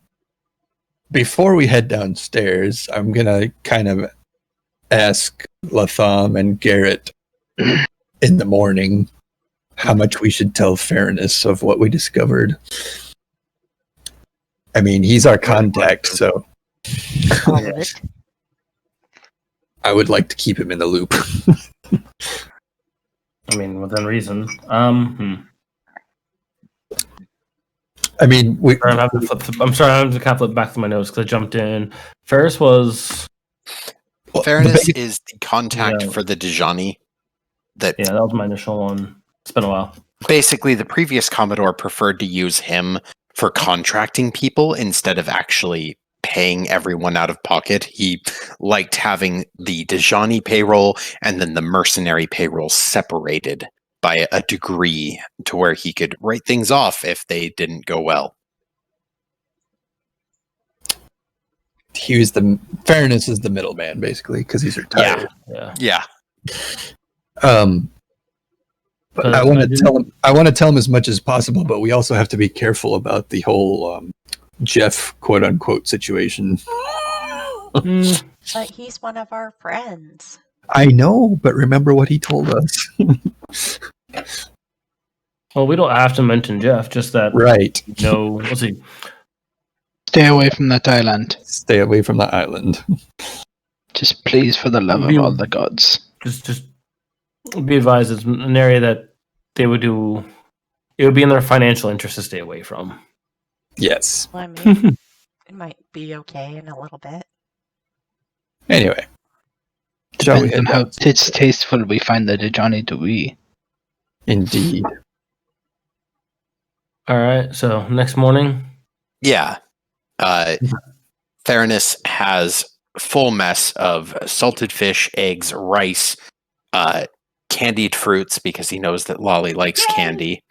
before we head downstairs, I'm gonna kind of ask Latham and Garret in the morning how much we should tell Fairness of what we discovered. I mean, he's our contact, so All of it. I would like to keep him in the loop. I mean, within reason. I mean, I'm sorry, I'm just kind of flip back to my notes because I jumped in. Ferris was. well, Fairness the big- is the contact Yeah. for the Dijani. Yeah, that was my initial one. It's been a while. Basically, the previous Commodore preferred to use him for contracting people instead of actually paying everyone out of pocket. He liked having the Dijani payroll and then the mercenary payroll separated by a degree to where he could write things off if they didn't go well. he was Fairness is the middleman, basically, because he's retired. Yeah. Yeah. But I want to tell him as much as possible, but we also have to be careful about the whole Jeff quote unquote situation. But he's one of our friends. I know, but remember what he told us. Well, we don't have to mention Jeff, just that. Right. No, let's see. Stay away from that island. Stay away from the island. Just please, for the love of all the gods. Just be advised, it's an area that they would do. It would be in their financial interest to stay away from. Yes. Well, I mean, it might be okay in a little bit. Anyway. Shall we Depends head on how down? tasteful we find the Dijani to be. Indeed. All right. So next morning. Yeah. Fairness has full mess of salted fish, eggs, rice, candied fruits because he knows that Lolly likes candy,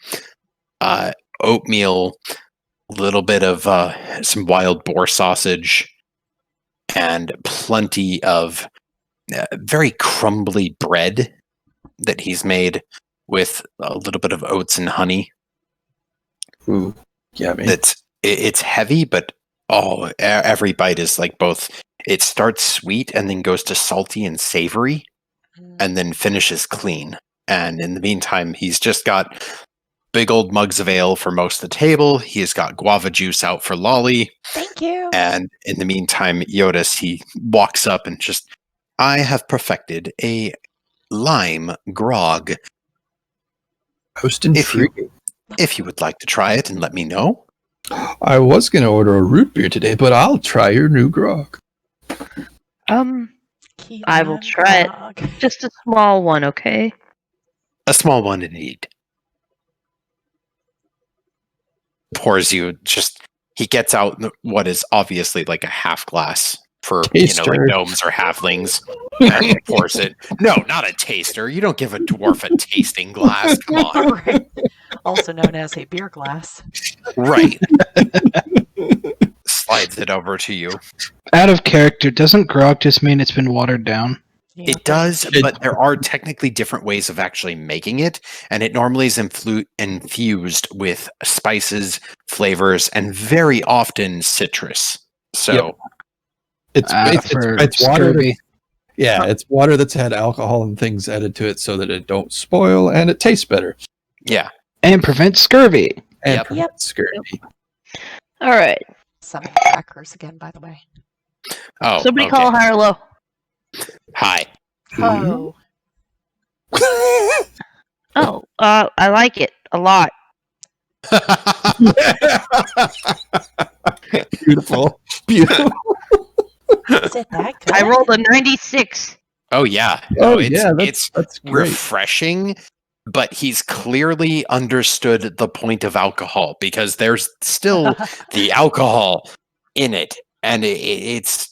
oatmeal, a little bit of some wild boar sausage, and plenty of very crumbly bread that he's made with a little bit of oats and honey. Ooh. Yeah, man. It's heavy, but every bite is like both. It starts sweet and then goes to salty and savory, and then finishes clean. And in the meantime, he's just got big old mugs of ale for most of the table. He's got guava juice out for Lolly. Thank you. And in the meantime, Jyotis, he walks up and just, I have perfected a lime grog. Most intriguing. If you would like to try it and let me know. I was going to order a root beer today, but I'll try your new grog. Key I will lime try it. grog. Just a small one, okay? A small one indeed. Pours you just, he gets out what is obviously like a half glass for Taster. like gnomes or halflings, and he pours it. No, not a taster. You don't give a dwarf a tasting glass. Come on. Right. Also known as a beer glass. Right. Slides it over to you. Out of character, doesn't grog just mean it's been watered down? Yeah. It does, but there are technically different ways of actually making it, and it normally is infused with spices, flavors, and very often citrus. So Yep. It's For it's water. scurvy. Yeah, it's water that's had alcohol and things added to it so that it don't spoil and it tastes better. yeah. And prevent scurvy. And Yep. prevents scurvy. All right. Summon crackers again, by the way. Oh, Somebody okay. call high or low. Hi. Oh. Oh, I like it a lot. Beautiful. Beautiful. Is it that good? I rolled a 96. Oh yeah. Oh, No, yeah, it's that's great. refreshing, but he's clearly understood the point of alcohol because there's still the alcohol in it, and it's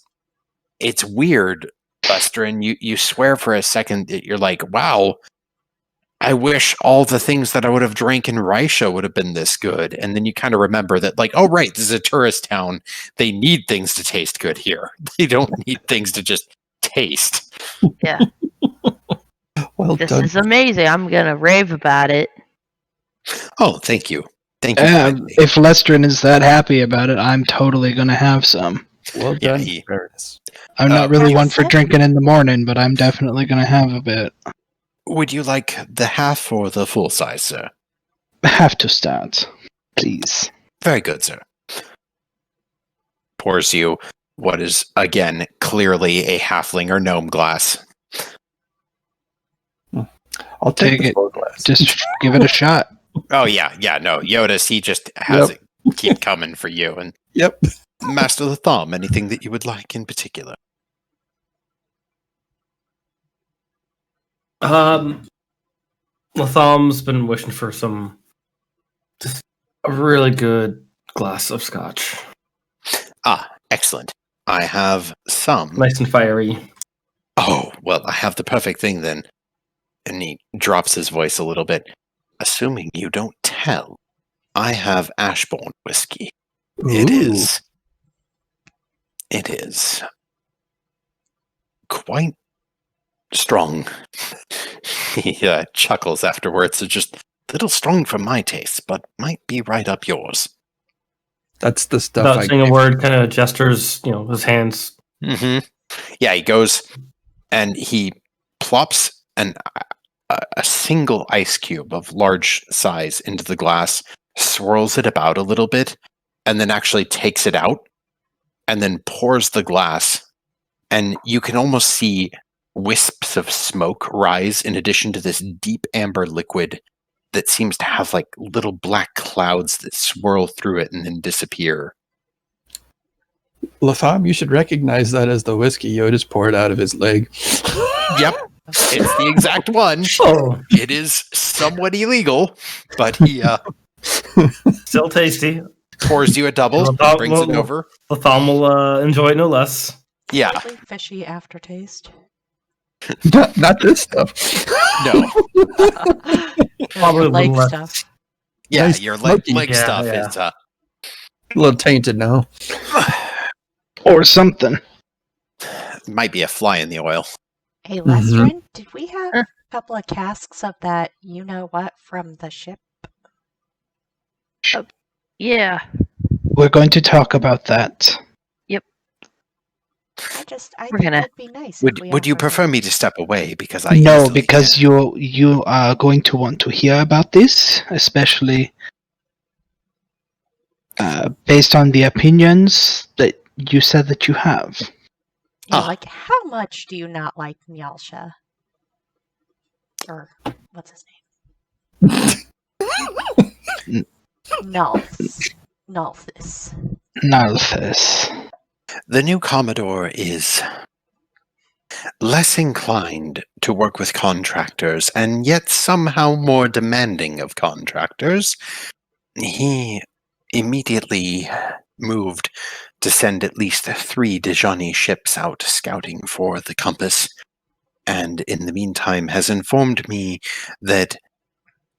weird, Buster. And you swear for a second that you're like, wow, I wish all the things that I would have drank in Raisha would have been this good. And then you kind of remember that, like, oh right, this is a tourist town. They need things to taste good here. They don't need things to just taste. Yeah, Well this done. is amazing. I'm gonna rave about it. Oh, thank you. Thank you. kindly. If Lestrin is that happy about it, I'm totally going to have some. Well Yeah, done. he- Fairness. I'm not really one for 100%. drinking in the morning, but I'm definitely going to have a bit. Would you like the half or the full size, sir? Have to start, please. Very good, sir. Pours you what is, again, clearly a halfling or gnome glass. I'll take Take the it. full glass. Just give it a shot. Oh, yeah, no, Jyotis, he just has it keep coming for you. And Yep. Master Latham, anything that you would like in particular? Latham's been wishing for just a really good glass of scotch. Ah, excellent. I have some. Nice and fiery. Oh, well, I have the perfect thing then. And he drops his voice a little bit. Assuming you don't tell, I have Ashbourne whiskey. It Ooh. is quite strong. He chuckles afterwards. It's just a little strong for my taste, but might be right up yours. That's the stuff Without I saying a give. word, kind of gestures, his hands. Mm-hmm. Yeah, he goes and he plops a single ice cube of large size into the glass, swirls it about a little bit, and then actually takes it out and then pours the glass. And you can almost see wisps of smoke rise in addition to this deep amber liquid that seems to have like little black clouds that swirl through it and then disappear. Latham, you should recognize that as the whiskey Jyotis poured out of his leg. Yep, it's the exact one. Oh, It is somewhat illegal, but he still tasty. pours you a double, Latham- brings it over. Latham will enjoy it no less. Yeah, Slightly fishy aftertaste. Not this stuff. no. Probably Your a leg little less. stuff. Yeah, Nice your leg smoky. Yeah, stuff yeah. is A little tainted now. Or something. might be a fly in the oil. Hey, Lestrin, did we have a couple of casks of that you-know-what from the ship? Yeah. We're going to talk about that. I We're think gonna- it would be nice. if we Would you offered prefer it. me to step away because I No, easily because can. you are going to want to hear about this, especially based on the opinions that you said that you have. Yeah, Ah. like, how much do you not like Nyalsha? Or, what's his name? Nulths. Nulthus. Nalthus. The new Commodore is less inclined to work with contractors and yet somehow more demanding of contractors. He immediately moved to send at least 3 Dejani ships out scouting for the compass, and in the meantime has informed me that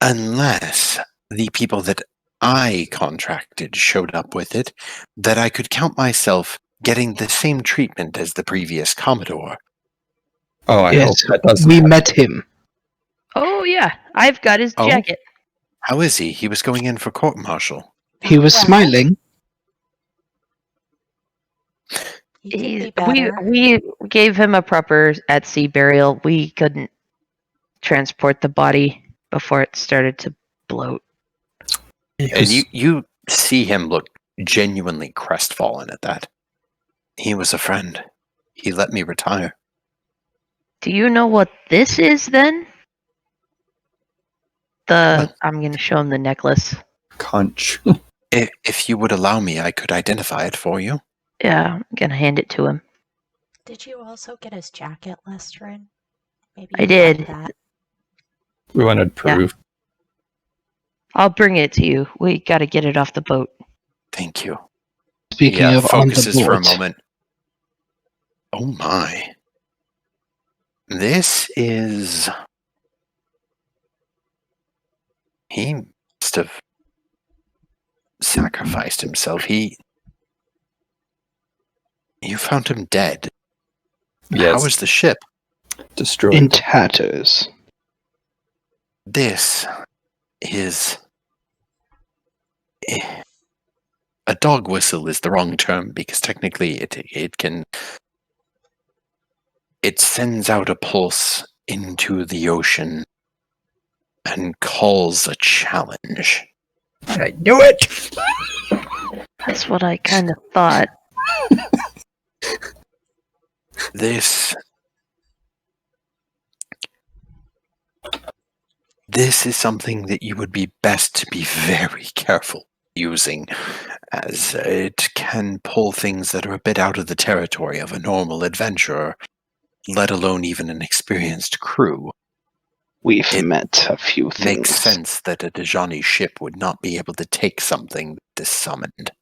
unless the people that I contracted showed up with it, that I could count myself getting the same treatment as the previous Commodore. Oh, I hope Yes, that doesn't we happen. met him. Oh yeah, I've got his Oh? jacket. How is he? He was going in for court-martial. He was Well, smiling. He could be We better. we gave him a proper at sea burial. We couldn't transport the body before it started to bloat. And you see him look genuinely crestfallen at that. He was a friend. He let me retire. Do you know what this is then? Well- I'm gonna show him the necklace. Conch. If you would allow me, I could identify it for you. Yeah, I'm gonna hand it to him. Did you also get his jacket, Lestrin? Maybe I you did. had that. We wanted proof. I'll bring it to you. We gotta get it off the boat. Thank you. Speaking of on the focuses for a boat, moment. Oh my. This is... He must have sacrificed himself. You found him dead. Yes. How is the ship? Destroyed. in tatters. This is... A dog whistle is the wrong term because technically it sends out a pulse into the ocean and calls a challenge. I knew it! That's what I kind of thought. This is something that you would be best to be very careful using, as it can pull things that are a bit out of the territory of a normal adventurer, let alone even an experienced crew. We've It met a few Makes things. sense that a Dejani ship would not be able to take something that is summoned.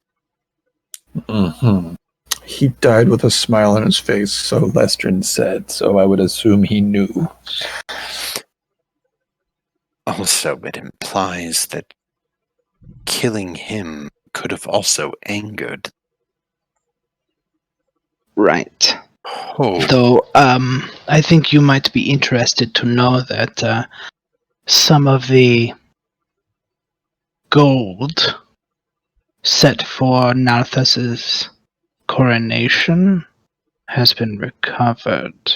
Mm-hmm. He died with a smile on his face, so Lestrin said, so I would assume he knew. Also, it implies that killing him could have also angered. Right. Oh, Though, I think you might be interested to know that some of the gold set for Nalthas's coronation has been recovered.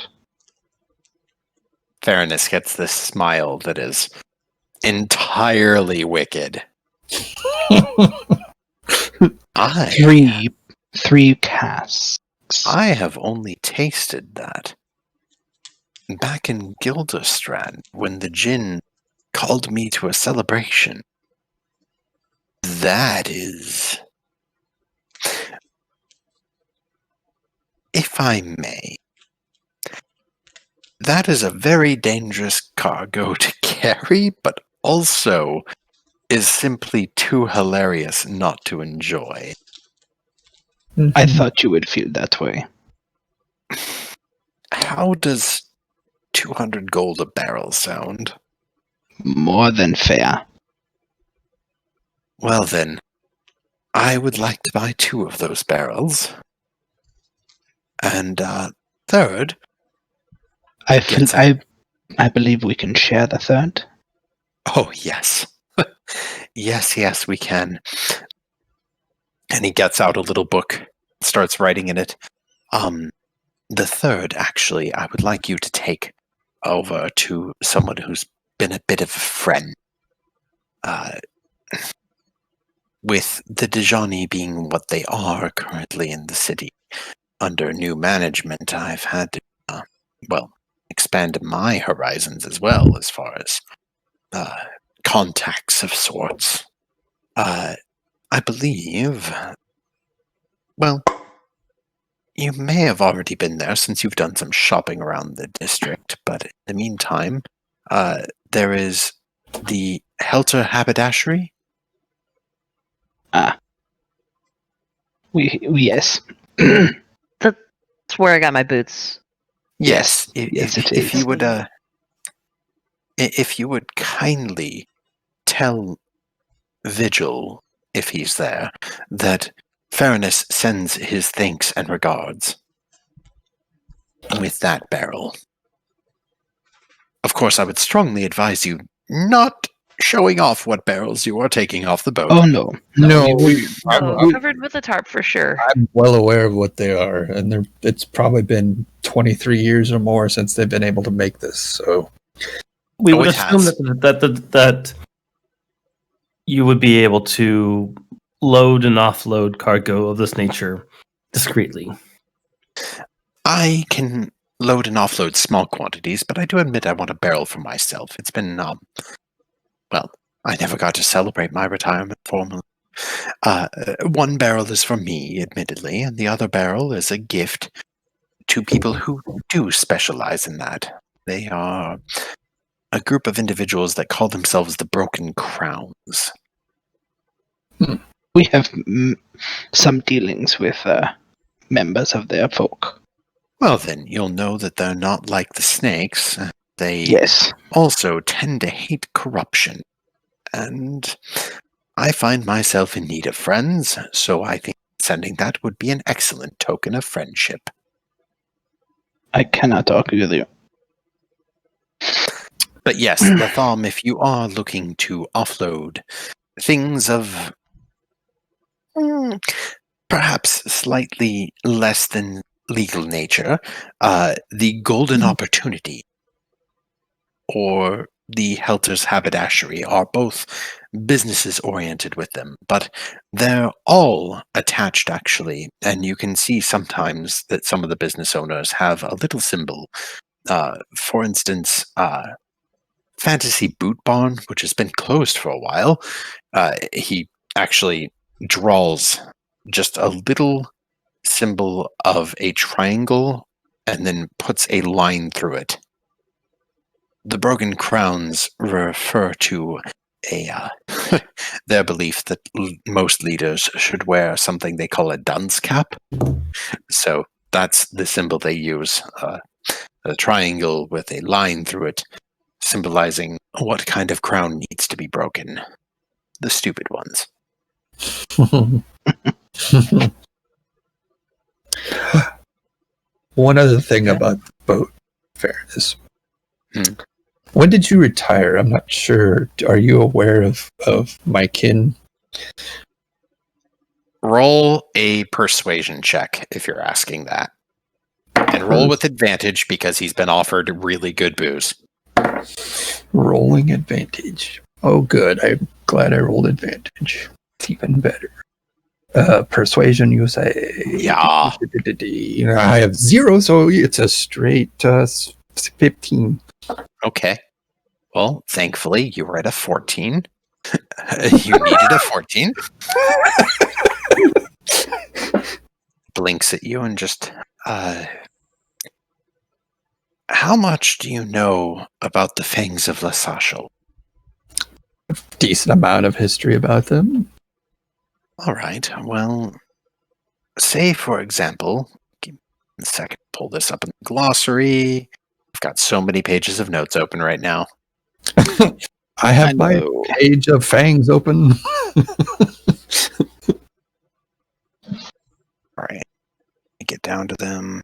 Fairness gets this smile that is entirely wicked. Three casks. I have only tasted that back in Gildestrand when the Jinn called me to a celebration. That is... If I may, that is a very dangerous cargo to carry, but also is simply too hilarious not to enjoy. I thought you would feel that way. How does 200 gold a barrel sound? More than fair. Well then, I would like to buy 2 of those barrels. And third, I believe we can share the third. oh yes. yes, we can. And he gets out a little book, starts writing in it. The third, actually, I would like you to take over to someone who's been a bit of a friend. With the Dejani being what they are currently in the city, under new management, I've had to, expand my horizons as well as far as contacts of sorts. I believe, you may have already been there since you've done some shopping around the district, but in the meantime, there is the Helter Haberdashery. Yes. That's where I got my boots. Yes, Yes, it if is. you would, if you would kindly tell Vigil, if he's there, that Fairness sends his thanks and regards with that barrel. Of course, I would strongly advise you not showing off what barrels you are taking off the boat. Oh no, No, Oh, covered with a tarp for sure. I'm well aware of what they are, and it's probably been 23 years or more since they've been able to make this. So We would it assume has. that you would be able to load and offload cargo of this nature discreetly. I can load and offload small quantities, but I do admit I want a barrel for myself. It's been, well, I never got to celebrate my retirement formally. One barrel is for me, admittedly, and the other barrel is a gift to people who do specialize in that. They are a group of individuals that call themselves the Broken Crowns. we have some dealings with members of their folk. Well, then, you'll know that they're not like the snakes. They Yes. also tend to hate corruption. And I find myself in need of friends, so I think sending that would be an excellent token of friendship. I cannot argue with you. But yes, Latham, if you are looking to offload things of perhaps slightly less than legal nature, the Golden Opportunity or the Helter's Haberdashery are both businesses oriented with them, but they're all attached actually, and you can see sometimes that some of the business owners have a little symbol. For instance, Fantasy Boot Barn, which has been closed for a while, he actually draws just a little symbol of a triangle and then puts a line through it. The Broken Crowns refer to their belief that most leaders should wear something they call a dunce cap. So that's the symbol they use, a triangle with a line through it, symbolizing what kind of crown needs to be broken. The stupid ones. one other thing about the boat, Fairness. Hmm. When did you retire? I'm not sure. Are you aware of my kin? Roll a persuasion check if you're asking that. And roll with advantage because he's been offered really good booze. Rolling advantage. Oh, good. I'm glad I rolled advantage. It's even better. Persuasion, you say? Yeah. I have 0, so it's a straight 15. Okay. Well, thankfully, you were at a 14. You needed a 14. Blinks at you and just, how much do you know about the Fangs of Lasashel? Decent amount of history about them. All right. Well, say, for example, give me a second to pull this up in the glossary. I've got so many pages of notes open right now. I have my page of fangs open. All right. Get down to them.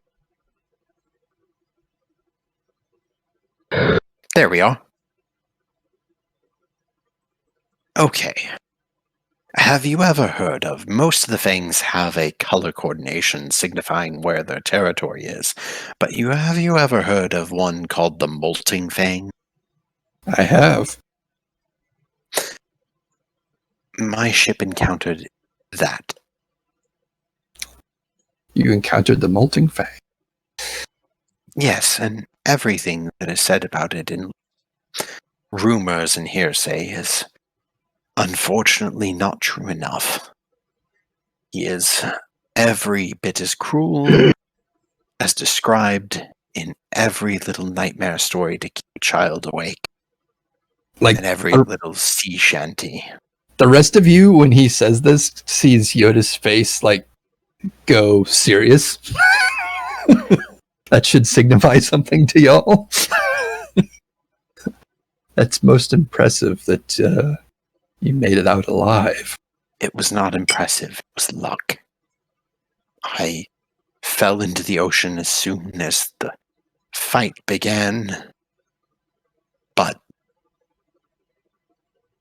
There we are. Okay. Have you ever heard of, most of the fangs have a color coordination signifying where their territory is, but have you ever heard of one called the Molting Fang? I have. My ship encountered that. You encountered the molting fang. Yes, and everything that is said about it in rumors and hearsay is unfortunately not true enough. He is every bit as cruel as described in every little nightmare story to keep a child awake. Like and every little sea shanty. The rest of you, when he says this, sees Yoda's face like go, serious? That should signify something to y'all. That's most impressive that you made it out alive. It was not impressive. It was luck. I fell into the ocean as soon as the fight began. But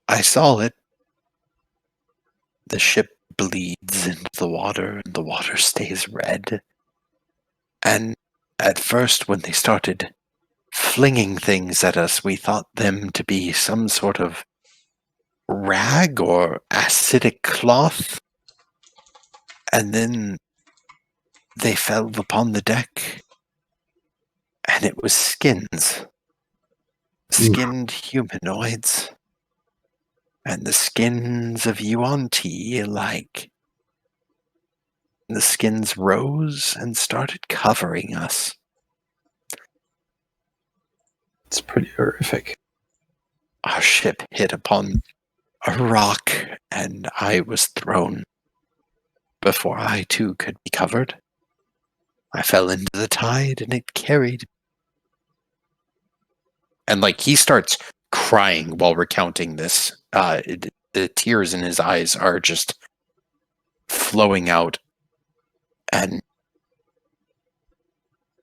I saw it. The ship bleeds into the water, and the water stays red. And at first, when they started flinging things at us, we thought them to be some sort of rag or acidic cloth. And then they fell upon the deck, and it was skins. Skinned humanoids. And the skins of Yuan-Ti, like, the skins rose and started covering us. It's pretty horrific. Our ship hit upon a rock, and I was thrown. Before I, too, could be covered, I fell into the tide, and it carried me. And, like, he starts crying while recounting this. The tears in his eyes are just flowing out. And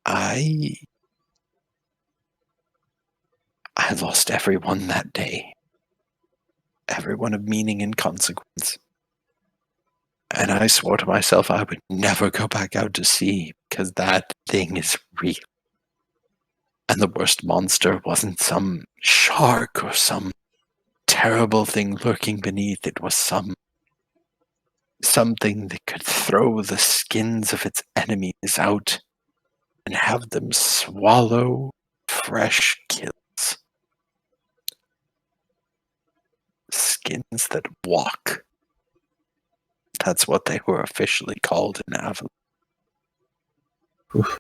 I lost everyone that day. Everyone of meaning and consequence. And I swore to myself I would never go back out to sea, because that thing is real. And the worst monster wasn't some shark or some terrible thing lurking beneath. It was something that could throw the skins of its enemies out and have them swallow fresh kills. Skins that walk. That's what they were officially called in Avalon. Oof.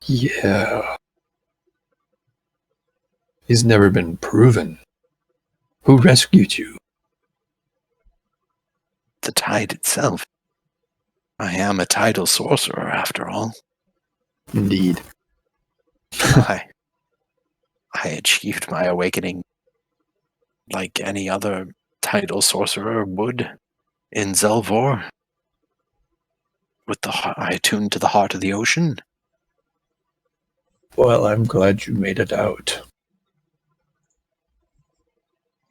Yeah. He's never been proven. Who rescued you? The tide itself. I am a tidal sorcerer, after all. Indeed. I achieved my awakening like any other tidal sorcerer would in Zelvor. I attuned to the heart of the ocean. Well, I'm glad you made it out.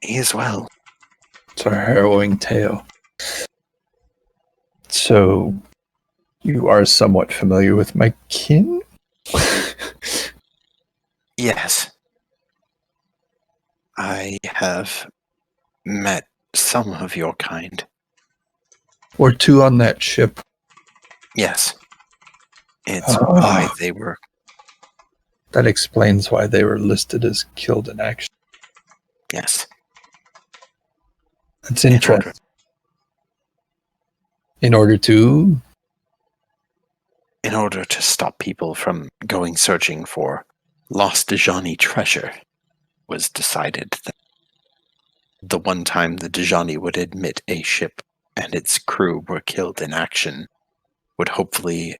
Me as well. It's a harrowing tale. So, you are somewhat familiar with my kin? Yes. I have met some of your kind. Or two on that ship. Yes. It's why they were... That explains why they were listed as killed in action. Yes. That's interesting. In order to stop people from going searching for lost Dejani treasure, was decided that the one time the Dejani would admit a ship and its crew were killed in action would hopefully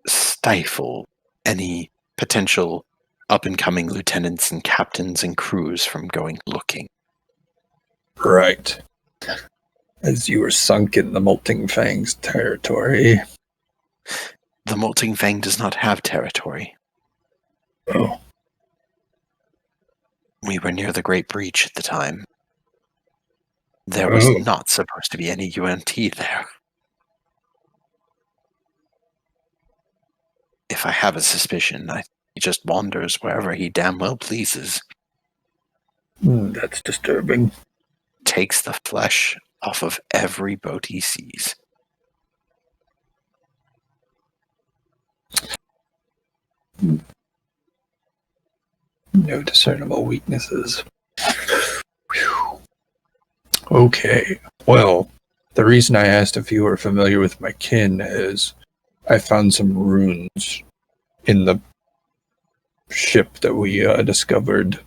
stifle any potential up-and-coming lieutenants and captains and crews from going looking. Right. As you were sunk in the Molting Fang's territory. The Molting Fang does not have territory. Oh. We were near the Great Breach at the time. There was not supposed to be any UNT there. If I have a suspicion, he just wanders wherever he damn well pleases. That's disturbing. Takes the flesh off of every boat he sees. No discernible weaknesses. Whew. Okay. Well, the reason I asked if you were familiar with my kin is I found some runes in the ship that we discovered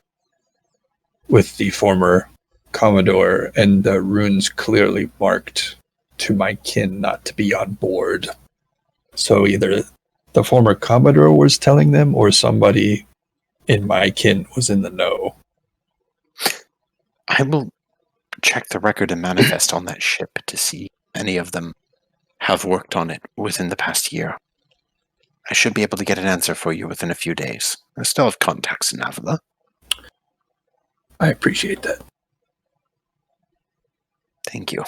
with the former Commodore, and the runes clearly marked to my kin not to be on board. So either the former Commodore was telling them, or somebody in my kin was in the know. I will check the record and manifest on that ship to see if any of them have worked on it within the past year. I should be able to get an answer for you within a few days. I still have contacts in Avila. I appreciate that. Thank you.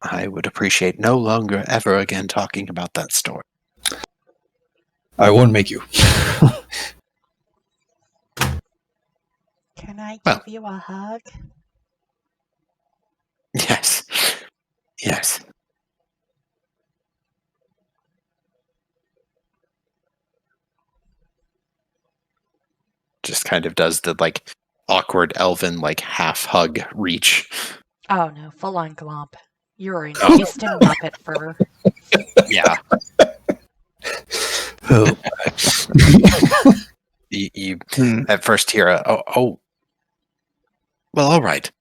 I would appreciate no longer ever again talking about that story. I won't make you. Can I Well. give you a hug? Yes. Yes. Just kind of does the awkward elven half hug reach. Oh no, full on glomp. You're an Oh. instant Muppet fur. Yeah. Oh. You at first hear oh. Well, all right.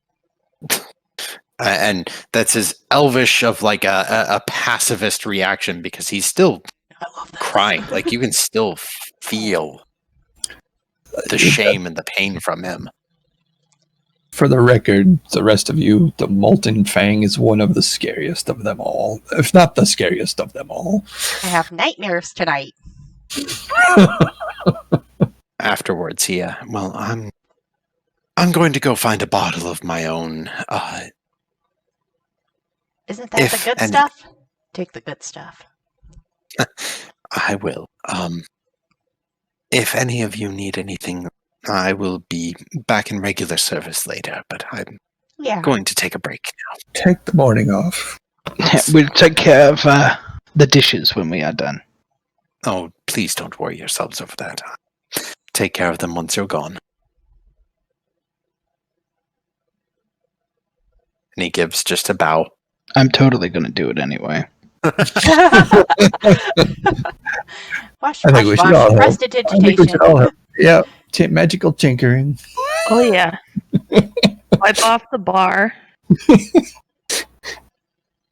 And that's his elvish of a pacifist reaction, because he's still I love that. crying. You can still feel the shame and the pain from him. For the record, the rest of you, the Molten Fang is one of the scariest of them all, if not the scariest of them all. I have nightmares tonight. Afterwards, well, I'm going to go find a bottle of my own. Isn't that If the good any- stuff? Take the good stuff. I will. If any of you need anything, I will be back in regular service later, but I'm Yeah. going to take a break now. Take the morning off. We'll take care of the dishes when we are done. Oh, please don't worry yourselves over that. Take care of them once you're gone. And he gives just a bow. I'm totally going to do it anyway. Wash, I think we should all help. I think we prestidigitation. should all have, yeah, magical tinkering. Oh yeah. Wipe off the bar.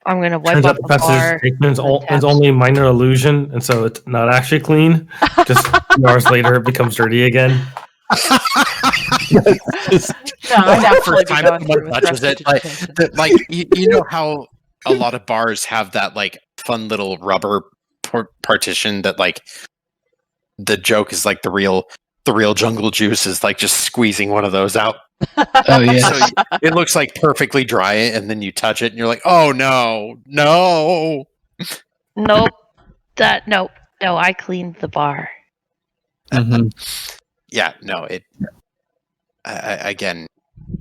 I'm gonna wipe Turns off out the Professor bar. Aikman's the taps. only a minor illusion, and so it's not actually clean. Just 2 hours later, it becomes dirty again. No, I'd actually be going through with touches it. prestidigitation. You know how a lot of bars have that fun little rubber partition that the joke is the real jungle juice is just squeezing one of those out. Oh, yeah. So it looks perfectly dry, and then you touch it and you're like, oh no. Nope. Nope. No, I cleaned the bar. Mm-hmm. Yeah, no, again,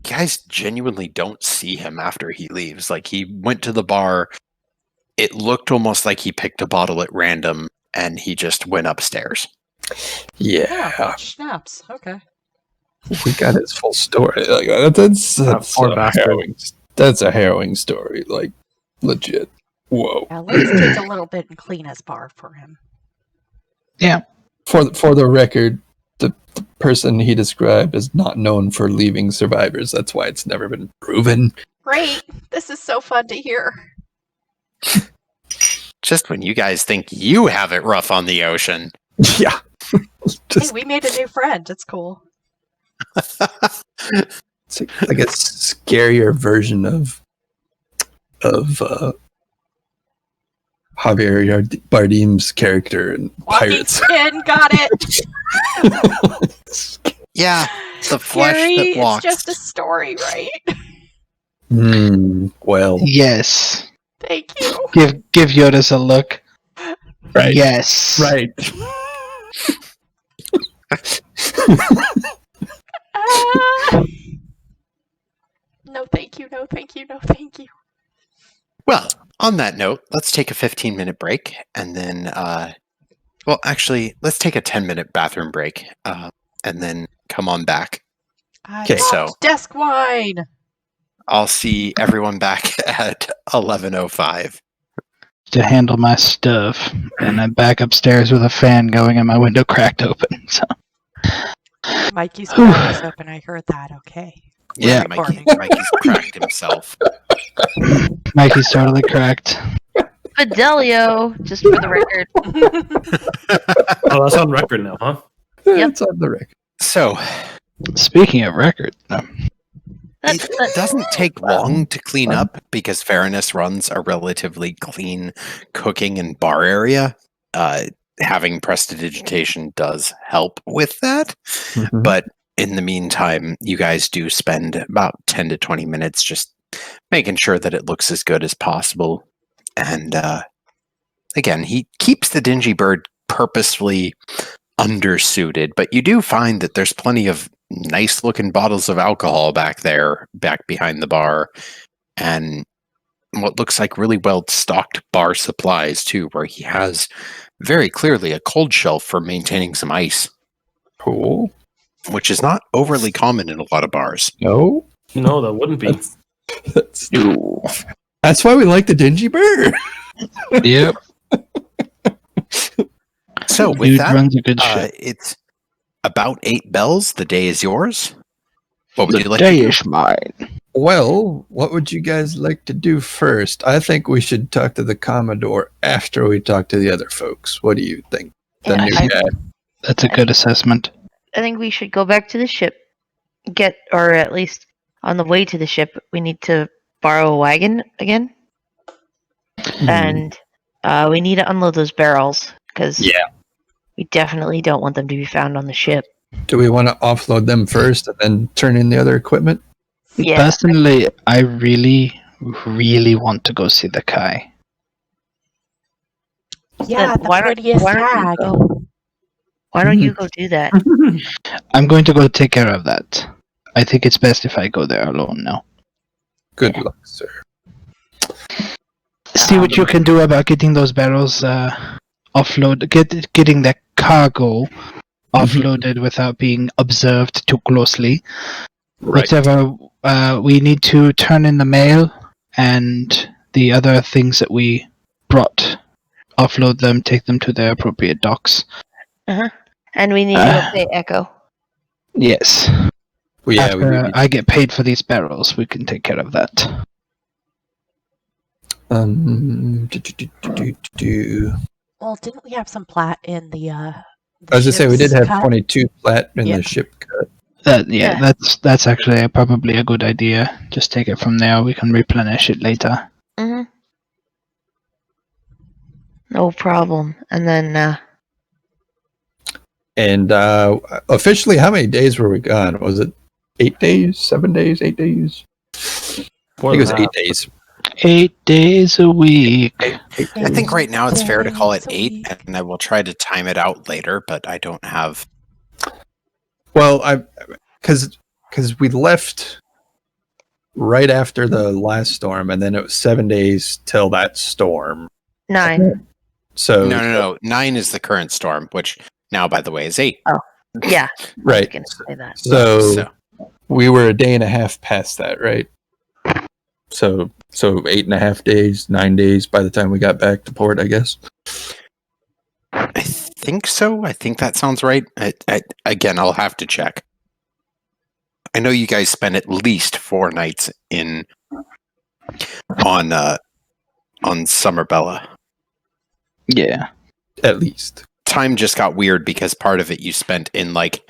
guys genuinely don't see him after he leaves. He went to the bar. It looked almost like he picked a bottle at random and he just went upstairs. Yeah, Oh, snaps. Okay. we got his full story. That's poor a bastard. that's a harrowing story. Legit. Whoa. Yeah, let's take a little bit and clean his bar for him. For the record, the person he described is not known for leaving survivors. That's why it's never been proven. Great. This is so fun to hear. Just when you guys think you have it rough on the ocean. Yeah. Hey, we made a new friend. It's cool. It's like a scarier version of Javier Bardem's character in Walking Pirates. skin, got it. Yeah, the flesh Gary, that it's walks. just a story, right? Well, Yes. Thank you. Give Jyotis a look. right. Yes. Right. Ah. No, thank you. No, thank you. No, thank you. Well, on that note, let's take a 15-minute break, and then, well, actually, let's take a 10-minute bathroom break, and then come on back. Okay, so- desk wine. I'll see everyone back at 11:05. To handle my stuff, and I'm back upstairs with a fan going and my window cracked open. So Mikey's door was open. I heard that. Okay. Yeah. Mikey's cracked himself. Mikey's totally correct. Fidelio, just for the record. Oh, that's on record now, huh? Yep. It's on the record. So, Speaking of record, it doesn't take long to clean up because Fairness runs a relatively clean cooking and bar area. Having prestidigitation does help with that. Mhm. But in the meantime, you guys do spend about 10 to 20 minutes just making sure that it looks as good as possible. And again, he keeps the dingy bird purposefully undersuited, but you do find that there's plenty of nice looking bottles of alcohol back behind the bar, and what looks like really well stocked bar supplies too, where he has very clearly a cold shelf for maintaining some ice, Cool. which is not overly common in a lot of bars. No. No, that wouldn't be. That's why we like the dingy bird. yep. So with Dude that, runs a good ship. it's about 8 bells. The day is yours. What would The you like day to do? is mine. Well, what would you guys like to do first? I think we should talk to the Commodore after we talk to the other folks. What do you think? The Yeah, new guy. That's a good assessment. I think we should go back to the ship. Or at least on the way to the ship, we need to borrow a wagon again. And we need to unload those barrels, because we definitely don't want them to be found on the ship. Do we want to offload them first and then turn in the other equipment? Yeah. Personally, I really, really want to go see the Kai. Yeah, the why don't- prettiest why don't you hag. go? Why don't you go do that? I'm going to go take care of that. I think it's best if I go there alone now. Good luck, sir. See what you can do about getting those barrels getting the cargo offloaded without being observed too closely. Right. Whatever we need to turn in the mail and the other things that we brought, offload them, take them to their appropriate docks. And we need to go pay Echo. Yes. Well, yeah, After I get paid for these barrels, we can take care of that. Well, didn't we have some plat in the I was just say we did ship's have cut? 22 plat in Yeah. the ship cut. Yeah. That's actually probably a good idea. Just take it from there. We can replenish it later. Mm-hmm. No problem. And then, And officially, how many days were we gone? Was it 8 days, 7 days, 8 days? I think it was 8 days. 8 days a week. I think right now it's fair to call it 8, and I will try to time it out later, but I don't have... Well, because we left right after the last storm, and then it was 7 days till that storm. 9. So No. 9 is the current storm, which now, by the way, is 8. Yeah. I right. was going to say that. So we were a day and a half past that, right? So 8.5 days, 9 days by the time we got back to port, I guess. I think so. I think that sounds right. Again, I'll have to check. I know you guys spent at least 4 nights on Summerbella. Yeah. At least. Time just got weird because part of it you spent in like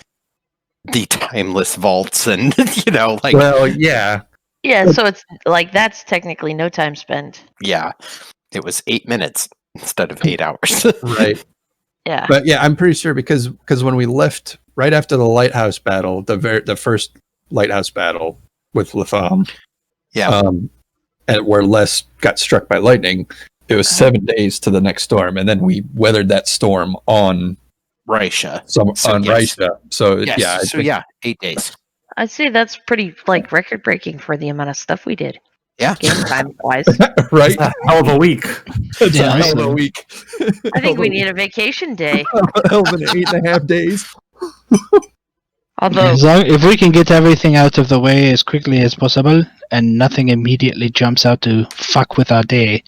the timeless vaults and Well, yeah. Yeah, so it's like that's technically no time spent. yeah, it was 8 minutes instead of 8 hours. Right. Yeah. But yeah, I'm pretty sure because when we left right after the lighthouse battle, the first lighthouse battle with Latham, Yeah. and where Les got struck by lightning, it was 7 days to the next storm, and then we weathered that storm on Raisha. on yes. Raisha. So Yes. yeah, I think- 8 days. I'd say that's pretty like record breaking for the amount of stuff we did. Yeah. Game time wise. right. It's a hell of a week. It's Yeah, a hell of a honestly. week. I think we need a vacation day. hell of an 8.5 days. Although If we can get everything out of the way as quickly as possible and nothing immediately jumps out to fuck with our day,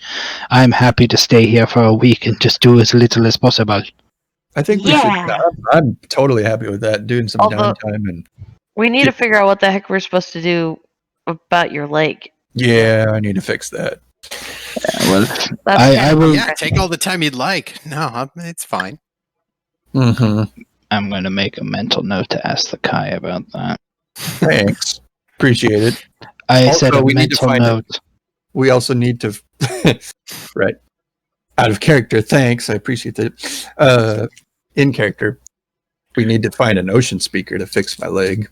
I'm happy to stay here for a week and just do as little as possible. I think we Yeah. should. I'm totally happy with that. Doing some Although- downtime and We need to figure out what the heck we're supposed to do about your leg. Yeah, I need to fix that. Well, That's I kind of will. Yeah, take all the time you'd like. No, it's fine. Mm-hmm. I'm going to make a mental note to ask the Kai about that. Thanks. Appreciate it. I Also, said a we need to mental find note. We also need to, right, out of character, thanks, I appreciate that. In character, we need to find an ocean speaker to fix my leg.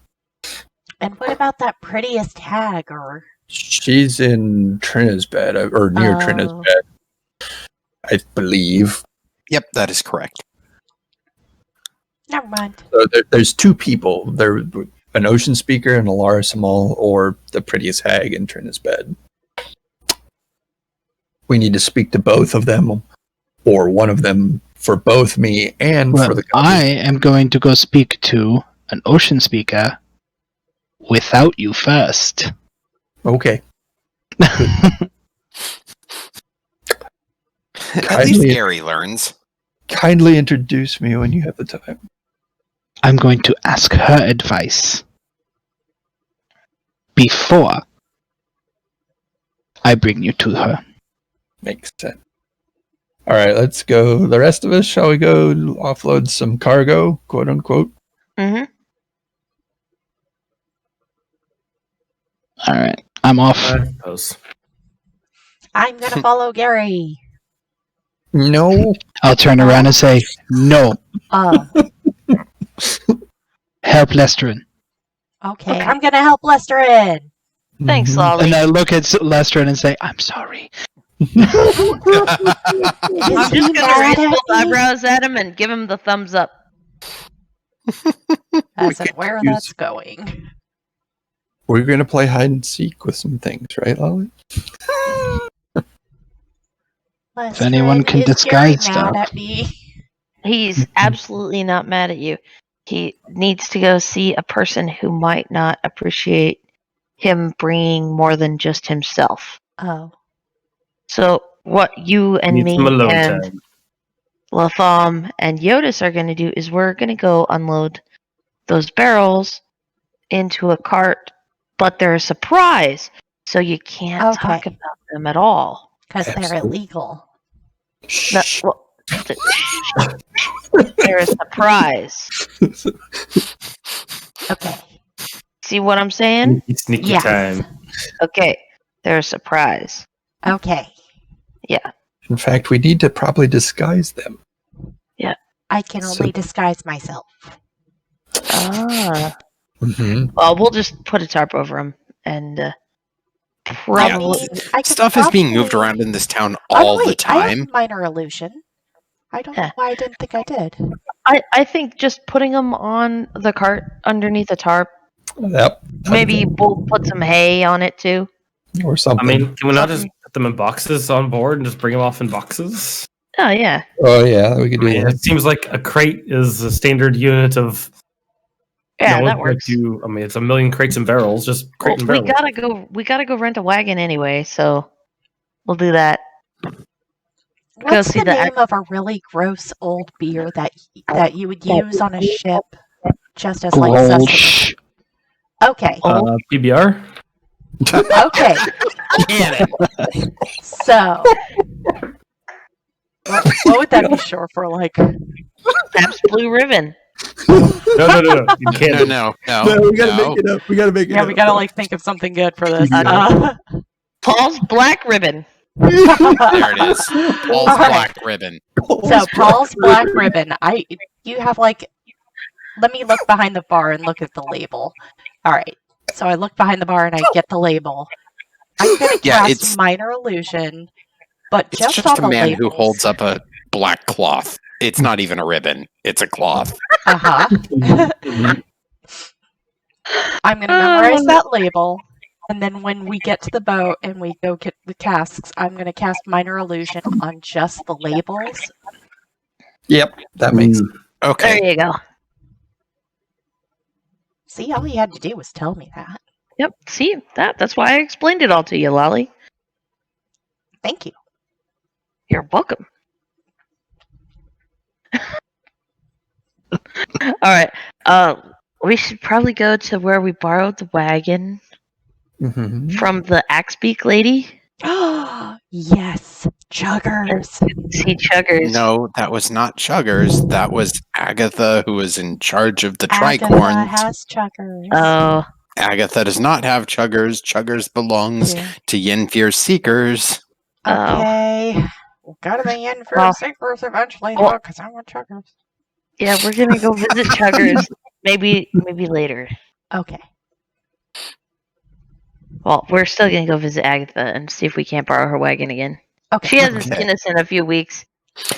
And what about that prettiest hag? Or She's in Trina's bed, or near Trina's Oh. bed, I believe. Yep, that is correct. never mind. So there's two people. There's an ocean speaker and a Lara Samal, or the prettiest hag in Trina's bed. We need to speak to both of them, or one of them, for both me and for Well, the I am going to go speak to an ocean speaker without you first. Okay. At least Gary learns. Kindly introduce me when you have the time. I'm going to ask her advice before I bring you to her. Makes sense. All right, let's go. The rest of us, shall we go offload some cargo, quote unquote? Mm-hmm. All right, I'm off. I suppose. I'm gonna follow Gary. No. I'll turn around and say, no, Oh, help Lestrin. okay. I'm gonna help Lester in. Thanks, Mhm. Lolly. And I look at Lestrin and say, I'm sorry. I'm Is he just gonna mad raise at both me? eyebrows at him and give him the thumbs up. That's could where use- that's going. We're going to play hide and seek with some things, right, Lolly? If anyone can disguise stuff. mad at me. He's absolutely not mad at you. He needs to go see a person who might not appreciate him bringing more than just himself. Oh, So what you and Need me some alone and time. Latham and Jyotis are going to do is we're going to go unload those barrels into a cart, but they're a surprise, so you can't talk Okay. about them at all. because they're Absolutely. illegal. No, Shh. well, they're a surprise. Okay. See what I'm saying? Sneaky Yes. time. Okay, they're a surprise. Okay. In fact, we need to probably disguise them. I can So- only disguise myself. Ah. Mm-hmm. Well, we'll just put a tarp over them and I probably. mean, I could Stuff is being moved probably- around in this town Oh, all no, the wait, I time. have minor illusion. I don't know Yeah. why I didn't think I did. I think just putting them on the cart underneath a tarp. Yep. Maybe we'll put some hay on it too. Or I something. mean, can we not just put them in boxes on board and just bring them off in boxes? Oh yeah. Oh, yeah, we could I do mean, that. it seems like a crate is a standard unit of. Yeah, no that one's gonna works. I mean, it's a million crates and barrels, just Well, crate and we barrels. gotta go rent a wagon anyway, so we'll do that. What's see the the name of a really gross old beer that you would use on a ship just as like sustenance? Grolsch. Okay. PBR? Okay. Get it. So, what would that be short for? Like, Pabst Blue Ribbon. No. You can't. No. we gotta make it up. We gotta make it yeah, up. we gotta like think of something good for this. Paul's Black Ribbon. There it is. Paul's All right. black ribbon. So Paul's black ribbon. You have like. Let me look behind the bar and look at the label. All right. So I look behind the bar and I get the label. I'm gonna Yeah, cast it's- minor illusion, but It's just, just on a the man who labels. holds up a black cloth. It's not even a ribbon. It's a cloth. Uh-huh. I'm gonna memorize that label, and then when we get to the boat and we go get the casks, I'm gonna cast minor illusion on just the labels. Yep, that makes Okay. There you go. See, all you had to do was tell me that. Yep. See that's why I explained it all to you, Lolly. Thank you. You're welcome. All right. We should probably go to where we borrowed the wagon Mhm. from the Axebeak lady. Yes, chuggers. See Chuggers. No, that was not Chuggers. That was Agatha, who was in charge of the Agatha tricorns. has chuggers. Oh, Agatha does not have Chuggers. Chuggers belongs Yeah. to Yenfear Seekers. Okay. We'll go to the end for Well- Seekers eventually, well- though, because I want chuggers. yeah, we're gonna go visit Chuggers. Maybe later. Okay. Well, we're still gonna go visit Agatha and see if we can't borrow her wagon again. Okay. She hasn't Okay. seen us in a few weeks.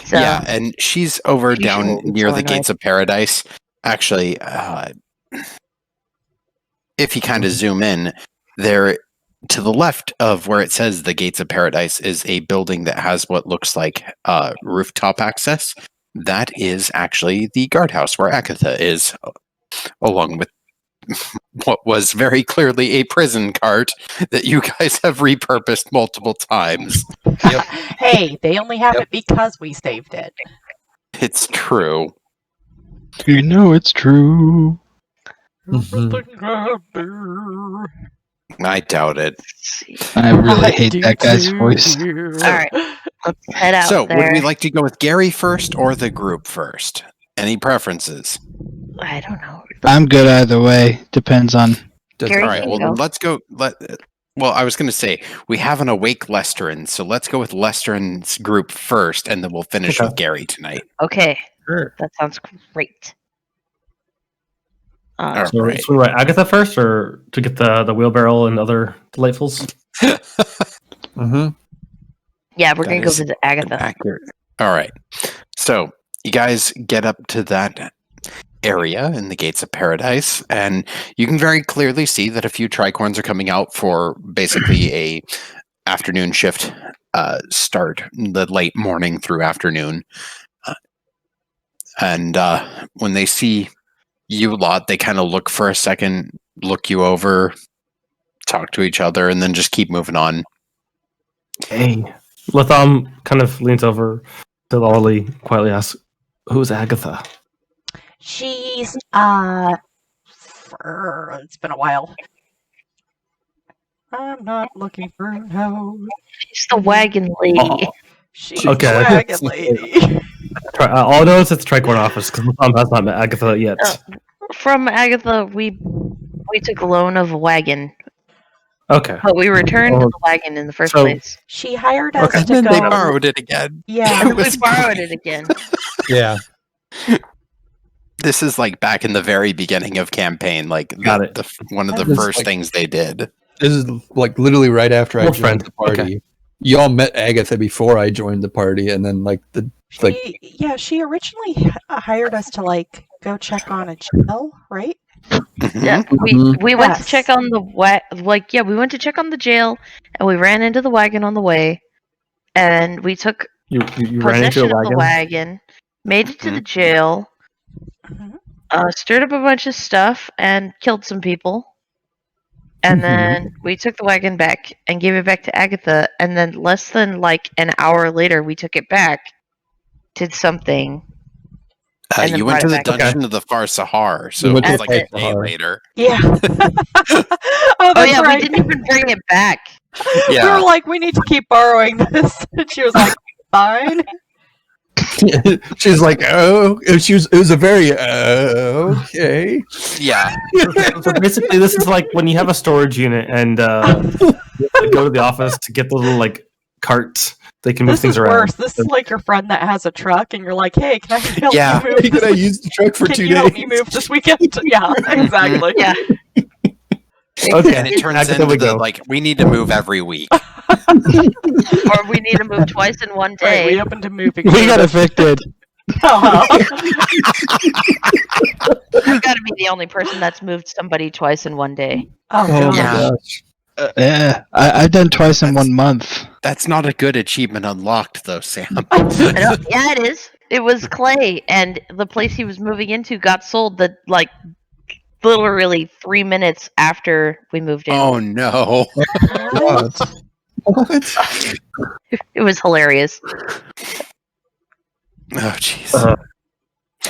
So Yeah, and she's over She down shouldn't be near so the annoyed. Gates of Paradise. Actually, if you kind of zoom in, there to the left of where it says the Gates of Paradise is a building that has what looks like rooftop access. That is actually the guardhouse where Agatha is, along with what was very clearly a prison cart that you guys have repurposed multiple times. Hey, they only have it because we saved it. It's true. You know it's true. I doubt it. let's see. I really hate that guy's voice. All right, let's head out So, there. would we like to go with Gary first or the group first? Any preferences? I don't know. I'm good either way. Depends on. Gary, All right. can Well, you then go? let's go. Well, I was going to say we have an awake Lesterin, so let's go with Lesterin's group first, and then we'll finish Okay. with Gary tonight. Okay, Sure. that sounds great. All right. So, so right, Agatha first, or to get the wheelbarrow and other delightfuls? Mm-hmm. Yeah, we're That gonna go is visit Agatha. Accurate. All right. So you guys get up to that area in the Gates of Paradise, and you can very clearly see that a few tricorns are coming out for basically a afternoon shift start, the late morning through afternoon. And when they see you lot, they kind of look for a second, look you over, talk to each other, and then just keep moving on. Hey. Latham kind of leans over to Lolly, quietly asks, "Who's Agatha?" She's, it's been a while. I'm not looking for no. She's the wagon lady. Oh, She's Okay. the wagon lady. All I know is it's the Tricorn office because Latham has not met Agatha yet. From Agatha, we took a loan of a wagon, Okay. but we returned Oh. the wagon in the first So- place. She hired us Okay. And to then go. they borrowed it again. Yeah. It And we was borrowed great. it again. Yeah. This is like back in the very beginning of campaign, like Got it. one of the This is first like- things they did. This is like literally right after I Well, joined friend. the party. Okay. Y'all met Agatha before I joined the party, and then like the like She originally hired us to like go check on a jail, right? Yeah, Mhm. we went to Yes. check on the we went to check on the jail, and we ran into the wagon on the way, and we took You ran into possession a of the wagon. wagon, made it to the jail, Mhm. stirred up a bunch of stuff, and killed some people. And Mhm. then we took the wagon back and gave it back to Agatha. And then less than like an hour later, we took it back, did something. And then You went brought to it the back. dungeon of the Far Sahar, so We it went was to like the a day Sahar. later. Yeah. oh, Oh that's yeah, right. we didn't even bring it back. We Yeah. were like, we need to keep borrowing this. And she was like, fine. she's like, oh, it was a very okay. Yeah. So basically, this is like when you have a storage unit and you have to go to the office to get the little like cart. They can move This things is around. worse. This is like your friend that has a truck, and you're like, hey, can I help Yeah. you move Hey, this can I use the truck for Can 2 you help me days? move this weekend? Yeah, exactly. Yeah. Okay. And it turns Agatha, into we the go. like we need to move every week. Or we need to move twice in one Right, we day. opened to moving. We got service. evicted. I've got to be the only person that's moved somebody twice in one day. Oh, Oh my Yeah. gosh. Yeah, I've done twice in 1 month. That's not a good achievement unlocked though, Sam. Yeah, it is. It was Clay, and the place he was moving into got sold that like literally 3 minutes after we moved in. Oh no. What? What? It was hilarious. Oh jeez.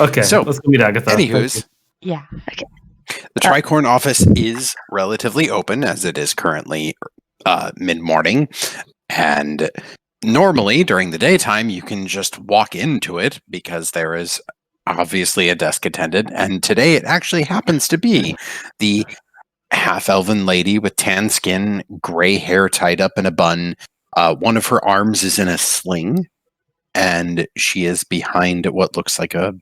Okay, So, let's go meet Agatha. Anywho's, Yeah. The Tricorn office is relatively open, as it is currently mid-morning, and normally during the daytime you can just walk into it because there is obviously a desk attendant, and today it actually happens to be the half-elven lady with tan skin, gray hair tied up in a bun. One of her arms is in a sling, and she is behind what looks like a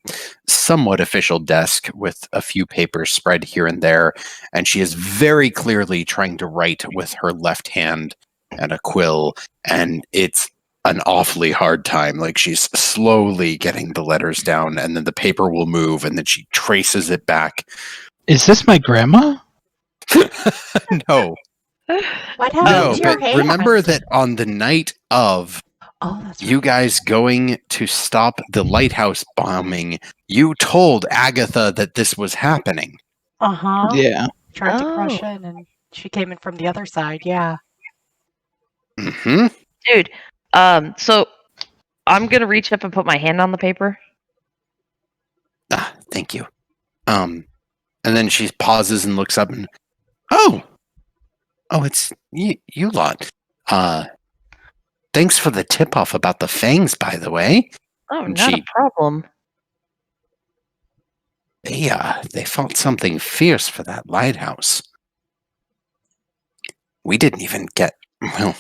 somewhat official desk with a few papers spread here and there, and she is very clearly trying to write with her left hand and a quill, and it's an awfully hard time. Like, she's slowly getting the letters down, and then the paper will move, and then she traces it back. Is this my grandma? No. What happened No, to your but hand? remember that on the night of Oh, that's you guys going to stop the lighthouse bombing, you told Agatha that this was happening. Uh-huh. Yeah. Tried to Oh. crush in, and she came in from the other side, yeah. Mm-hmm. Dude, so I'm gonna reach up and put my hand on the paper. Ah, thank you. And then she pauses and looks up and, oh, it's you lot. Thanks for the tip-off about the fangs, by the way. Oh, And not she- a problem. They fought something fierce for that lighthouse. We didn't even get, well,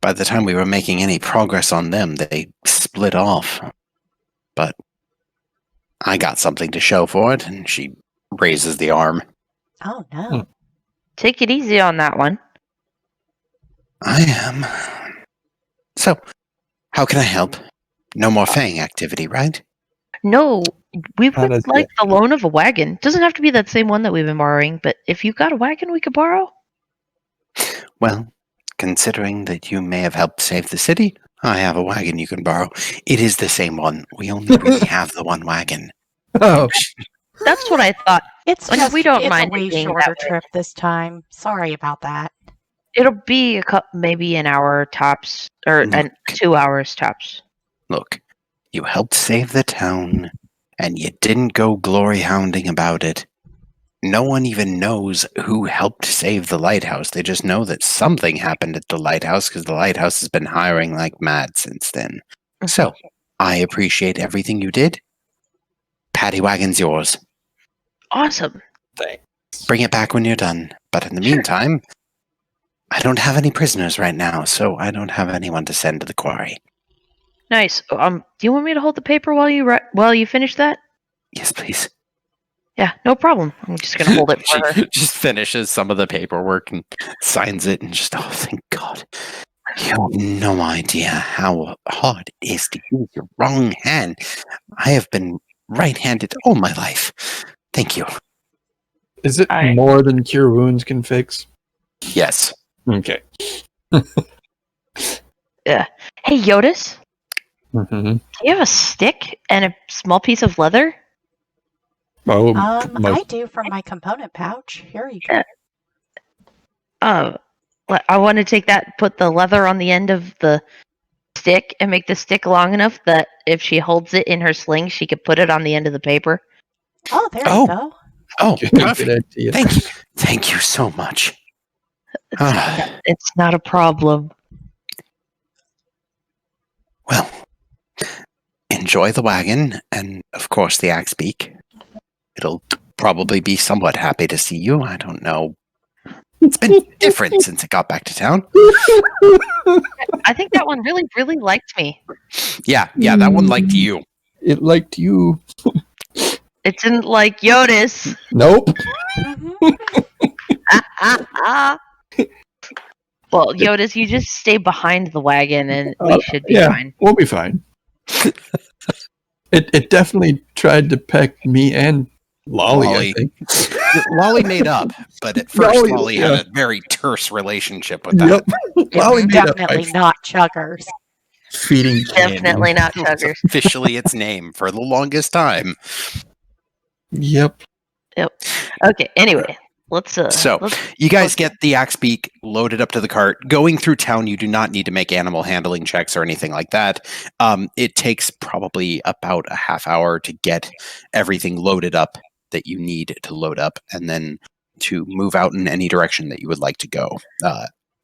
by the time we were making any progress on them, they split off. But I got something to show for it, and she raises the arm. Oh, no. Take it easy on that one. I am. So, how can I help? No more fang activity, right? No, we How would does like the loan of a wagon. Doesn't have to be that same one that we've been borrowing, but if you got a wagon we could borrow. Well, considering that you may have helped save the city, I have a wagon you can borrow. It is the same one. We only really have the one wagon. Oh, That's what I thought. It's Like, just we don't it's mind a it way being shorter that way. trip this time. Sorry about that. It'll be maybe an hour tops, or Look. 2 hours tops. Look, you helped save the town, and you didn't go glory hounding about it. No one even knows who helped save the lighthouse. They just know that something happened at the lighthouse because the lighthouse has been hiring like mad since then. So, I appreciate everything you did. Paddy wagon's yours. Awesome. Bring it back when you're done. But in the Sure. meantime, I don't have any prisoners right now, so I don't have anyone to send to the quarry. Nice. Do you want me to hold the paper while you finish that? Yes, please. Yeah, no problem. I'm just gonna hold it for her. She just finishes some of the paperwork and signs it and just, oh, thank God. You have no idea how hard it is to use your wrong hand. I have been right-handed all my life. Thank you. is it Alright. more than cure wounds can fix? Yes. Okay. Hey, Jyotis, Mm-hmm. do you have a stick and a small piece of leather? Oh, I do from my component pouch. Here you go. I want to take that, put the leather on the end of the stick, and make the stick long enough that if she holds it in her sling, she could put it on the end of the paper. Oh, there Oh. you go. Oh, good perfect. idea. Thank you so much. Ah, It's not a problem. well, enjoy the wagon and, of course, the axe beak. It'll probably be somewhat happy to see you. I don't know. It's been different since it got back to town. I think that one really, really liked me. Yeah, that one liked you. It liked you. It didn't like Jyotis. Nope. Mhm. Well, Jyotis, you just stay behind the wagon and we should be yeah. fine. We'll be fine. It definitely tried to peck me and Lolly, Lolly. I think. Lolly made up, but at first Lolly, Lolly yeah. had a very terse relationship with that. Yep. Lolly It's made up by definitely not chuggers. feeding candy. Definitely not It was chuggers. officially its name for the longest time. Yep. Okay, anyway, let's So, you guys get the axe beak loaded up to the cart. Going through town, you do not need to make animal handling checks or anything like that. It takes probably about a half hour to get everything loaded up that you need to load up, and then to move out in any direction that you would like to go.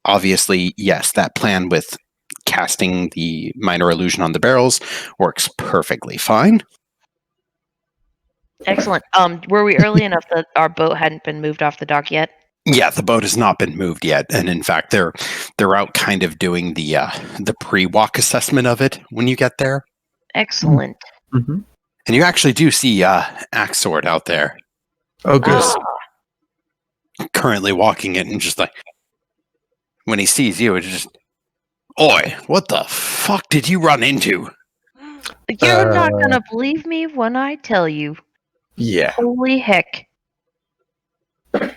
Obviously, yes, that plan with casting the minor illusion on the barrels works perfectly fine. Excellent. Were we early enough that our boat hadn't been moved off the dock yet? Yeah, the boat has not been moved yet, and in fact, they're out kind of doing the pre-walk assessment of it when you get there. Excellent. Mm-hmm. And you actually do see Axe Sword out there, Oh, good. currently walking it, and just like when he sees you, it's just, "Oi, what the fuck did you run into?" You're not gonna believe me when I tell you. Yeah. Holy heck.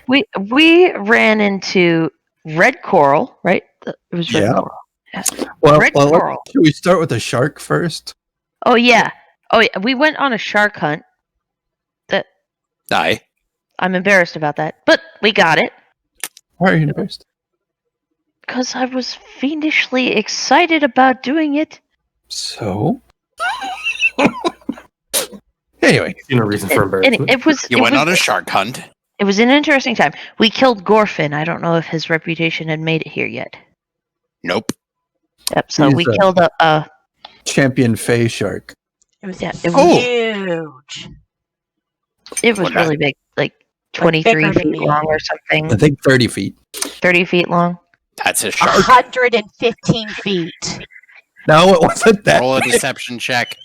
We ran into red coral, right? It was red Yeah. coral. Well, Red coral. should we start with the shark first? Oh yeah. We went on a shark hunt. Aye. I'm embarrassed about that, but we got it Why are you embarrassed? because I was fiendishly excited about doing it. So? Anyway. No reason for embarrassment. You went on a shark hunt. It was an interesting time. We killed Gorfin. I don't know if his reputation had made it here yet. Nope. Yep. So He's we a- killed a Champion Fey shark. It was Yeah, it was- huge. It was What, really big, like 23 bigger than feet me. long or something. I think 30 feet. 30 feet long. That's a shark. 115 feet. No, it wasn't that. Roll a deception check.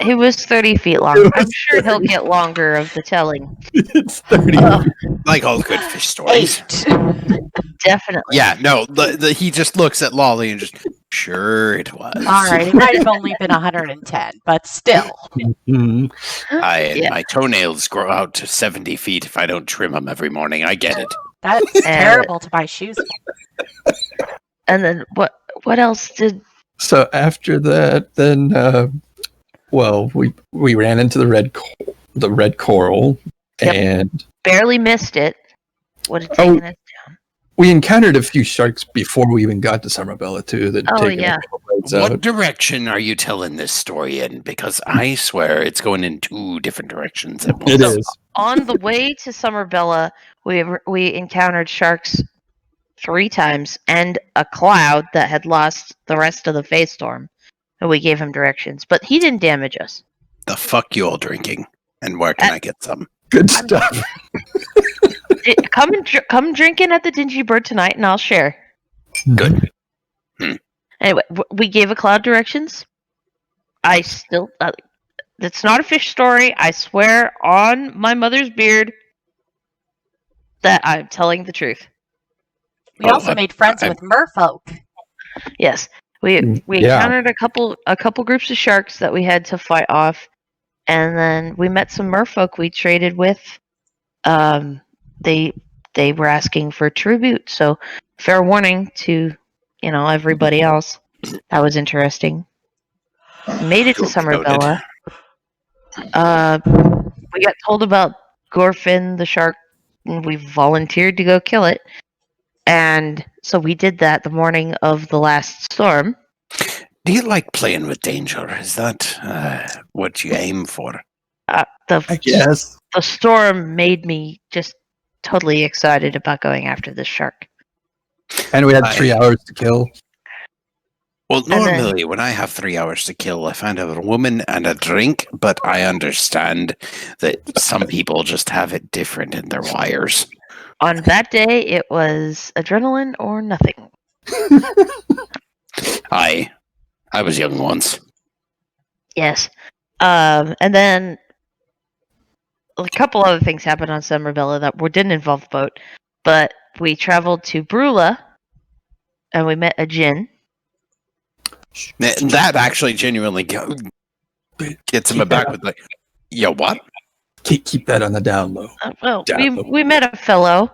He was 30 feet long. I'm sure he'll get longer of the telling. It's 30 Like all good fish stories. 8. Definitely. Yeah, no, he just looks at Lolly and just, sure it was. All right, it might have only been 110, but still. Mhm. Yeah. My toenails grow out to 70 feet if I don't trim them every morning. I get it. That's terrible to buy shoes. And then what else did... So after that, then, we ran into the red coral, Yep. and Barely missed it. Would have taken us down. we encountered a few sharks before we even got to Summerbella too. That Oh, taken yeah. a couple bites What out. direction are you telling this story in? Because I swear it's going in 2 different directions at once. It is. On the way to Summerbella, we encountered sharks 3 times and a cloud that had lost the rest of the phase storm. And we gave him directions, but he didn't damage us. The fuck you all drinking? And where can I get some? Good stuff. Come drinking at the Dingy Bird tonight, and I'll share. Good. Anyway, we gave a cloud directions. I still... it's not a fish story. I swear on my mother's beard that I'm telling the truth. We also made friends with merfolk. Yes. We Yeah. encountered a couple groups of sharks that we had to fight off, and then we met some merfolk we traded with. They were asking for tribute, so fair warning to everybody else. That was interesting. Made it to Summerbella. We got told about Gorfin the shark, and we volunteered to go kill it. And so we did that the morning of the last storm. Do you like playing with danger? Is that what you aim for? I guess. The storm made me just totally excited about going after this shark. And we had 3 hours to kill. Well, then- normally when I have 3 hours to kill, I find a woman and a drink, but I understand that some people just have it different in their wires. On that day, it was adrenaline or nothing. I was young once. Yes. And then a couple other things happened on Summerbella that didn't involve the boat, but we traveled to Brula, and we met a djinn. That actually genuinely gets him back with like, yo, what? Keep that on the down low. Well, Down. we met a fellow.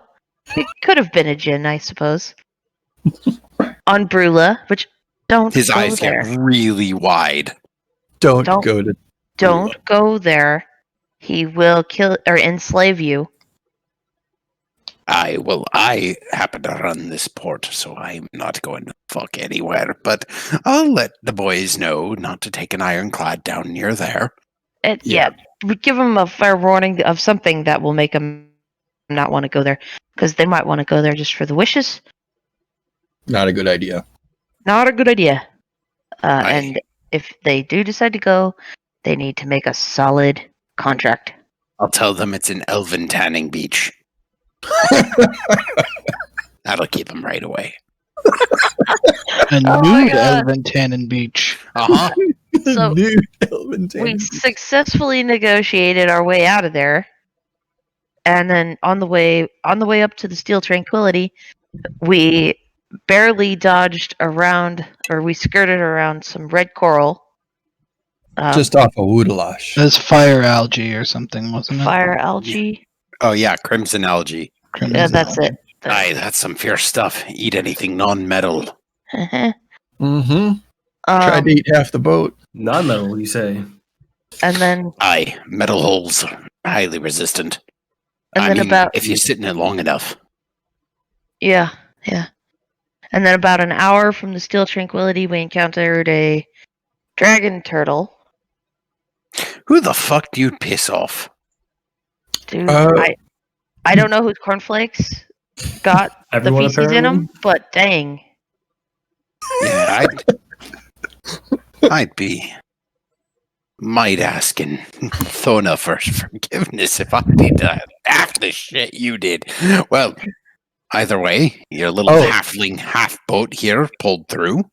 It could have been a djinn, I suppose. On Brula, which don't His go eyes there. get really wide. Don't Don't- go to. Don't go there. He will kill or enslave you. I happen to run this port, so I'm not going to fuck anywhere, but I'll let the boys know not to take an ironclad down near there. Yeah, we give them a fair warning of something that will make them not want to go there, because they might want to go there just for the wishes. Not a good idea. Not a good idea. Aye. And if they do decide to go, they need to make a solid contract. I'll tell them it's an elven tanning beach. That'll keep them right away. A Oh my nude God. elven tannin beach. Uh-huh. So, Nude elven We tanning. successfully negotiated our way out of there, and then on the way up to the Steel Tranquility, we barely dodged around, or we skirted around some red coral. Just off of Woodalash. That's fire algae or something, wasn't it? Fire algae. Oh, yeah, crimson algae. Crimson Yeah, that's algae. it. Aye, that's some fierce stuff. Eat anything non-metal. Mm-hmm. Tried to eat half the boat. Non-metal, you say? And then Aye, metal holes. Highly resistant. And I then mean, about- if you sit in it long enough. yeah. And then about an hour from the Steel Tranquility, we encountered a dragon turtle. Who the fuck do you piss off? Dude, Uh, I don't know whose cornflakes got Everyone the feces in apparently? them, but dang. Yeah, I'd be might asking Thona for forgiveness if I did that after the shit you did. Well, either way, your little halfling half boat here pulled through.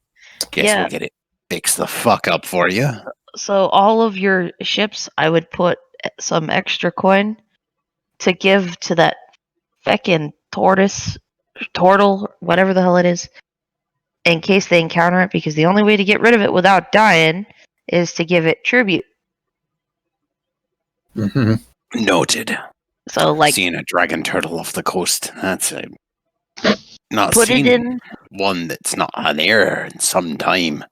Guess Yeah. we'll get it fixed the fuck up for you. So all of your ships, I would put some extra coin to give to that feckin' turtle, whatever the hell it is, in case they encounter it, because the only way to get rid of it without dying is to give it tribute. Mm-hmm. Noted. So, like, Seeing a dragon turtle off the coast, that's a not put seen it in one that's not on air in some time.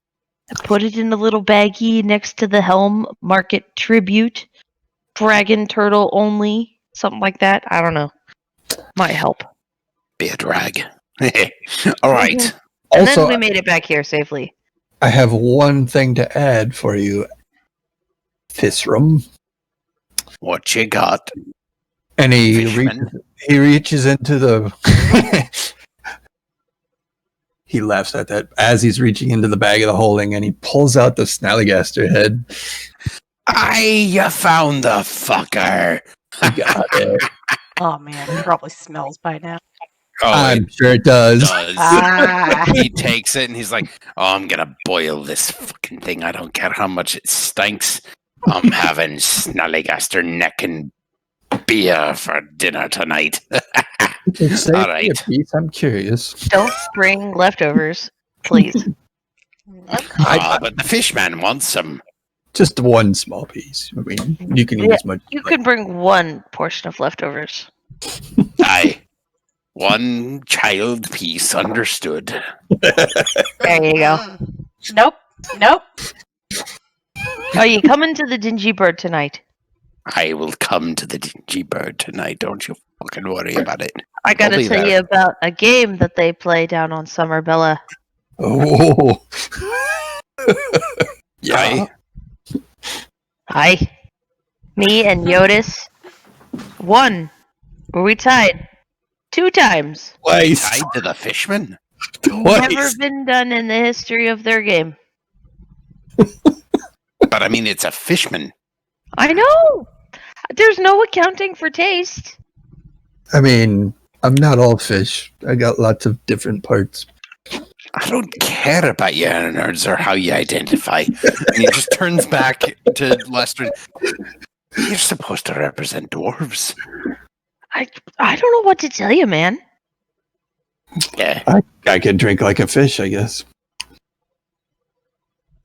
Put it in a little baggie next to the helm. Mark it tribute. Dragon turtle only. Something like that. I don't know. Might help. Be a drag. All right. Mhm. And Also, then we made it back here safely. I have one thing to add for you, Fisrum. What you got? And he Fishman? reaches into the. He laughs at that as he's reaching into the bag of the holding, and he pulls out the Snallygaster head. You found the fucker. He got it. Oh man, it probably smells by now. Oh, I'm it sure it does. does. Ah. He takes it and he's like, "Oh, I'm gonna boil this fucking thing. I don't care how much it stinks. I'm having Snallygaster neck and beer for dinner tonight." Save All me right. a piece. I'm curious. Don't bring leftovers, please. But the fishman wants some. Just one small piece. I mean, you can eat Yeah, as much. You can bring one portion of leftovers. Aye. One child piece, understood. There you go. Nope. Nope. Are you coming to the Dingy Bird tonight? I will come to the dingy bird tonight. Don't you fucking worry about it. I gotta I'll be tell there. you about a game that they play down on Summer Bella. Oh. Yeah. Aye. Hi. Me and Jyotis won. Were we tied? 2 times. Twice. Tied to the fishman? Never Twice. been done in the history of their game. But I mean, it's a fishman. I know! There's no accounting for taste. I mean, I'm not all fish. I got lots of different parts. I don't care about your nerds or how you identify. And he just turns back to Lester. You're supposed to represent dwarves. I don't know what to tell you, man. Yeah. I can drink like a fish, I guess.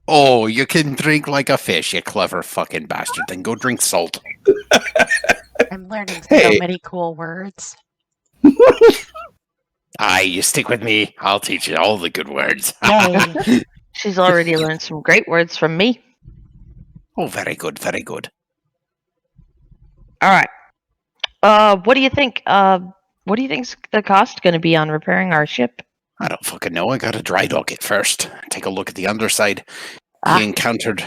Oh, you can drink like a fish, you clever fucking bastard. Then go drink salt. I'm learning so Hey. many cool words. Aye, you stick with me. I'll teach you all the good words. Yay. She's already learned some great words from me. Oh, very good, very good. All right. What do you think? What do you think's the cost going to be on repairing our ship? I don't fucking know. I gotta dry dock it first. Take a look at the underside. Ah. He encountered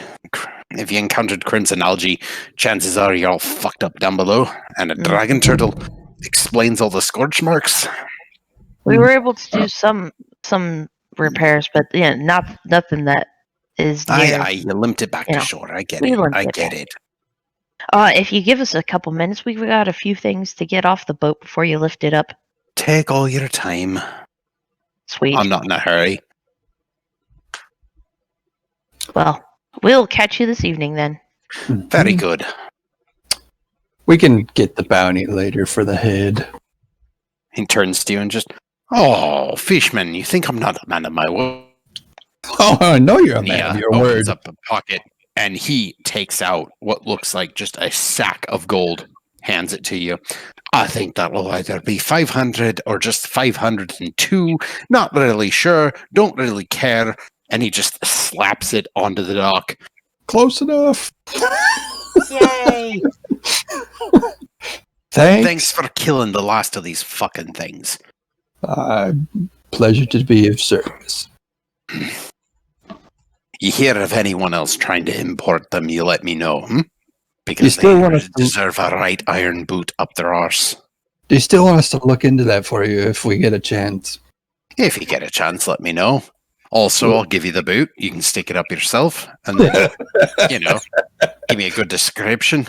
if you encountered crimson algae, chances are you're all fucked up down below. And a dragon turtle explains all the scorch marks. We were able to do some repairs, but yeah, nothing that is near. Aye, you limped it back you to know, shore. I get we it. limped I it get back. it. If you give us a couple minutes, we've got a few things to get off the boat before you lift it up. Take all your time. Sweet. I'm not in a hurry. Well, we'll catch you this evening then. Very good. We can get the bounty later for the head. He turns to you and just, oh, Fishman, you think I'm not a man of my word? Oh, I know you're a And he man of your opens word. up a pocket and he takes out what looks like just a sack of gold, hands it to you. I think that will either be 500 or just 502. Not really sure. Don't really care. And he just slaps it onto the dock. Close enough. Yay! Thanks for killing the last of these fucking things. Pleasure to be of service. You hear of anyone else trying to import them, you let me know, Because You still they want us to- deserve a right iron boot up their arse. Do you still want us to look into that for you if we get a chance? If you get a chance, let me know. Also, I'll give you the boot. You can stick it up yourself. And then, give me a good description.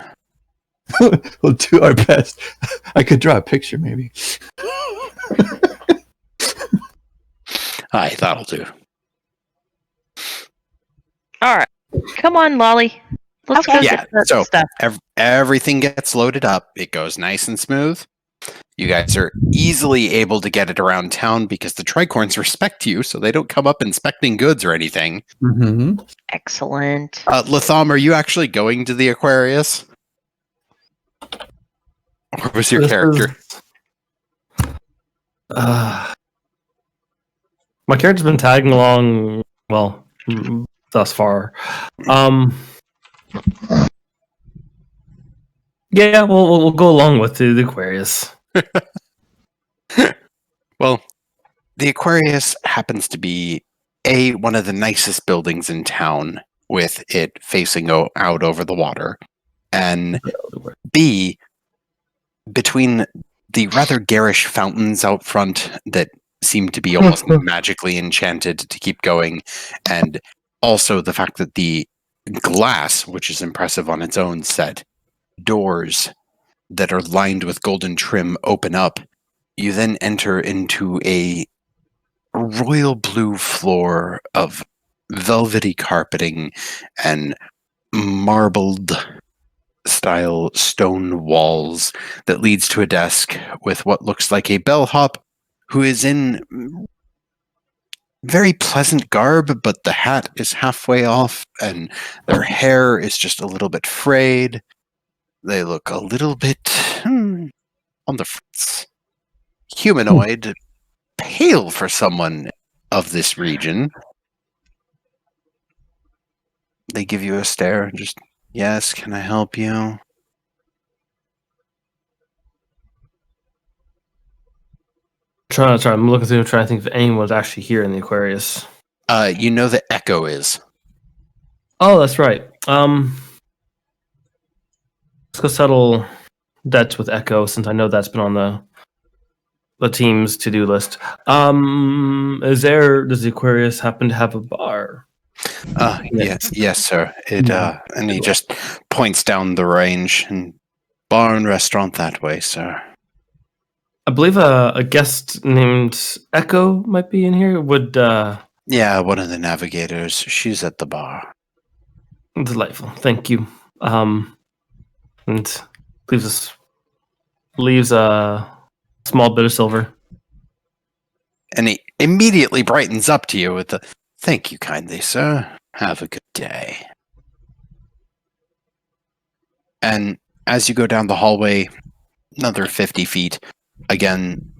We'll do our best. I could draw a picture, maybe. Aye, that'll do. All right, come on, Lolly. Let's Okay. go Yeah, get the so- stuff. Everything gets loaded up. It goes nice and smooth. You guys are easily able to get it around town because the tricorns respect you, so they don't come up inspecting goods or anything. Mm-hmm. Excellent. Latham, are you actually going to the Aquarius? Or was your This character? My character's been tagging along, well, thus far. Yeah, we'll go along with the Aquarius. Well, the Aquarius happens to be one of the nicest buildings in town, with it facing out over the water, and B, between the rather garish fountains out front that seem to be almost magically enchanted to keep going, and also the fact that the glass, which is impressive on its own set, doors that are lined with golden trim open up. You then enter into a royal blue floor of velvety carpeting and marbled style stone walls that leads to a desk with what looks like a bellhop who is in very pleasant garb, but the hat is halfway off and their hair is just a little bit frayed. They look a little bit on the fritz. Humanoid, pale for someone of this region. They give you a stare and just, yes, can I help you? I'm looking through, trying to think if anyone's actually here in the Aquarius. You know the Echo is. Oh, that's right. Let's go settle debts with Echo, since I know that's been on the team's to-do list. Does the Aquarius happen to have a bar? Yes, sir. And he just points down the range and bar and restaurant that way, sir. I believe a guest named Echo might be in here. Would Yeah, one of the navigators. She's at the bar. delightful. Thank you. And leaves a small bit of silver. And he immediately brightens up to you with the, thank you kindly, sir. Have a good day. And as you go down the hallway, another 50 feet, again,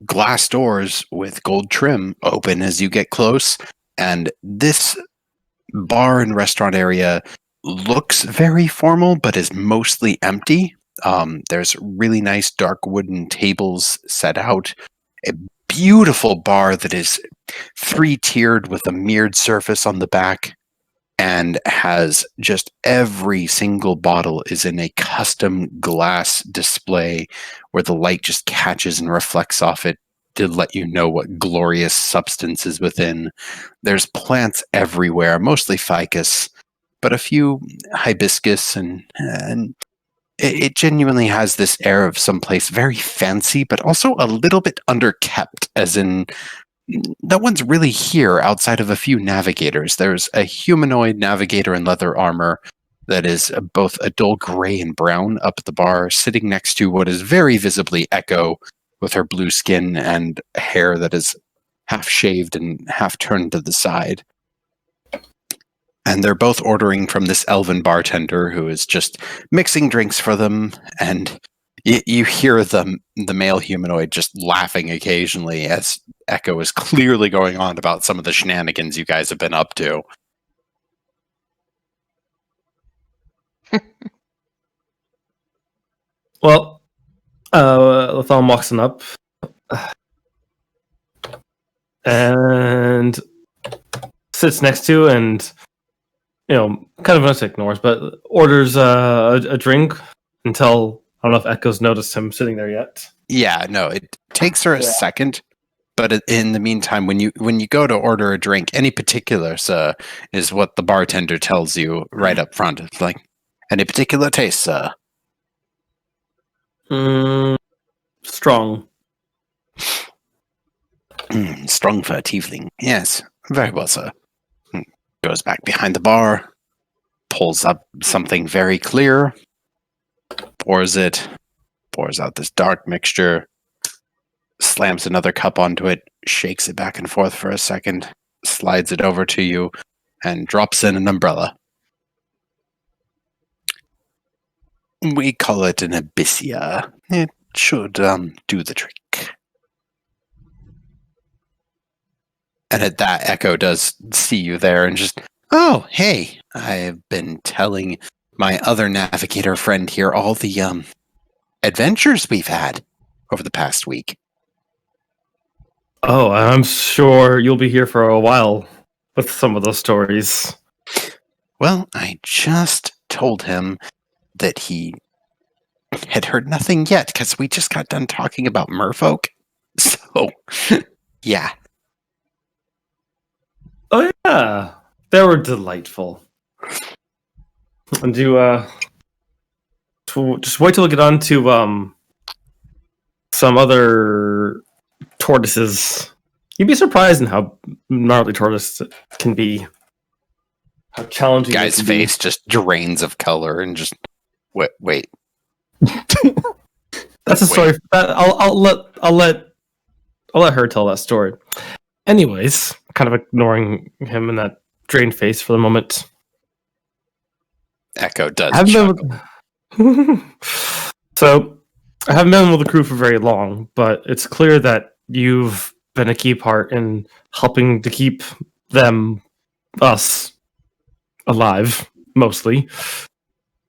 glass doors with gold trim open as you get close. And this bar and restaurant area looks very formal, but is mostly empty. There's really nice dark wooden tables set out. A beautiful bar that is 3-tiered with a mirrored surface on the back. and has just every single bottle is in a custom glass display where the light just catches and reflects off it to let you know what glorious substance is within. There's plants everywhere, mostly ficus, but a few hibiscus, and it genuinely has this air of someplace very fancy, but also a little bit underkept, as in no one's really here outside of a few navigators. There's a humanoid navigator in leather armor that is both a dull gray and brown up at the bar, sitting next to what is very visibly Echo with her blue skin and hair that is half shaved and half turned to the side. And they're both ordering from this elven bartender who is just mixing drinks for them, and you hear the male humanoid just laughing occasionally as Echo is clearly going on about some of the shenanigans you guys have been up to. Well, Latham walks on up and sits next to and, kind of just ignores, but orders a drink until, I don't know if Echo's noticed him sitting there yet. Yeah, no, it takes her a second, but in the meantime, when you go to order a drink, any particulars is what the bartender tells you right up front. It's like, any particular taste, sir? Strong. Strong for a tiefling. Yes, very well, sir. Goes back behind the bar, pulls up something very clear, pours out this dark mixture, slams another cup onto it, shakes it back and forth for a second, slides it over to you, and drops in an umbrella. We call it an abyssia. It should do the trick. And at that, Echo does see you there and just, oh, hey, I've been telling my other navigator friend here all the adventures we've had over the past week. Oh, I'm sure you'll be here for a while with some of those stories. Well, I just told him that he had heard nothing yet because we just got done talking about merfolk. So, yeah. Oh, yeah. They were delightful. And you, just wait till we get on to, some other tortoises. You'd be surprised in how gnarly tortoises can be. How challenging. Guy's face just drains of color and just wait. That's a story. I'll let her tell that story. Anyways, kind of ignoring him in that drained face for the moment. Echo does. So, I haven't been with the crew for very long, but it's clear that you've been a key part in helping to keep us, alive, mostly.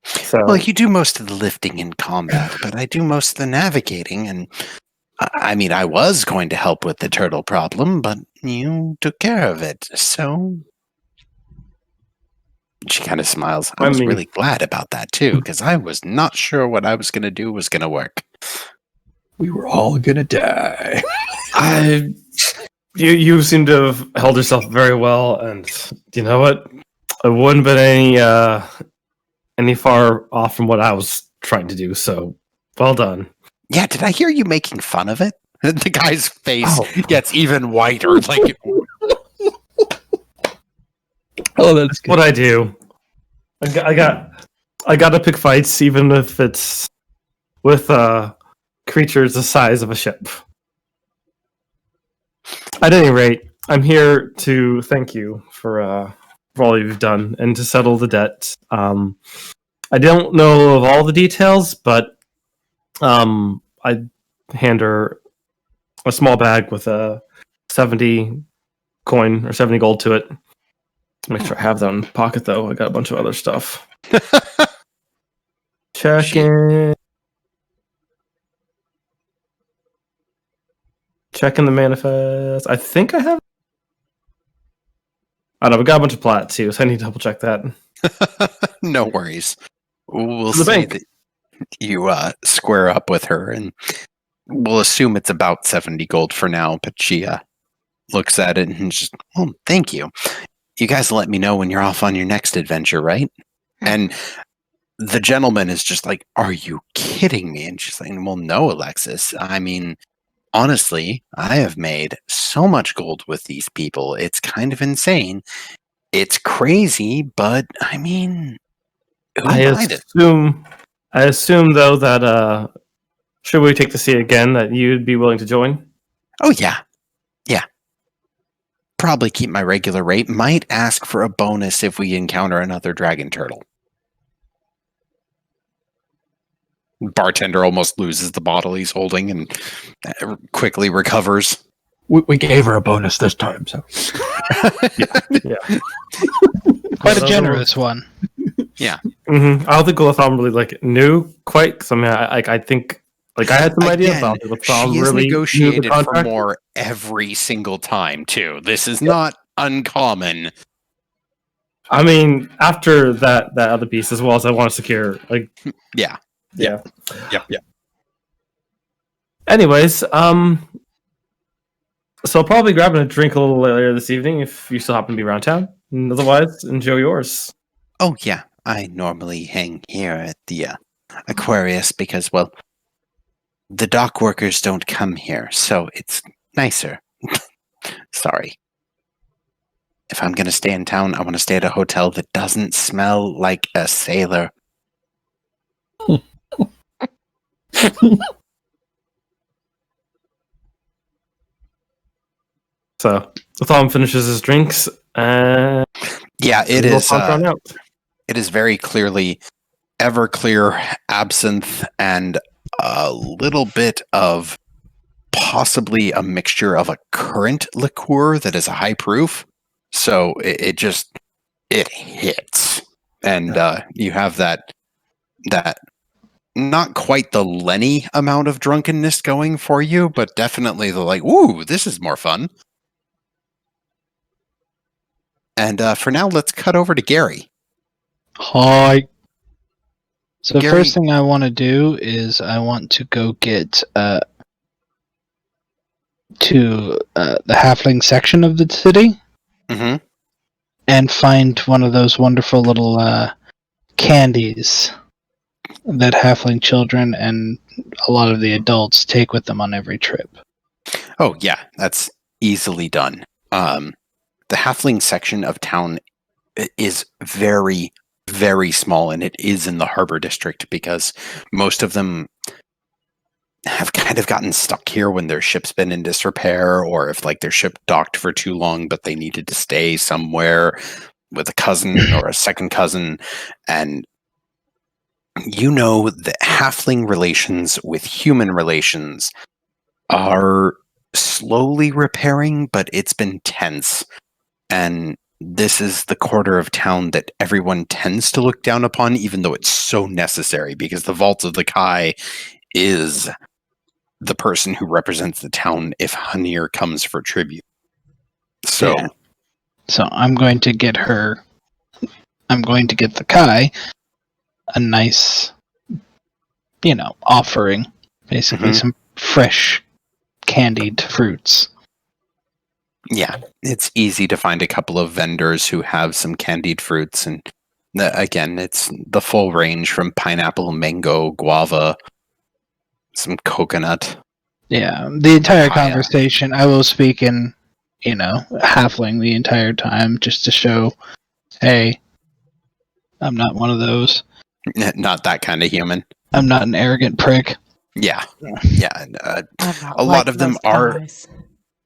So, Well, you do most of the lifting in combat, but I do most of the navigating, and I mean, I was going to help with the turtle problem, but you took care of it, so... She kind of smiles. I was really glad about that, too, because I was not sure what I was going to do was going to work. We were all going to die. You seem to have held yourself very well, and you know what? It wouldn't have been any far off from what I was trying to do, so well done. Yeah, did I hear you making fun of it? The guy's face gets even whiter. Like, oh, that's good. What I do. I gotta pick fights, even if it's with creatures the size of a ship. At any rate, I'm here to thank you for all you've done and to settle the debt. I don't know of all the details, but I hand her a small bag with a 70 coin or 70 gold to it. Make sure I have that in the pocket, though. I got a bunch of other stuff. Checking the manifest. I think I have. I know, we got a bunch of plat too, so I need to double check that. No worries. We'll To the say bank. that you square up with her, and we'll assume it's about 70 gold for now, but she looks at it and just, oh, thank you. You guys let me know when you're off on your next adventure, right? And the gentleman is just like, are you kidding me? And she's like, well, no, Alexis. I mean, honestly, I have made so much gold with these people. It's kind of insane. It's crazy, but I mean, who I minded? assume though that should we take the sea again, that you'd be willing to join? Oh, yeah. Yeah. Probably keep my regular rate. Might ask for a bonus if we encounter another dragon turtle. Bartender almost loses the bottle he's holding and quickly recovers. We gave her a bonus this time, so. Yeah. Quite a generous one. Mm-hmm. I don't think Latham really knew quite. Because I mean, I think I had some ideas. But I don't think Latham she is really negotiated knew the for contract. more every single time, too. This is not uncommon. I mean, after that other piece, as well as I want to secure, Yeah. yeah. Yep. Anyways, so I'll probably grabbing a drink a little later this evening if you still happen to be around town. And otherwise, enjoy yours. Oh, yeah. I normally hang here at the Aquarius because, well, the dock workers don't come here, so it's nicer. Sorry. If I'm going to stay in town, I want to stay at a hotel that doesn't smell like a sailor. So Latham finishes his drinks. Yeah, it we'll is. pop on out. It is very clearly Everclear absinthe and a little bit of possibly a mixture of a currant liqueur that is a high proof. So it hits, and you have that not quite the Lenny amount of drunkenness going for you, but definitely the ooh, this is more fun. And for now, let's cut over to Gary. Hi. So Gary- first thing I want to do is I want to go get to the halfling section of the city Mm-hmm. and find one of those wonderful little candies that halfling children and a lot of the adults take with them on every trip. Oh, yeah, that's easily done. The halfling section of town is very, very small, and it is in the harbor district because most of them have kind of gotten stuck here when their ship's been in disrepair, or if their ship docked for too long but they needed to stay somewhere with a cousin or a second cousin. And the halfling relations with human relations are slowly repairing, but it's been tense. And this is the quarter of town that everyone tends to look down upon, even though it's so necessary, because the Vault of the Kai is the person who represents the town if Hanir comes for tribute. So, Yeah. So I'm going to get the Kai a nice, offering. Basically some fresh candied fruits. yeah, it's easy to find a couple of vendors who have some candied fruits. And again, it's the full range from pineapple, mango, guava, some coconut. Yeah, the entire Papaya. conversation, I will speak in, halfling the entire time just to show, hey, I'm not one of those. Not that kind of human. I'm not an arrogant prick. Yeah. Yeah. And, I'm not a lot of them most are guys.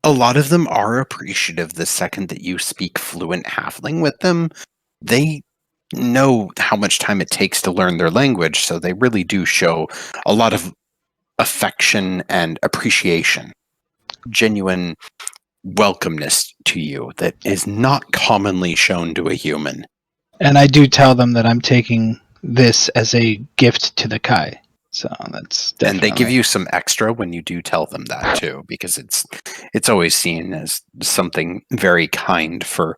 a lot of them are appreciative the second that you speak fluent halfling with them. They know how much time it takes to learn their language, so they really do show a lot of affection and appreciation, genuine welcomeness to you that is not commonly shown to a human. And I do tell them that I'm taking this as a gift to the Kai. So that's definitely... And they give you some extra when you do tell them that too, because it's always seen as something very kind for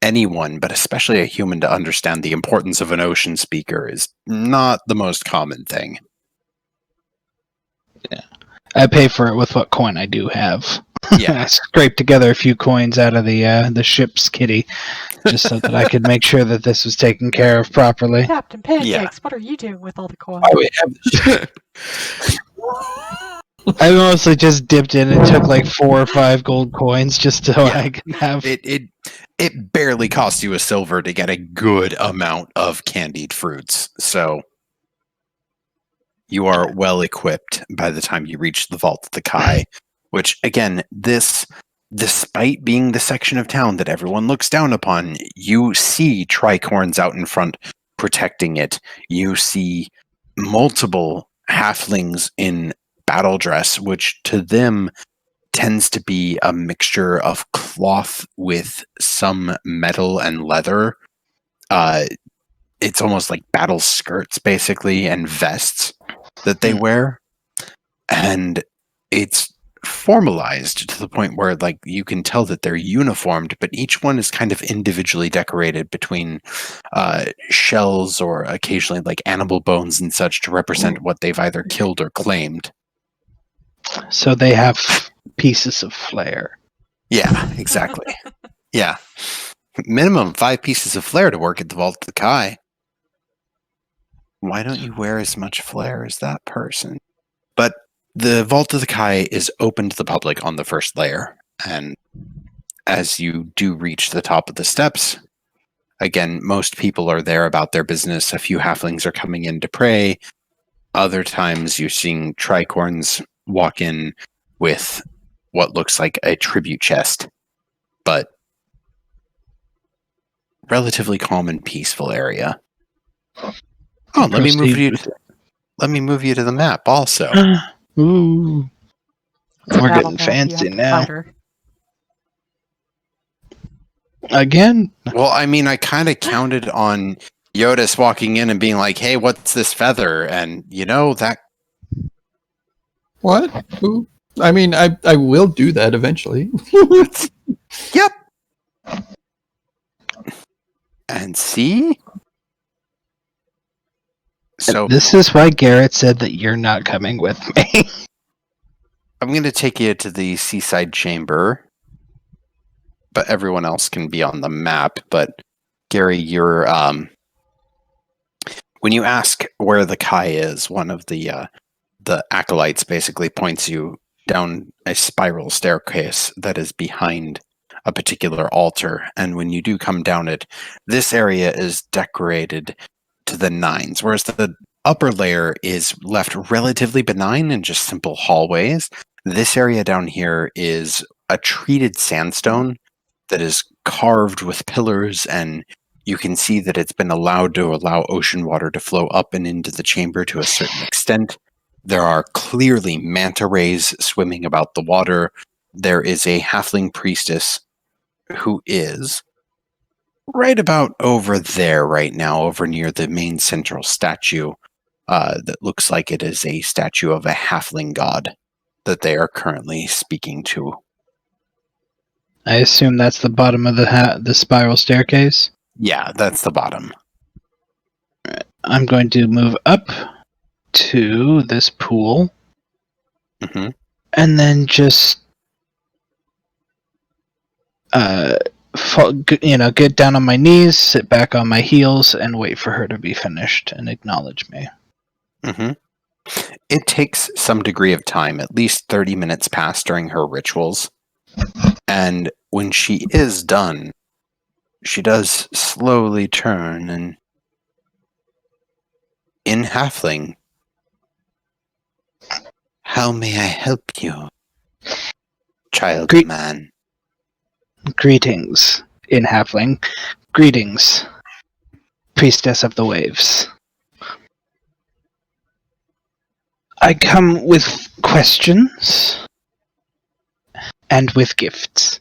anyone, but especially a human, to understand the importance of an ocean speaker is not the most common thing. I pay for it with what coin I do have. Yeah. I scraped together a few coins out of the ship's kitty, just so that I could make sure that this was taken care of properly. Captain Pancakes, what are you doing with all the coins? Why we have this ship? I mostly just dipped in and took like 4 or 5 gold coins just so I can have. It barely costs you a silver to get a good amount of candied fruits, so you are well equipped by the time you reach the Vault of the Kai, which, again, this, despite being the section of town that everyone looks down upon, you see tricorns out in front protecting it. You see multiple halflings in battle dress, which to them tends to be a mixture of cloth with some metal and leather. It's almost like battle skirts, basically, and vests that they wear. And it's formalized to the point where, like, you can tell that they're uniformed, but each one is kind of individually decorated between shells or occasionally like animal bones and such to represent what they've either killed or claimed. So they have pieces of flair. Yeah, exactly. Yeah. Minimum 5 pieces of flair to work at the Vault of the Kai. Why don't you wear as much flair as that person? But the Vault of the Kai is open to the public on the first layer, and as you do reach the top of the steps, again, most people are there about their business. A few halflings are coming in to pray. Other times you're seeing tricorns walk in with what looks like a tribute chest, but relatively calm and peaceful area. Oh, let me move you to the map also. Ooh. It's a We're battle getting map, you fancy have to now. fight her. Again? Well, I mean, I kind of counted on Jyotis walking in and being like, "Hey, what's this feather?" And that. What? Who? I mean, I will do that eventually. Yep. And see? So This is why Garret said that you're not coming with me. I'm going to take you to the seaside chamber, but everyone else can be on the map. But Gary, you're when you ask where the Kai is, one of the acolytes basically points you down a spiral staircase that is behind a particular altar. And when you do come down it, this area is decorated to the nines, whereas the upper layer is left relatively benign and just simple hallways. This area down here is a treated sandstone that is carved with pillars, and you can see that it's been allowed to allow ocean water to flow up and into the chamber to a certain extent. There are clearly manta rays swimming about the water. There is a halfling priestess who is right about over there right now, over near the main central statue, that looks like it is a statue of a halfling god that they are currently speaking to. I assume that's the bottom of the spiral staircase. Yeah, that's the bottom. I'm going to move up to this pool, Mm-hmm. and then just get down on my knees, sit back on my heels, and wait for her to be finished and acknowledge me. Mm-hmm. It takes some degree of time, at least 30 minutes pass during her rituals. And when she is done, she does slowly turn and, in halfling, "How may I help you, child of man?" Greetings, in halfling. Greetings, priestess of the waves. I come with questions and with gifts.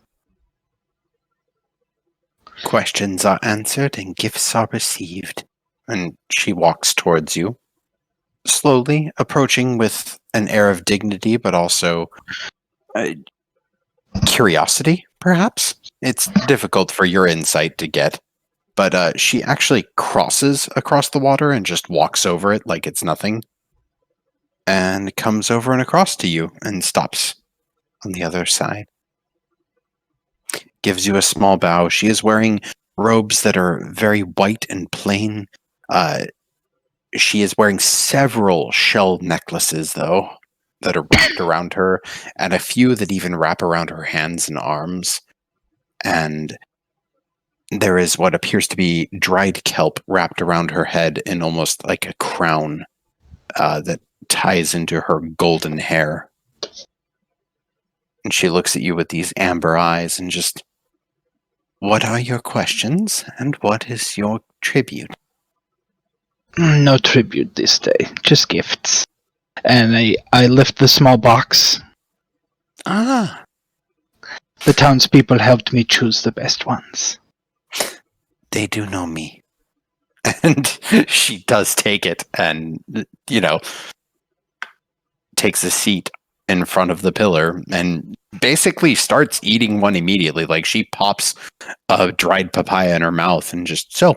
Questions are answered and gifts are received. And she walks towards you, slowly approaching with an air of dignity, but also curiosity. perhaps? It's difficult for your insight to get. But she actually crosses across the water and just walks over it like it's nothing. And comes over and across to you and stops on the other side. Gives you a small bow. She is wearing robes that are very white and plain. She is wearing several shell necklaces, though, that are wrapped around her, and a few that even wrap around her hands and arms. And there is what appears to be dried kelp wrapped around her head in almost like a crown that ties into her golden hair. And she looks at you with these amber eyes and just, what are your questions and what is your tribute? No tribute this day, just gifts. And I lift the small box. Ah, The townspeople helped me choose the best ones. they do know me. And she does take it and, takes a seat in front of the pillar and basically starts eating one immediately. Like she pops a dried papaya in her mouth and just, oh,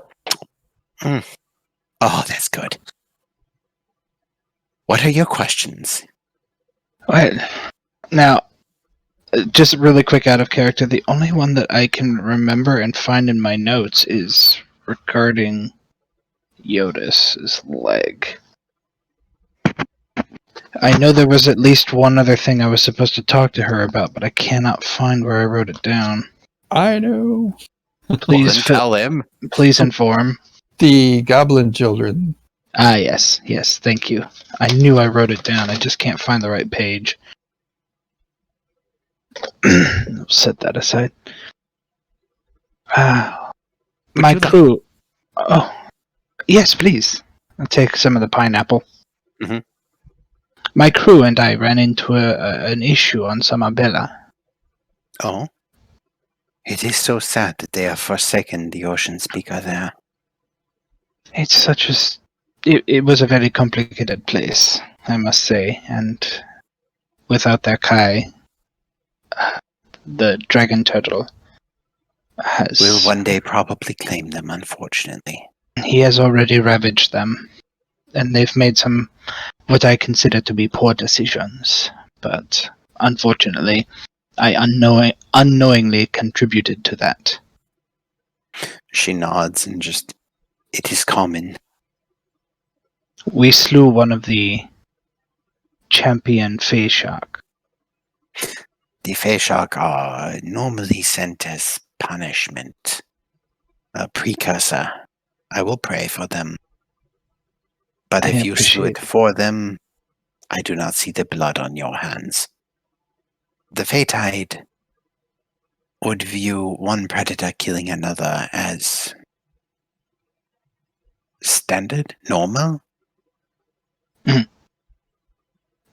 that's good. What are your questions? Well, now, just really quick out of character, the only one that I can remember and find in my notes is regarding Jyotis' leg. I know there was at least one other thing I was supposed to talk to her about, but I cannot find where I wrote it down. I know. Please, Tell him. please inform. The goblin children. Ah, yes, thank you. I knew I wrote it down, I just can't find the right page. I'll set that aside. My you like- crew. Oh, yes, please. I'll take some of the pineapple. Mhm. My crew and I ran into an issue on Samabella. Oh. It is so sad that they have forsaken the ocean speaker there. It's such a... It was a very complicated place, I must say, and without their Kai, the dragon turtle has... We'll one day probably claim them, unfortunately. He has already ravaged them, and they've made some what I consider to be poor decisions, but unfortunately, I unknowingly contributed to that. She nods and just, it is common. We slew one of the champion Fey Shark. The Feyshak are normally sent as punishment. A precursor. I will pray for them. But I if you slew appreciate it for them, I do not see the blood on your hands. The Feytide would view one predator killing another as standard, normal.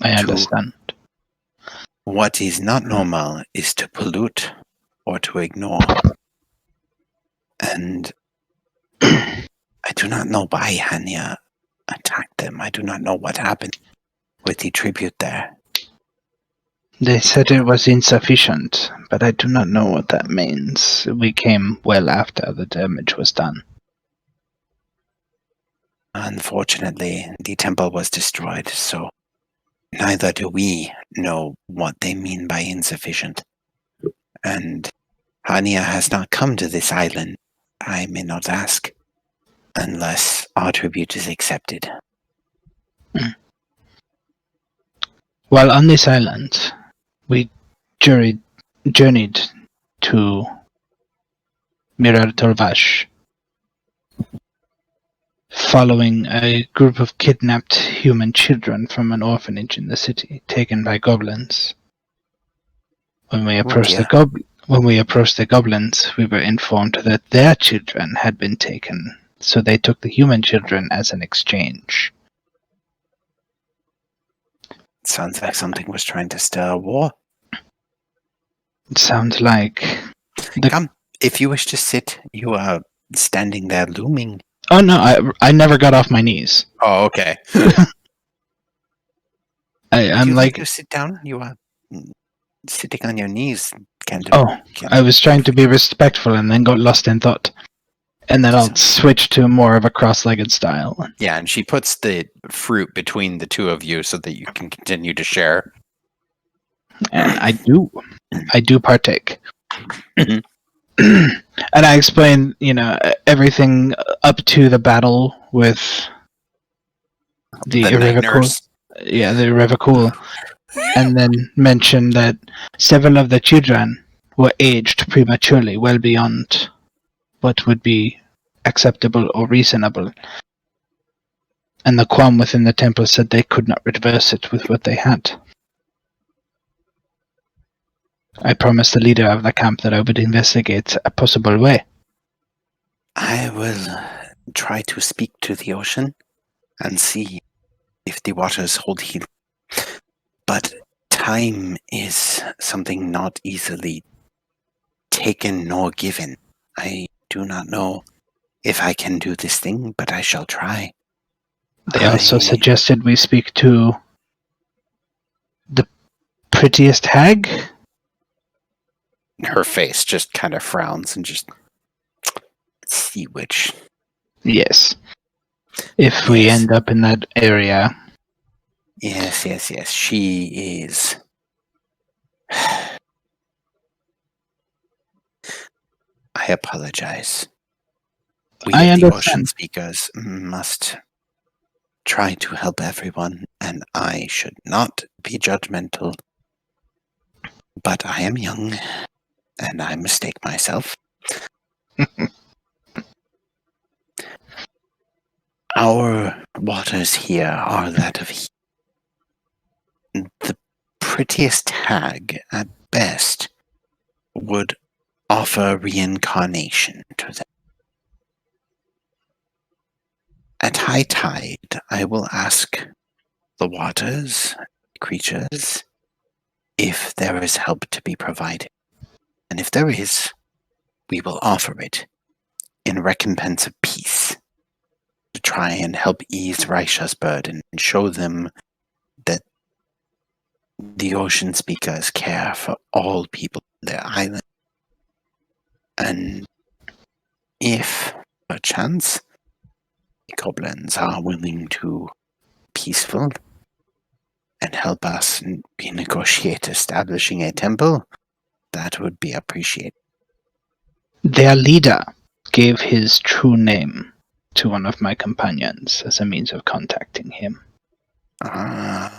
I understand. What is not normal is to pollute or to ignore. And I do not know why Hanya attacked them. I do not know what happened with the tribute there. They said it was insufficient, but I do not know what that means. We came well after the damage was done. Unfortunately, the temple was destroyed, so neither do we know what they mean by insufficient. And Hania has not come to this island. I may not ask unless our tribute is accepted. While on this island, we journeyed to Mirar Torvash, following a group of kidnapped human children from an orphanage in the city, taken by goblins. When we approached the goblins, we were informed that their children had been taken, so they took the human children as an exchange. Sounds like something was trying to stir a war. It sounds like... Come, if you wish to sit, you are standing there looming. Oh no, I never got off my knees. Oh, okay. I'm you like... to sit down? You are... sitting on your knees, can't. Oh, I was trying to be respectful and then got lost in thought. And then I'll switch to more of a cross-legged style. Yeah, and she puts the fruit between the two of you so that you can continue to share. And I do partake. Mhm. And I explain, everything up to the battle with the night nurse. the irrevocable, and then mention that several of the children were aged prematurely, well beyond what would be acceptable or reasonable. And the Quam within the temple said they could not reverse it with what they had. I promised the leader of the camp that I would investigate a possible way. I will try to speak to the ocean and see if the waters hold healing. But time is something not easily taken nor given. I do not know if I can do this thing, but I shall try. They also suggested we speak to the prettiest hag? Her face just kind of frowns and just see which. Yes. If we end up in that area. Yes. She is. I apologize. We I of the understand. ocean speakers must try to help everyone, and I should not be judgmental. But I am young, and I mistake myself. Our waters here are that of heat. The prettiest hag, at best, would offer reincarnation to them. At high tide, I will ask the waters, creatures, if there is help to be provided. And if there is, we will offer it in recompense of peace, to try and help ease Raisha's burden and show them that the ocean speakers care for all people on their island. And if, perchance, the goblins are willing to be peaceful and help us renegotiate establishing a temple, that would be appreciated. Their leader gave his true name to one of my companions as a means of contacting him. I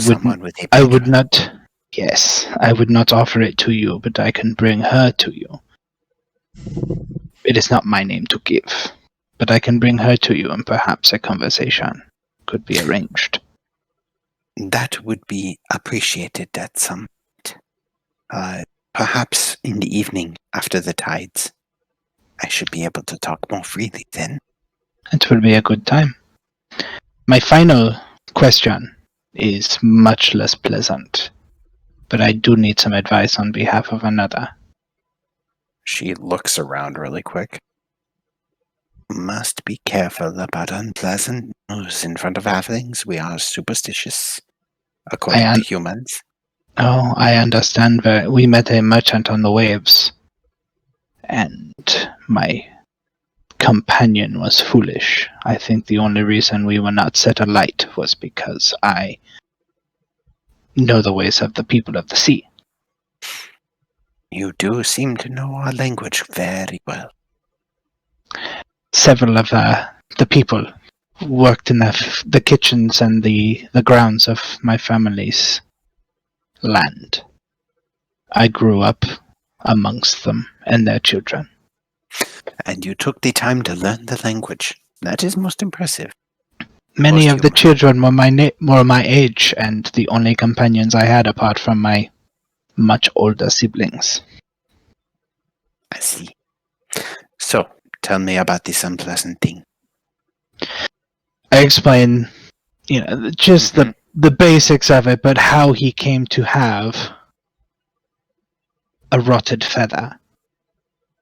would not offer it to you, but I can bring her to you. It is not my name to give, but I can bring her to you, and perhaps a conversation could be arranged. That would be appreciated at some point. Perhaps in the evening after the tides. I should be able to talk more freely then. It will be a good time. My final question is much less pleasant, but I do need some advice on behalf of another. She looks around really quick. Must be careful about unpleasant news in front of halflings. We are superstitious, according to humans. Oh, I understand. We met a merchant on the waves, and my companion was foolish. I think the only reason we were not set alight was because I know the ways of the people of the sea. You do seem to know our language very well. Several of the people worked in the kitchens and the grounds of my family's land. I grew up amongst them and their children. And you took the time to learn the language. That is most impressive. Many of the children were my age, and the only companions I had apart from my much older siblings. I see. So, tell me about this unpleasant thing. I explain, just the basics of it, but how he came to have a rotted feather.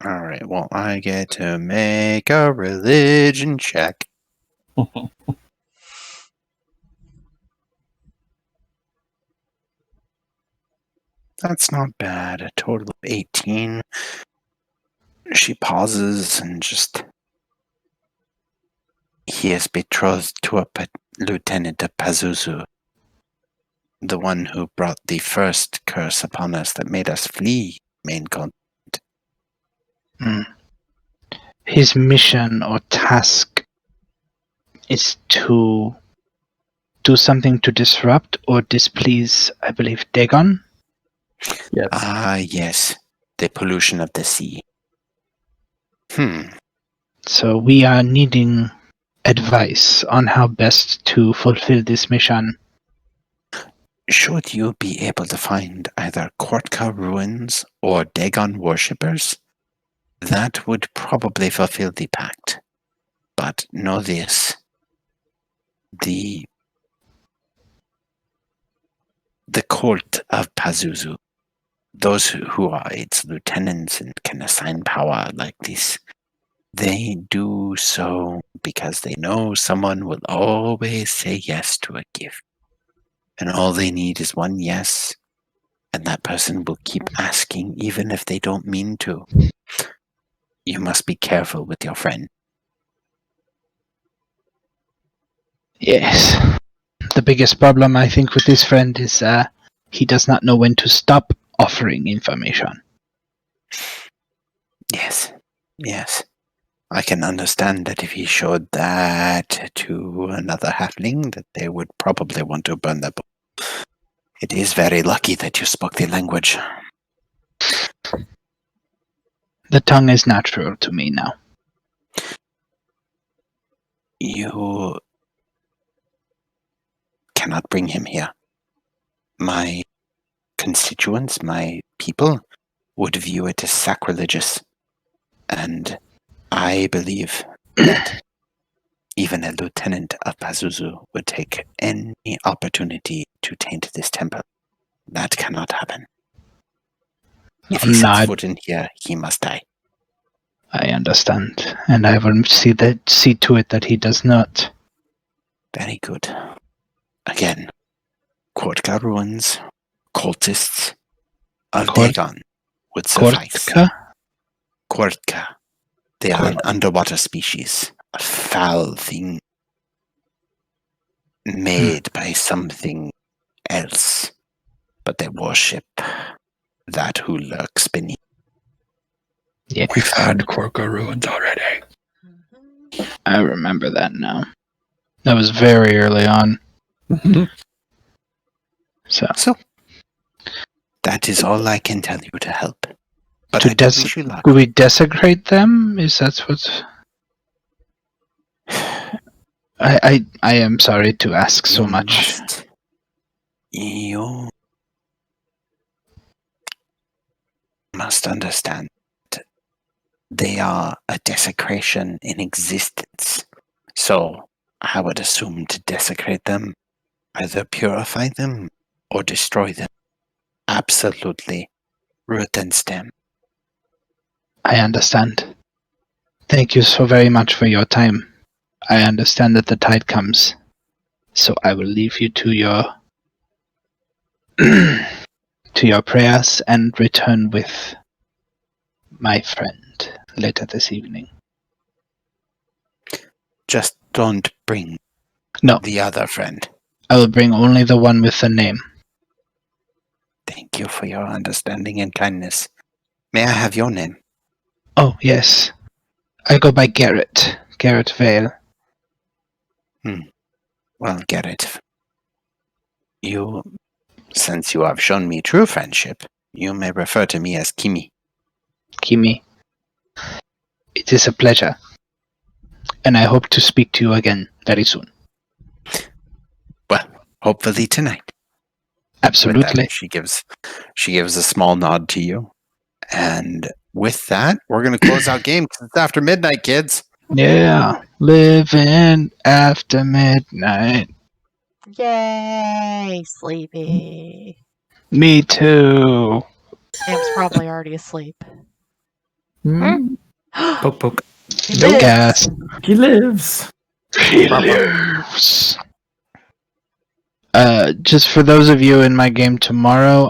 Alright, well, I get to make a religion check. That's not bad. A total of 18. She pauses and just... He is betrothed to a lieutenant of Pazuzu, the one who brought the first curse upon us that made us flee main continent. His mission or task is to do something to disrupt or displease, I believe, Dagon? Yes. Ah, yes. The pollution of the sea. So we are needing advice on how best to fulfill this mission. Should you be able to find either Kortka ruins or Dagon worshippers, that would probably fulfill the pact. But know this. The court of Pazuzu, those who are its lieutenants and can assign power like this, they do so because they know someone will always say yes to a gift. And all they need is one yes, and that person will keep asking even if they don't mean to. You must be careful with your friend. Yes. The biggest problem, I think, with this friend is he does not know when to stop offering information. Yes. I can understand that if he showed that to another halfling, that they would probably want to burn the book. It is very lucky that you spoke the language. The tongue is natural to me now. You cannot bring him here. My constituents, my people, would view it as sacrilegious. And I believe that even a lieutenant of Pazuzu would take any opportunity to taint this temple. That cannot happen. If he sets foot in here, he must die. I understand, and I will see to it that he does not. Very good. Again, Kortka ruins, cultists of Dagon would suffice. Kortka. They are an underwater species, a foul thing made by something else, but they worship that who lurks beneath. Yeah. We've had Korka ruins already. I remember that now. That was very early on. So that is all I can tell you to help. But do we desecrate them? Is that what? I am sorry to ask so much. You must understand that they are a desecration in existence. So I would assume to desecrate them, either purify them or destroy them. Absolutely, root and stem. I understand. Thank you so very much for your time. I understand that the tide comes, so I will leave you to your to your prayers and return with my friend later this evening. Just don't bring the other friend. I will bring only the one with the name. Thank you for your understanding and kindness. May I have your name? Oh, yes. I go by Garret. Garret Vale. Well, Garret, since you have shown me true friendship, you may refer to me as Kimi. Kimi. It is a pleasure. And I hope to speak to you again very soon. Well, hopefully tonight. Absolutely. That, she gives a small nod to you. And with that, we're going to close out game because it's after midnight, kids. Yeah. Living after midnight. Yay, sleepy. Me too. Sam's probably already asleep. Poke, poke. No gas. He lives. He lives. Just for those of you in my game tomorrow,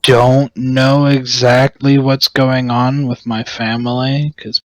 don't know exactly what's going on with my family because